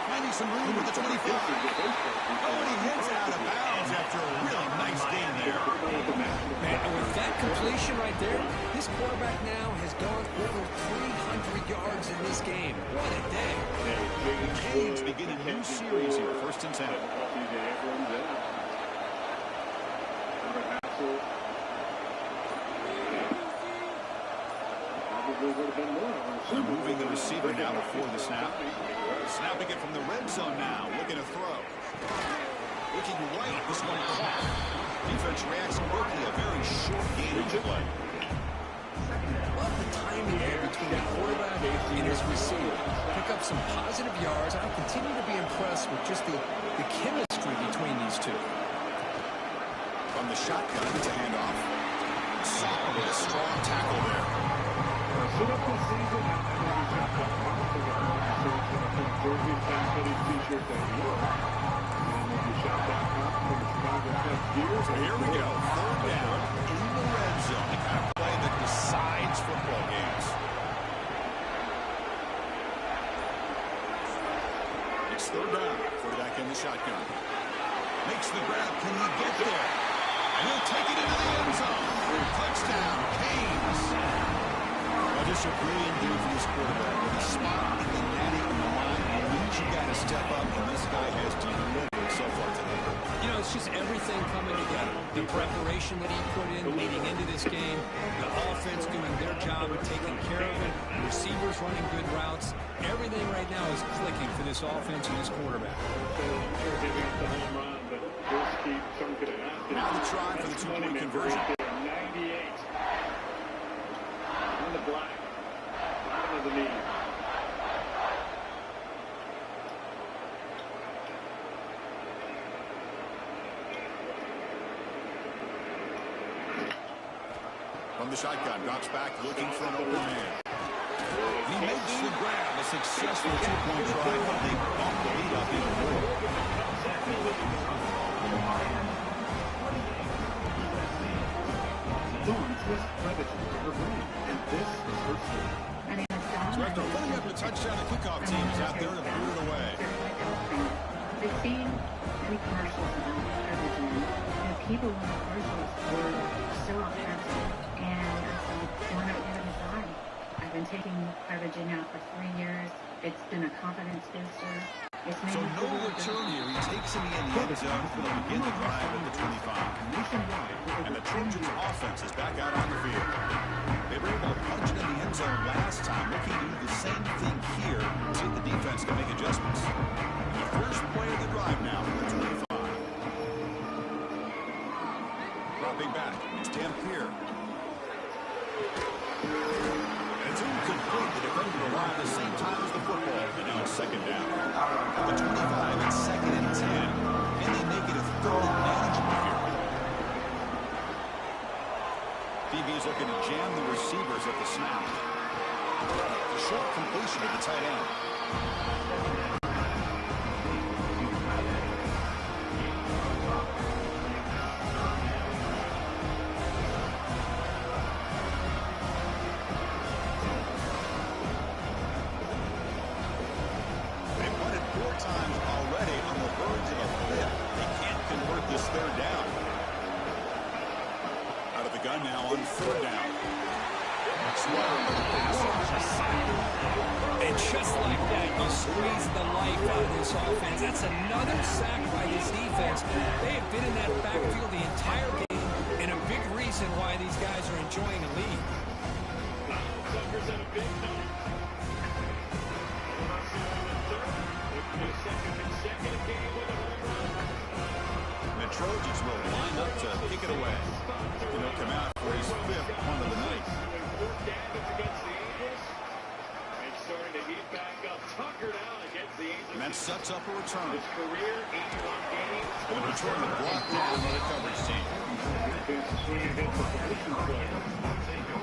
Finding some room with the 25. Oh, and he hits out of bounds after a really nice gain there. Man, with that completion right there, this quarterback now has gone over 300 yards in this game. What a day. The Canes begin a new series here, 1st and 10. They're moving the receiver now before the snap. Snapping it from the red zone now, looking to throw. Looking right, this one caught. Defense reacts quickly, a very short gain of play. Love the timing there between the quarterback and his receiver. Pick up some positive yards. I'll continue to be impressed with just the chemistry between these two. From the shotgun to handoff. Saw with a strong tackle there. So here we go, 3rd down in the red zone. The kind of play that decides football games. It's 3rd down. Quarterback in the shotgun. Makes the grab. Can he get there? And he'll take it into the end zone. Touchdown, Canes. Well, just a brilliant game from this quarterback. With a spot in the natty on the line, it means you got to step up, and this guy has delivered so far today. You know, it's just everything coming together. The preparation that he put in leading into this game, the offense doing their job of taking care of it, receivers running good routes. Everything right now is clicking for this offense and this quarterback. Now the try for the 2-point conversion. 98. On the black. Bottom of the knee. From From the shotgun, drops back, looking for an open man. He makes the grab, a successful two-point try, but they bump the lead up even more. So after pulling up the touchdown, the kickoff team is out there to boot it away. They've seen many commercials about Prevagen. People in the commercials were so offensive, and I thought, why not give it a try? I've been taking Prevagen now for 3 years. It's been a confidence booster. It's made So me no feel return good. here. He takes him in the end zone to begin the drive at the 25. And the Trojans offense is back out on the field. They were able to punch it in the end zone last time. Looking to do the same thing here. See if the defense can make adjustments. The first play of the drive now for the 25. Dropping back. It's Dampier. And it's incomplete. The defender arrived at the same time as the football. And now it's second down. At the 25, it's 2nd and 10. And they make it a 3rd and manageable here. DB's looking to jam the receivers at the snap. A short completion to the tight end. They've won it 4 times already on the verge of a flip. They can't convert this 3rd down. Out of the gun now on 4th down. And just like that, you squeeze the life out of this offense. That's another sack by this defense. They have been in that backfield the entire game, and a big reason why these guys are enjoying a lead. The Trojans will line up to kick it away. And he'll come out for his 5th punt of the night. And that sets up a return. And the return is brought down by the coverage team.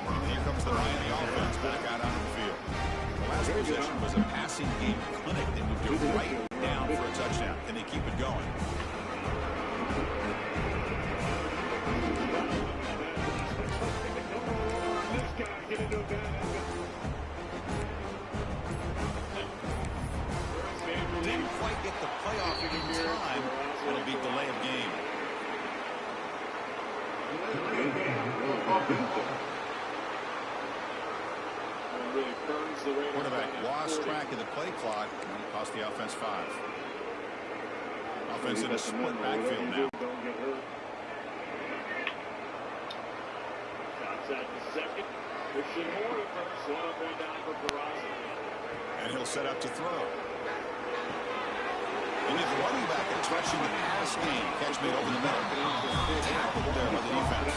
And here comes the Miami offense back out onto the field. The last possession was a passing game clinic. They moved it right down for a touchdown. Can they keep it going? Didn't quite get the playoff in time. It'll be delay of game. Quarterback lost track of the play clock and it cost the offense 5. Offense in a split backfield now. And he'll set up to throw. And the running back touching the pass game. Catch made over the middle. Tackled there by the defense.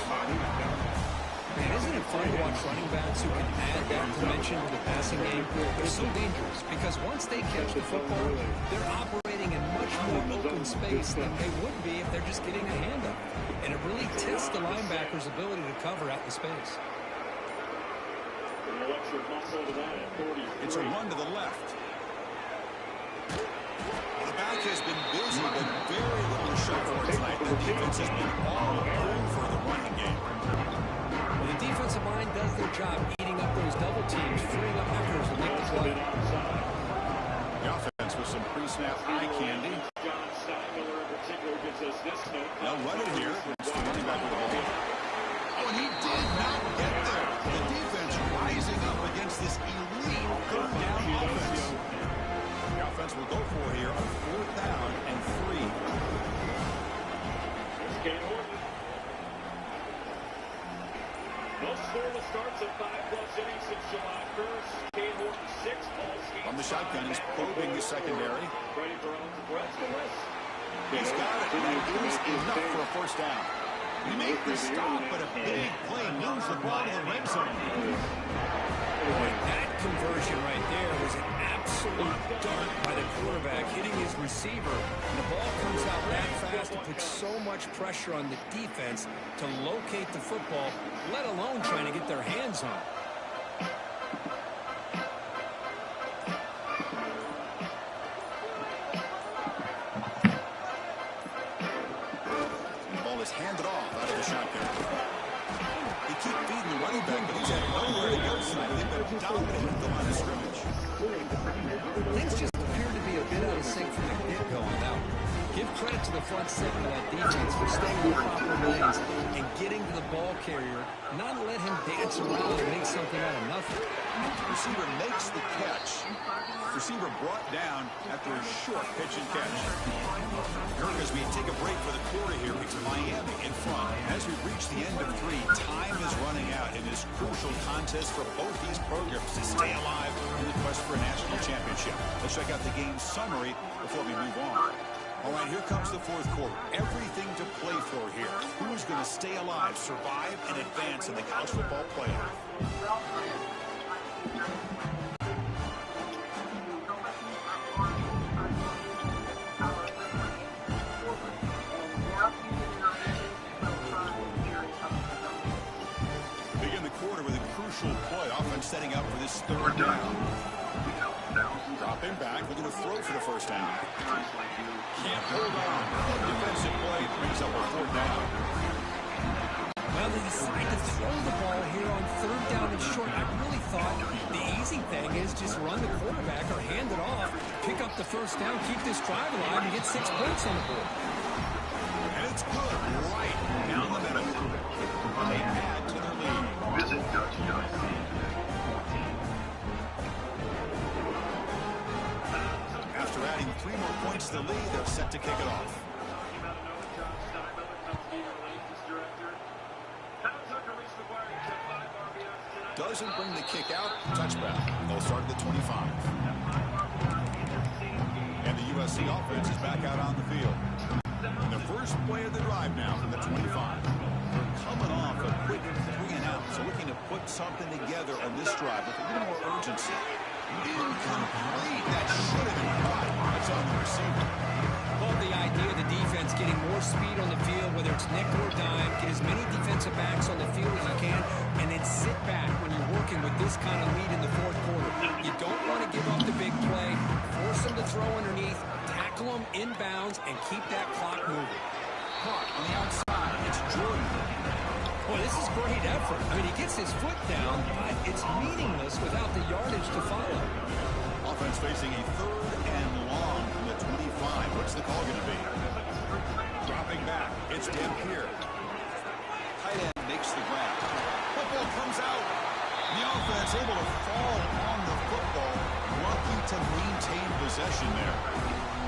Man, isn't it fun to watch running backs who can add that dimension to the passing game? They're so dangerous because once they catch the football, they're operating in much more open space than they would be if they're just getting a hand up. And it really tests the linebacker's ability to cover out the space. It's a run to the left. The back has been busy, but very little show for it tonight. The defense has been all over the running game. The defensive line does their job eating up those double teams, freeing up backers to make the play. The offense with some pre-snap eye candy. Now running here. It's the running back with the ball. Oh, and he did not get there. The defense rising up against this elite 3rd down offense. The offense will go for here on 4th down and 3. On the shotgun, he's probing the secondary. He's got it. That is enough for a 1st down. He made the stop, but a big play moves the ball to the red zone. Boy, that conversion right there was an absolute dart by the quarterback. quarterback hitting his receiver, and the ball comes out that fast, it puts so much pressure on the defense to locate the football, let alone trying to get their hands on it. The ball is handed off out of the shotgun. They keep feeding the running back, but he's had nowhere to go tonight. They've been dominating the line of scrimmage. Things just appear to be a bit out of sync from the get-go on that one. Give credit to the front seven of that defense for staying in the proper lanes and getting to the ball carrier, not let him dance around and make something out of nothing. Receiver makes the catch. Receiver brought down after a short pitch and catch. Kirk, as we take a break for the quarter here, it's Miami in front. As we reach the end of 3, time is running out in this crucial contest for both these programs to stay alive in the quest for a national championship. Let's check out the game summary before we move on. All right, here comes the fourth quarter. Everything to play for here. Who's going to stay alive, survive, and advance in the college football playoff? Begin the quarter with a crucial play. Offense setting up for this third down. Dropping back, looking to throw for the first down. Can't hold on. Defensive play brings up a fourth down. Well, they decide to throw the ball here on third down and short. I really thought the easy thing is just run the quarterback or hand it off, pick up the first down, keep this drive alive, and get 6 points on the board. And it's good, right down the middle. They add to their lead. Visit Dutch.com. After adding 3 more points to the lead, they're set to kick it off. Doesn't bring the kick out. Touchback. They'll start at the 25. And the USC offense is back out on the field. The first play of the drive now from the 25. They're coming off a quick 3 and out, so looking to put something together on this drive with a little more urgency. Incomplete. That should have been caught. That's on the receiver. Well, the idea of the defense getting more speed on the field, whether it's nickel or dime, get as many defensive backs on the field as you can, and then sit back when you're working with this kind of lead in the fourth quarter. You don't want to give up the big play, force them to throw underneath, tackle them inbounds, and keep that clock moving. Caught on the outside. It's Jordan. Boy, this is great effort. I mean, he gets his foot down, but it's meaningless without the yardage to follow. Offense facing a 3rd and long from the 25. What's the call going to be? Dropping back. It's Dampier. Tight end makes the grab. Football comes out. The offense able to fall on the football. Lucky to maintain possession there.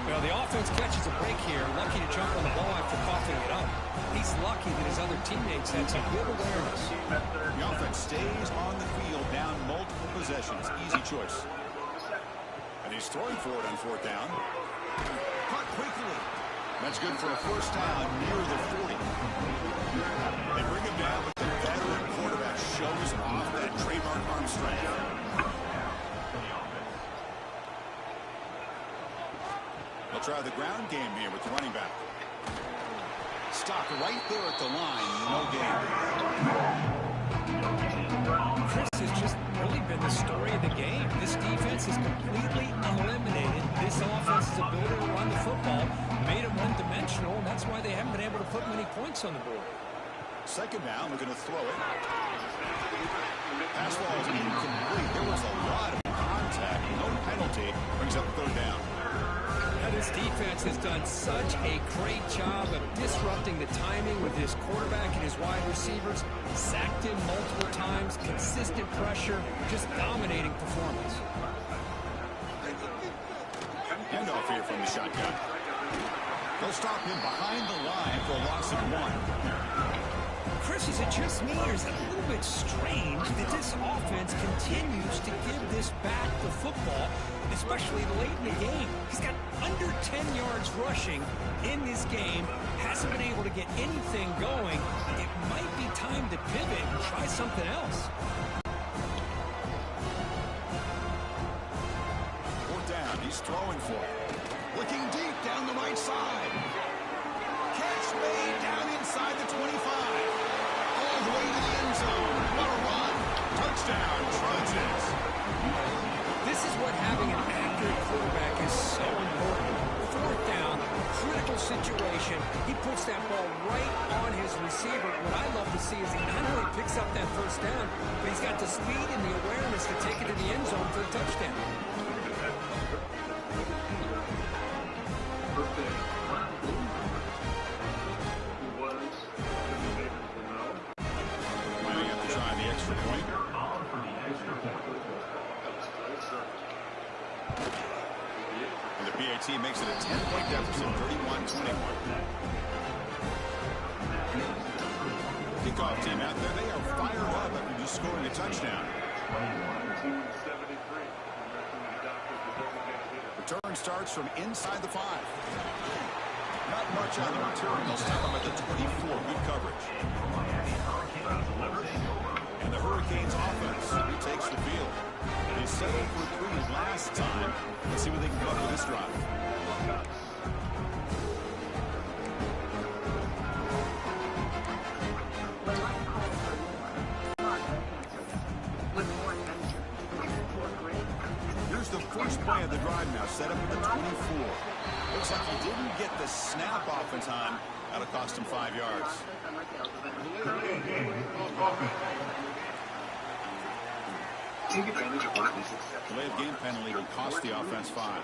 Well, the offense catches a break here. Lucky to jump on the ball after coughing it up. He's lucky that his other teammates had some good awareness. The offense stays on the field down multiple possessions. Easy choice. And he's throwing for it on 4th down. Caught quickly. That's good for a first down near the 40. They bring him down, but the veteran quarterback shows off that trademark arm strength. They'll try the ground game here with the running back. Stopped right there at the line. No gain. Chris has just really been the story of the game. This defense has completely eliminated this offense's ability to run the football, made them one-dimensional, and that's why they haven't been able to put many points on the board. Second down, we're going to throw it. Pass ball is incomplete. There was a lot of contact. No penalty. Brings up 3rd down. Now, this defense has done such a great job of disrupting the timing with his quarterback and his wide receivers. Sacked him multiple times, consistent pressure, just dominating performance. Handoff here from the shotgun. They'll stop him behind the line for a loss of 1. Chris, is it just me, or is it a little bit strange that this offense continues to give this back the football, especially late in the game? He's got under 10 yards rushing in this game, hasn't been able to get anything going. It might be time to pivot and try something else. 4th down, he's throwing for it. looking deep down the right side. Catch made down inside the 25. All the way to the end zone. What a run. Touchdown, Trojans. This is what having an accurate quarterback is so important. Fourth down, critical situation. He puts that ball right on his receiver. What I love to see is he not only picks up that first down, but he's got the speed and the awareness to take it to the end zone for the touchdown. Miami have to try the extra point. And the BYTE makes it a 10-point deficit, 31-21. Kickoff team out there, they are fired up after just scoring a touchdown. Return starts from inside the 5. Not much on the return. They'll stop him at the 24. Good coverage. And the Hurricanes offense retakes the field. They settled for 3 last time. Let's see what they can come up with this drive. Here's the first play of the drive now, set up at the 24. Looks like he didn't get the snap off in time. That'll cost him 5 yards. Delayed game penalty will cost the offense 5.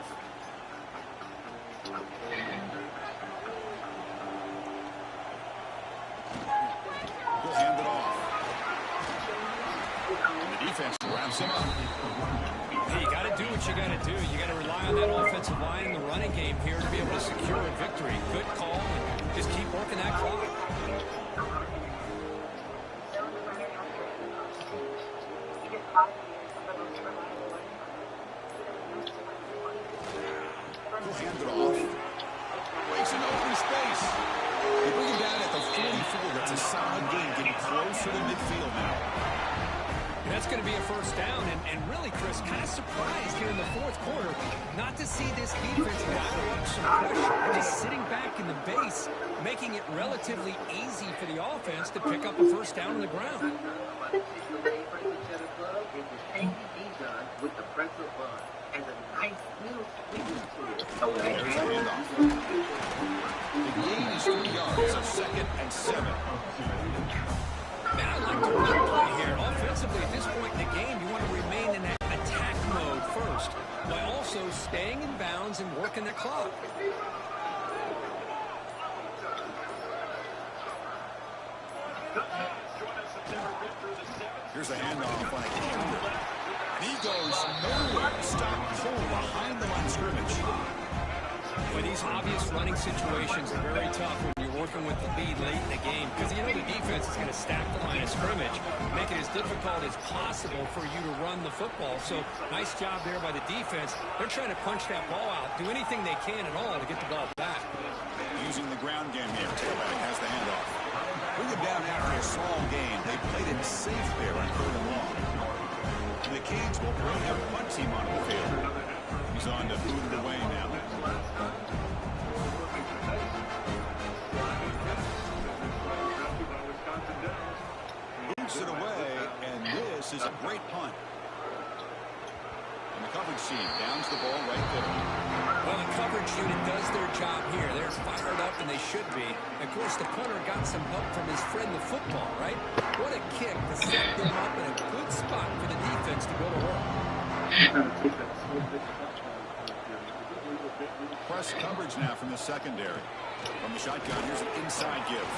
He'll hand it off. The defense wraps him up. Hey, you got to do what you got to do. You got to rely on that offensive line in the running game here to be able to secure a victory. Good call, and just keep working that clock. He'll hand it off. Breaks an open space. They bring him down at the 44. That's a solid gain, getting closer to midfield now. And that's going to be a first down, and really, Chris, kind of surprised here in the fourth quarter not to see this defense dial up some pressure, just sitting back in the base, making it relatively easy for the offense to pick up a first down on the ground. There's a handoff. The gain is 3 yards, a 2nd and 7. Man, I like the run play here. Offensively, at this point in the game, you want to remain in that attack mode first, while also staying in bounds and working the clock. Here's a handoff on a counter. And he goes nowhere. Stop cold behind the line of scrimmage. Well, these obvious running situations are very tough when you're working with the lead late in the game, because you know the defense is going to stack the line of scrimmage, make it as difficult as possible for you to run the football. So nice job there by the defense. They're trying to punch that ball out, do anything they can at all to get the ball back. Using the ground game here. Tailback has the handoff. Bring him down after a small gain. They played it safe there on 3rd and long. And the Canes will bring their punt team onto the field. He's on to boot it away now. Boots it away, and this is a great punt. And the coverage team downs the ball right there. Well, the coverage unit does their job here. They're fired up, and they should be. Of course, the punter got some help from his friend, the football, right? What a kick to set them up in a good spot for the defense to go to work. Press coverage now from the secondary. From the shotgun, here's an inside give.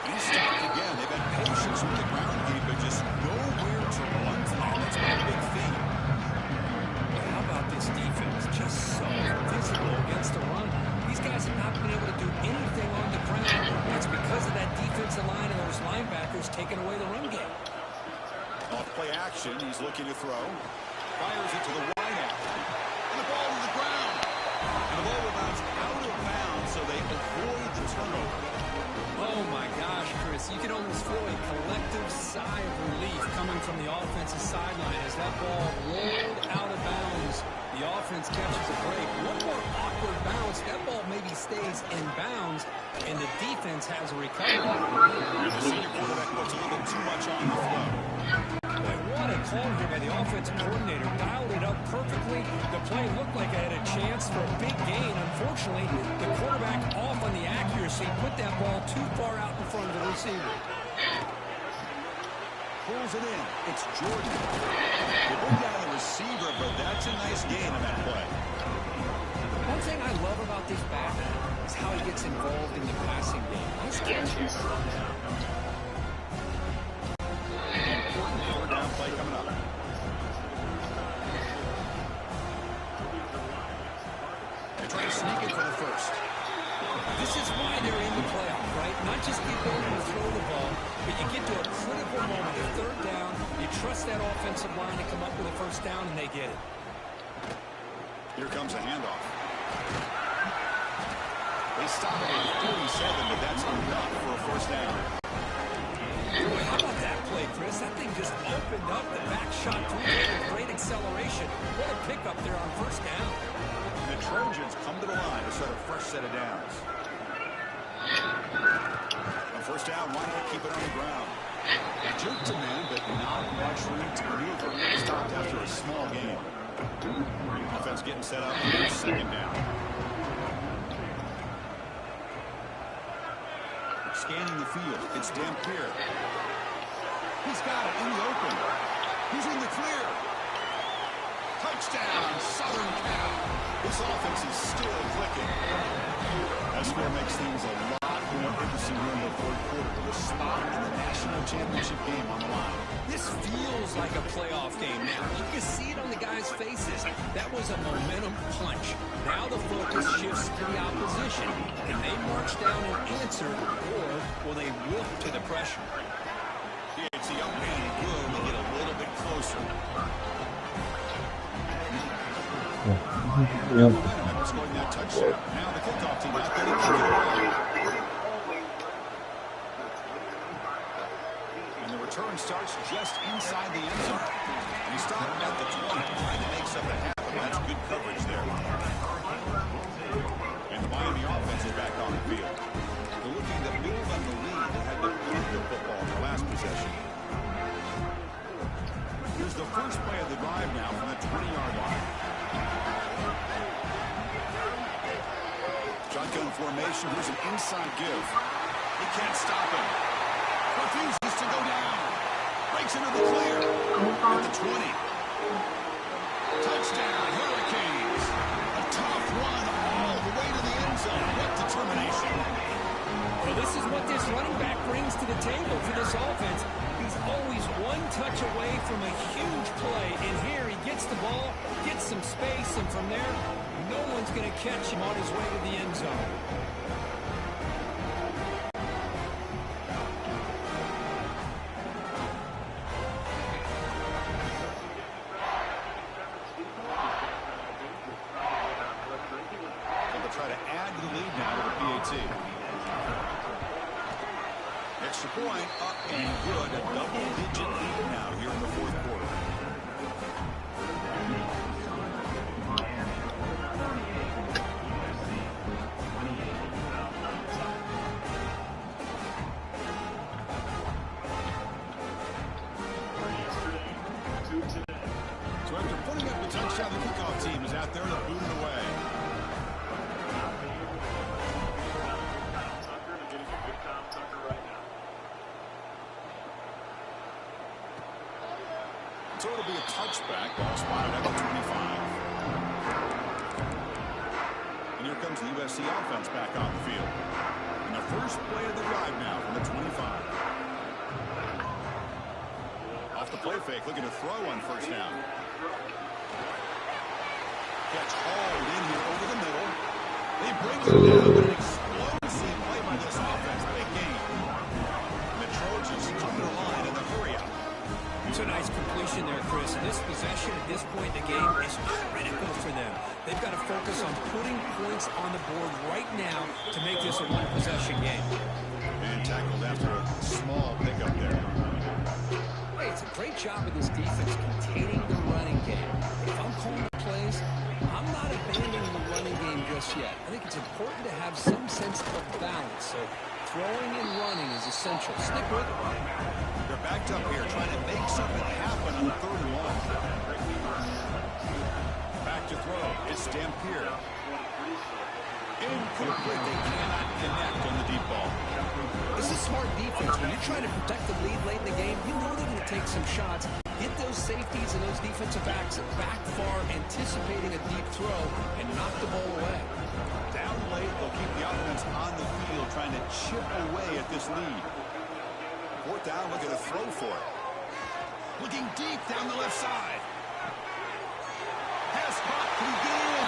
He's stopped again. They've had patience with the ground game, but just nowhere to run to. That's been a big theme. How about this defense? Just so physical against the run. These guys have not been able to do anything on the ground. It's because of that defensive line and those linebackers taking away the run game. Off play action, he's looking to throw. Fires it to the wideout. And the ball to the ground. And the ball will bounce out of bounds, so they avoid the turnover. Oh my gosh, Chris, you can almost feel a collective sigh of relief coming from the offensive sideline as that ball rolled out of bounds. The offense offense catches a break. One more awkward bounce. That ball maybe stays in bounds, and the defense has a recovery. The senior quarterback puts a little bit too much on the flow. Boy, what a call here by the offensive coordinator. Dialed it up perfectly. The play looked like it had a chance for a big gain. Unfortunately, the quarterback off on the accuracy, put that ball too far out in front of the receiver. Pulls it in. It's Jordan. They bring down the receiver, but that's a nice gain on that play. One thing I love about this back is how he gets involved in the passing game. Nice catch here. Third down play coming up. They try to sneak it for the first. This is why they're in the playoff, right? Not just the ability to throw the ball, but you get to a critical moment, a third down, you trust that offensive line to come up with a first down, and they get it. Here comes a handoff. They stop it at 47, but that's enough for a first down. Boy, how about that play, Chris? That thing just opened up the back shot through there with great acceleration. What a pickup there on first down. The Trojans come to the line to start a fresh set of downs. On first down, why not keep it on the ground? Juke to man, but not much room to maneuver. Stopped after a small gain. Offense getting set up for second down. Scanning the field. It's Dampier. He's got it in the open. He's in the clear. Touchdown, Southern Cal. This offense is still clicking. That score makes things a lot more interesting here in the third quarter with a spot in the national championship game on the line. This feels like a playoff game now. You can see it on the guys' faces. That was a momentum punch. Now the focus shifts to the opposition. Can they march down and answer, or will they wilt to the pressure? Yeah, it's the up man and good to get a little bit closer. Scoring that touchdown. Now the kickoff team out there to kick it away. And the return starts just inside the end zone. And he stopped at the 20, trying to make something happen. That's good coverage there. And the Miami offense is back on the field. They're looking to build on the lead that had to punt the football in the last possession. Here's the first play of the drive now from the 20-yard line. Shotgun formation. Here's an inside give. He can't stop him. Refuses to go down. Breaks into the clear. At the 20. Touchdown, Hurricanes. A tough run all the way to the end zone. What determination. Well, this is what this running back brings to the table for this offense. He's always one touch away from a huge play. And here he gets the ball, gets some space, and from there, no one's going to catch him on his way to the end zone. They'll try to add to the lead now to the BYTE. Extra point up and good. A double-digit lead now here in the fourth quarter. So after putting up the touchdown, the kickoff team is out there to boot it away. So it'll be a touchback. Ball spotted at the 25. And here comes the USC offense back on the field. And the first play of the drive now from the 25. Off the play fake, looking to throw on first down. Gets hauled in here over the middle. They bring it down, but an explosive play by this offense. Big game. And the Trojans come to the line in the hurry up. It's a nice completion there, Chris. And this possession at this point in the game is critical for them. They've got to focus on putting points on the board right now to make this a one-possession game. And tackled after a small pickup there. Hey, it's a great job of this defense containing the running game. If I'm calling the plays, I'm yet. I think it's important to have some sense of balance. So throwing and running is essential. Stick with it. They're backed up here trying to make something happen on the 3rd and 1. Back to throw. It's Dampier. Incomplete. They cannot connect on the deep ball. This is smart defense. When you're trying to protect the lead late in the game, you know they're going to take some shots. Get those safeties and those defensive backs back far, anticipating a deep throw, and knock the ball away. Down late, they'll keep the offense on the field, trying to chip away at this lead. 4th down, look at a throw for it. Looking deep down the left side. Has caught, can he get in?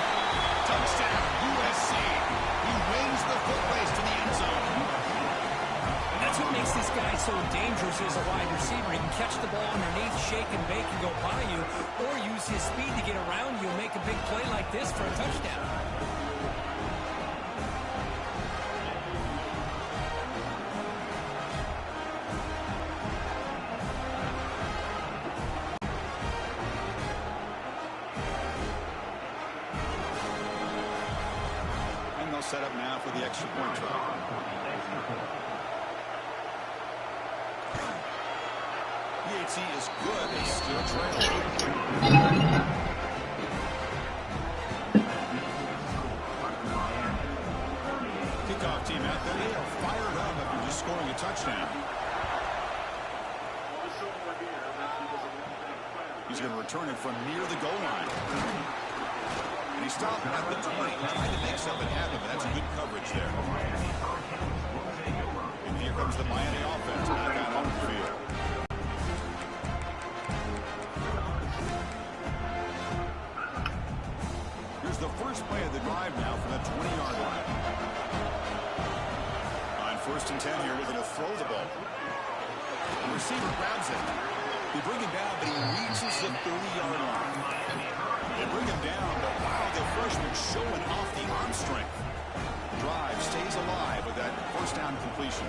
Touchdown, USC. He wings the foot race to the end zone. That's what makes this guy so dangerous as a wide receiver. He can catch the ball underneath, shake and bake and go by you, or use his speed to get around you and make a big play like this for a touchdown. And they'll set up now for the extra point try. BYTE is good. They still trail. Kickoff team out there. They are fired up after just scoring a touchdown. He's going to return it from near the goal line. And he stopped at the 20, trying to make something happen, but that's good coverage there. And here comes the Miami offense back out on the field. The first play of the drive now from the 20-yard line. On 1st and 10 here, we're going to throw the ball. The receiver grabs it. They bring him down, but he reaches the 30-yard line. They bring him down, but wow, the freshman showing off the arm strength. Drive stays alive with that 1st down completion.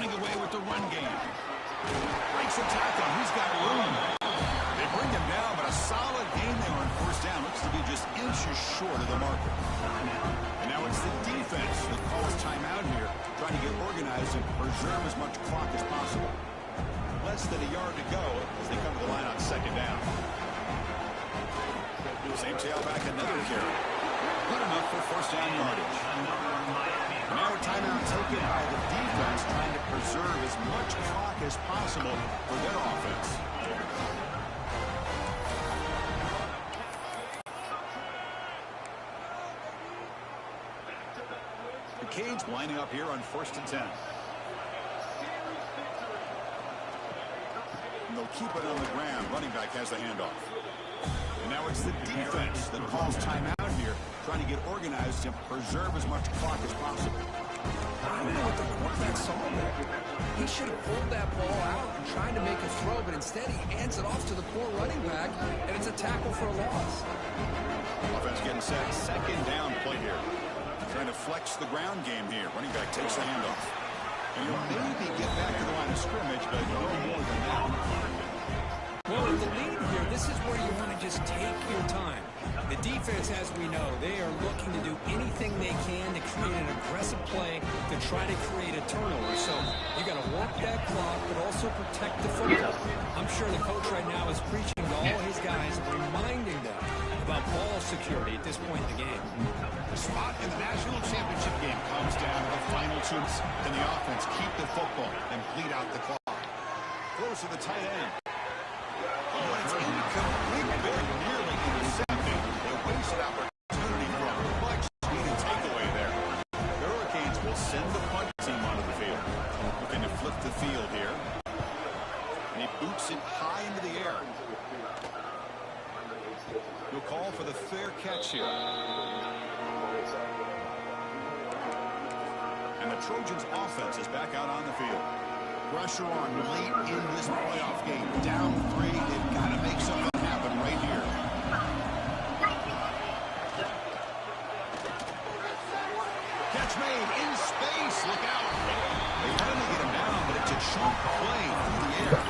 Away with the run game. Breaks a tackle. He's got room. They bring him down, but a solid game there on 1st down. Looks to be just inches short of the marker. And now it's the defense that calls timeout here, trying to get organized and preserve as much clock as possible. Less than a yard to go as they come to the line on 2nd down. Same tailback, another carry. Good enough for 1st down yardage. Now a timeout taken by the defense, trying to preserve as much clock as possible for their offense. The Canes lining up here on 1st and 10. And they'll keep it on the ground. Running back has the handoff. And now it's the defense that calls timeout here, trying to get organized and preserve as much clock as possible. I don't know what the quarterback saw there. He should have pulled that ball out and tried to make a throw, but instead he hands it off to the poor running back, and it's a tackle for a loss. Offense getting set. 2nd down play here. Trying to flex the ground game here. Running back takes the handoff. And he'll maybe get back to the line of scrimmage, but no more than that. Well, with the lead here, this is where you want to just take your time. The defense, as we know, they are looking to do anything they can to create an aggressive play to try to create a turnover. So you got to work that clock, but also protect the football. I'm sure the coach right now is preaching to all his guys, reminding them about ball security at this point in the game. The spot in the national championship game comes down to the final 2. Can the offense keep the football and bleed out the clock? Throws to the tight end. Oh, it's incomplete. Very nearly intercepted. A wasted opportunity for a much needed takeaway there. The Hurricanes will send the punt team onto the field. Looking to flip the field here. And he boots it high into the air. He'll call for the fair catch here. And the Trojans offense is back out on the field. Pressure on late in this playoff game. Down 3. They've got to make something happen right here. Catch made in space. Look out. They finally get him down, but it's a chunk play through the air.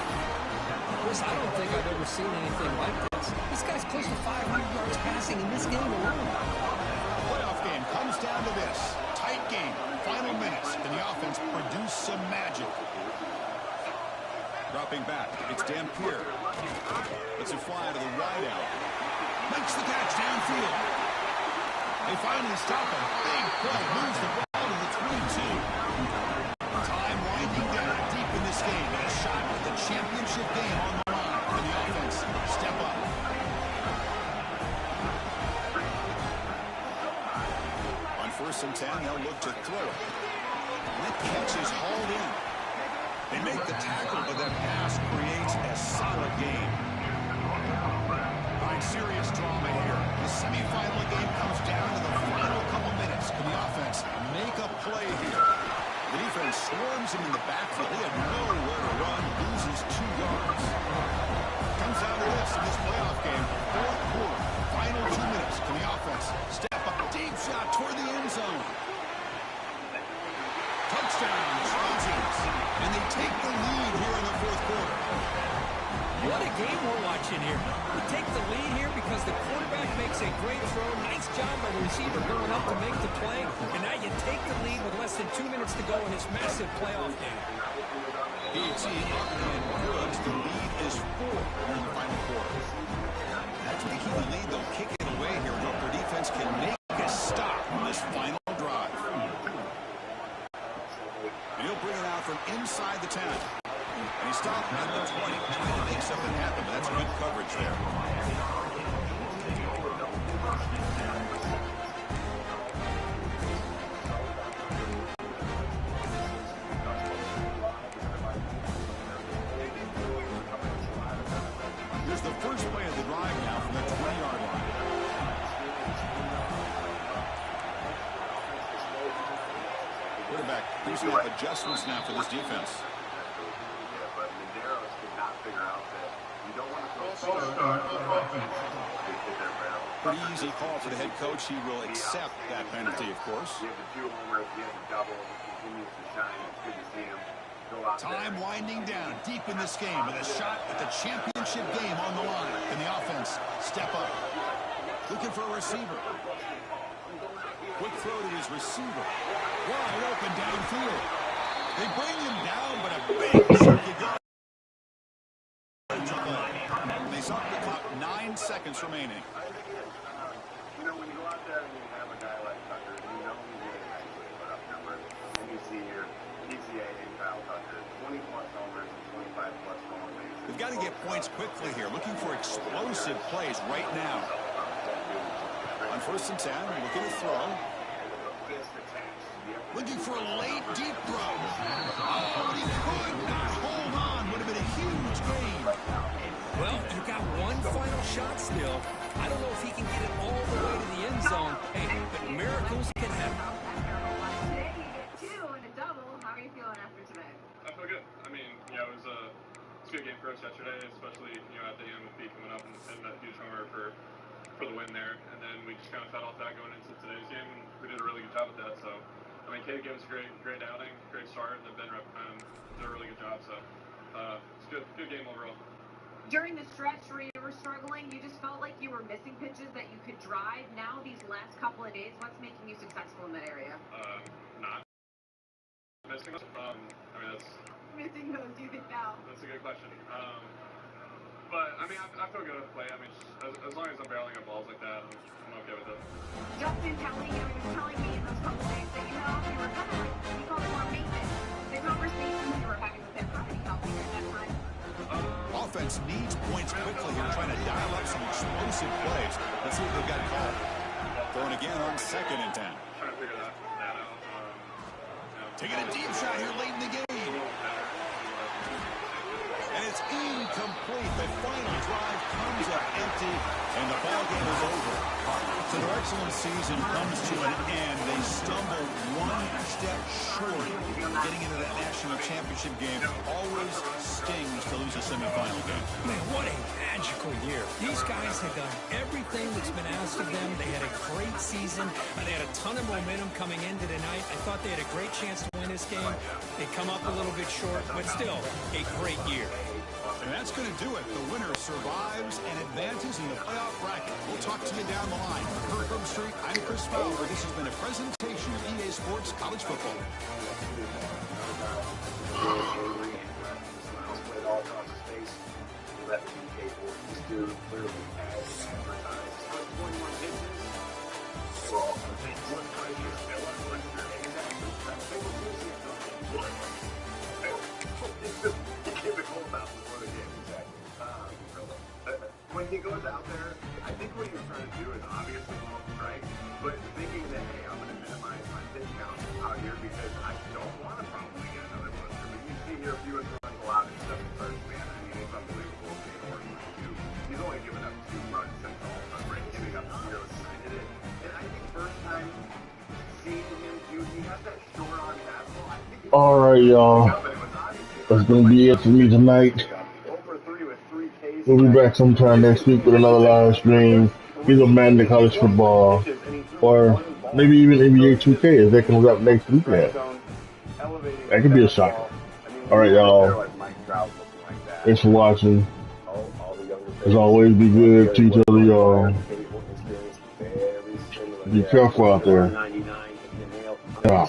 Chris, I don't think I've ever seen anything like this. This guy's close to 500 yards passing in this game alone. The playoff game comes down to this. Tight game, final minutes, and the offense produced some magic. Dropping back, it's Dampier. Lets it fly to the wide out. Makes the catch downfield. They finally stop him. Big play, moves the ball to the 22. Time winding down deep in this game. And a shot at the championship game on the line for the offense. Step up. On 1st and 10, they'll look to throw it. And that catch is hauled in. They make the tackle, but that pass creates a solid game. All right, serious drama here. The semifinal game comes down to the final couple minutes. Can the offense make a play here? The defense swarms him in the backfield. He had nowhere to run, loses 2 yards. Comes down to this in this playoff game. 4th quarter, final 2 minutes. Can the offense step up? Deep shot toward the end zone. Touchdown, Trojans. And they take the lead here in the 4th quarter. What a game we're watching here. We take the lead here because the quarterback makes a great throw. Nice job by the receiver going up to make the play. And now you take the lead with less than 2 minutes to go in this massive playoff game. BYTE and Woods, the lead is 4 in the final quarter. After taking the lead, they'll kick it away here and hope their defense can make a stop on this final drive. And he'll bring it out from inside the 10. And he stopped at the 20, trying to make something happen, but that's good coverage there. Here's the first play of the drive now from the 20-yard line. Quarterback, here's some adjustments now for this defense. Pretty easy call for the head coach. He will accept that penalty, of course. Time winding down deep in this game with a shot at the championship game on the line. And the offense step up. Looking for a receiver. Quick throw to his receiver. Wide open downfield. They bring him down, but a big circuit goal. They stop the clock, 9 seconds remaining. You know, when you go out there and you have a guy like Tucker, you know he's going to actually put up numbers. And you see here, PCA and Kyle Tucker, 20-plus homers and 25-plus stolen bases. They've got to get points quickly here, looking for explosive plays right now. On 1st and 10, looking to throw. Looking for a late, deep throw. Oh, but he could not hold on. Would have been a huge gain. Well, you got one final shot still. I don't know if he can get it all the way to the end zone. Hey, but miracles can happen. Today you get 2 and a double. How are you feeling after today? I feel good. I mean, yeah, it was a good game for us yesterday, especially, you know, at the end with Pete coming up and that huge homer for the win there. And then we just kind of fed off that going into today's game, and we did a really good job with that. So, I mean, Katie gave us a great outing, great start, and then Ben did a really good job. So, it's a good game overall. During the stretch where you were struggling, you just felt like you were missing pitches that you could drive. Now, these last couple of days, what's making you successful in that area? Not missing those. I mean, that's Missing those, do you think now? a good question. But I mean, I feel good at the play. I mean, as long as I'm barreling up balls like that, I'm okay with it. Justin Kelly, you were telling me in those couple days that you were kind of you call it more maintenance. The conversations you were having with him, how can he help you during that time? Offense needs points quickly here, trying to dial up some explosive plays. Let's see what they've got called. Throwing again on 2nd and 10. Trying to figure that out. Taking a deep shot here late in the game. And it's incomplete. The final drive comes up empty, and the ball game is over. So their excellent season comes to an end. They stumble one step short of getting into that national championship game. Always stings to lose a semifinal game. Man, what a magical year. These guys have done everything that's been asked of them. They had a great season. They had a ton of momentum coming into tonight. I thought they had a great chance to win this game. They come up a little bit short, but still a great year. And that's going to do it. The winner survives and advances in the playoff bracket. We'll talk to you down the line. For Kirk Street, I'm Chris Fowler. This has been a presentation of EA Sports College Football. When he goes out there, I think what he was trying to do is obviously look right, but thinking that, hey, I'm going to minimize my pitch count out here because I don't want to probably get another blister. But you see here a few runs allowed in 7 first, man. I mean, it's unbelievable. He's only given up 2 runs since all-time break, giving up 0. And I think first time seeing him, he has that short-arm fastball. I think All right, y'all. That's going to be it for me tonight. We'll be back sometime next week with another live stream, either Madden College Football, or maybe even NBA 2K if that comes up next weekend. That could be a shocker. Alright, y'all. Thanks for watching. As always, be good to each other, y'all. Be careful out there. Yeah.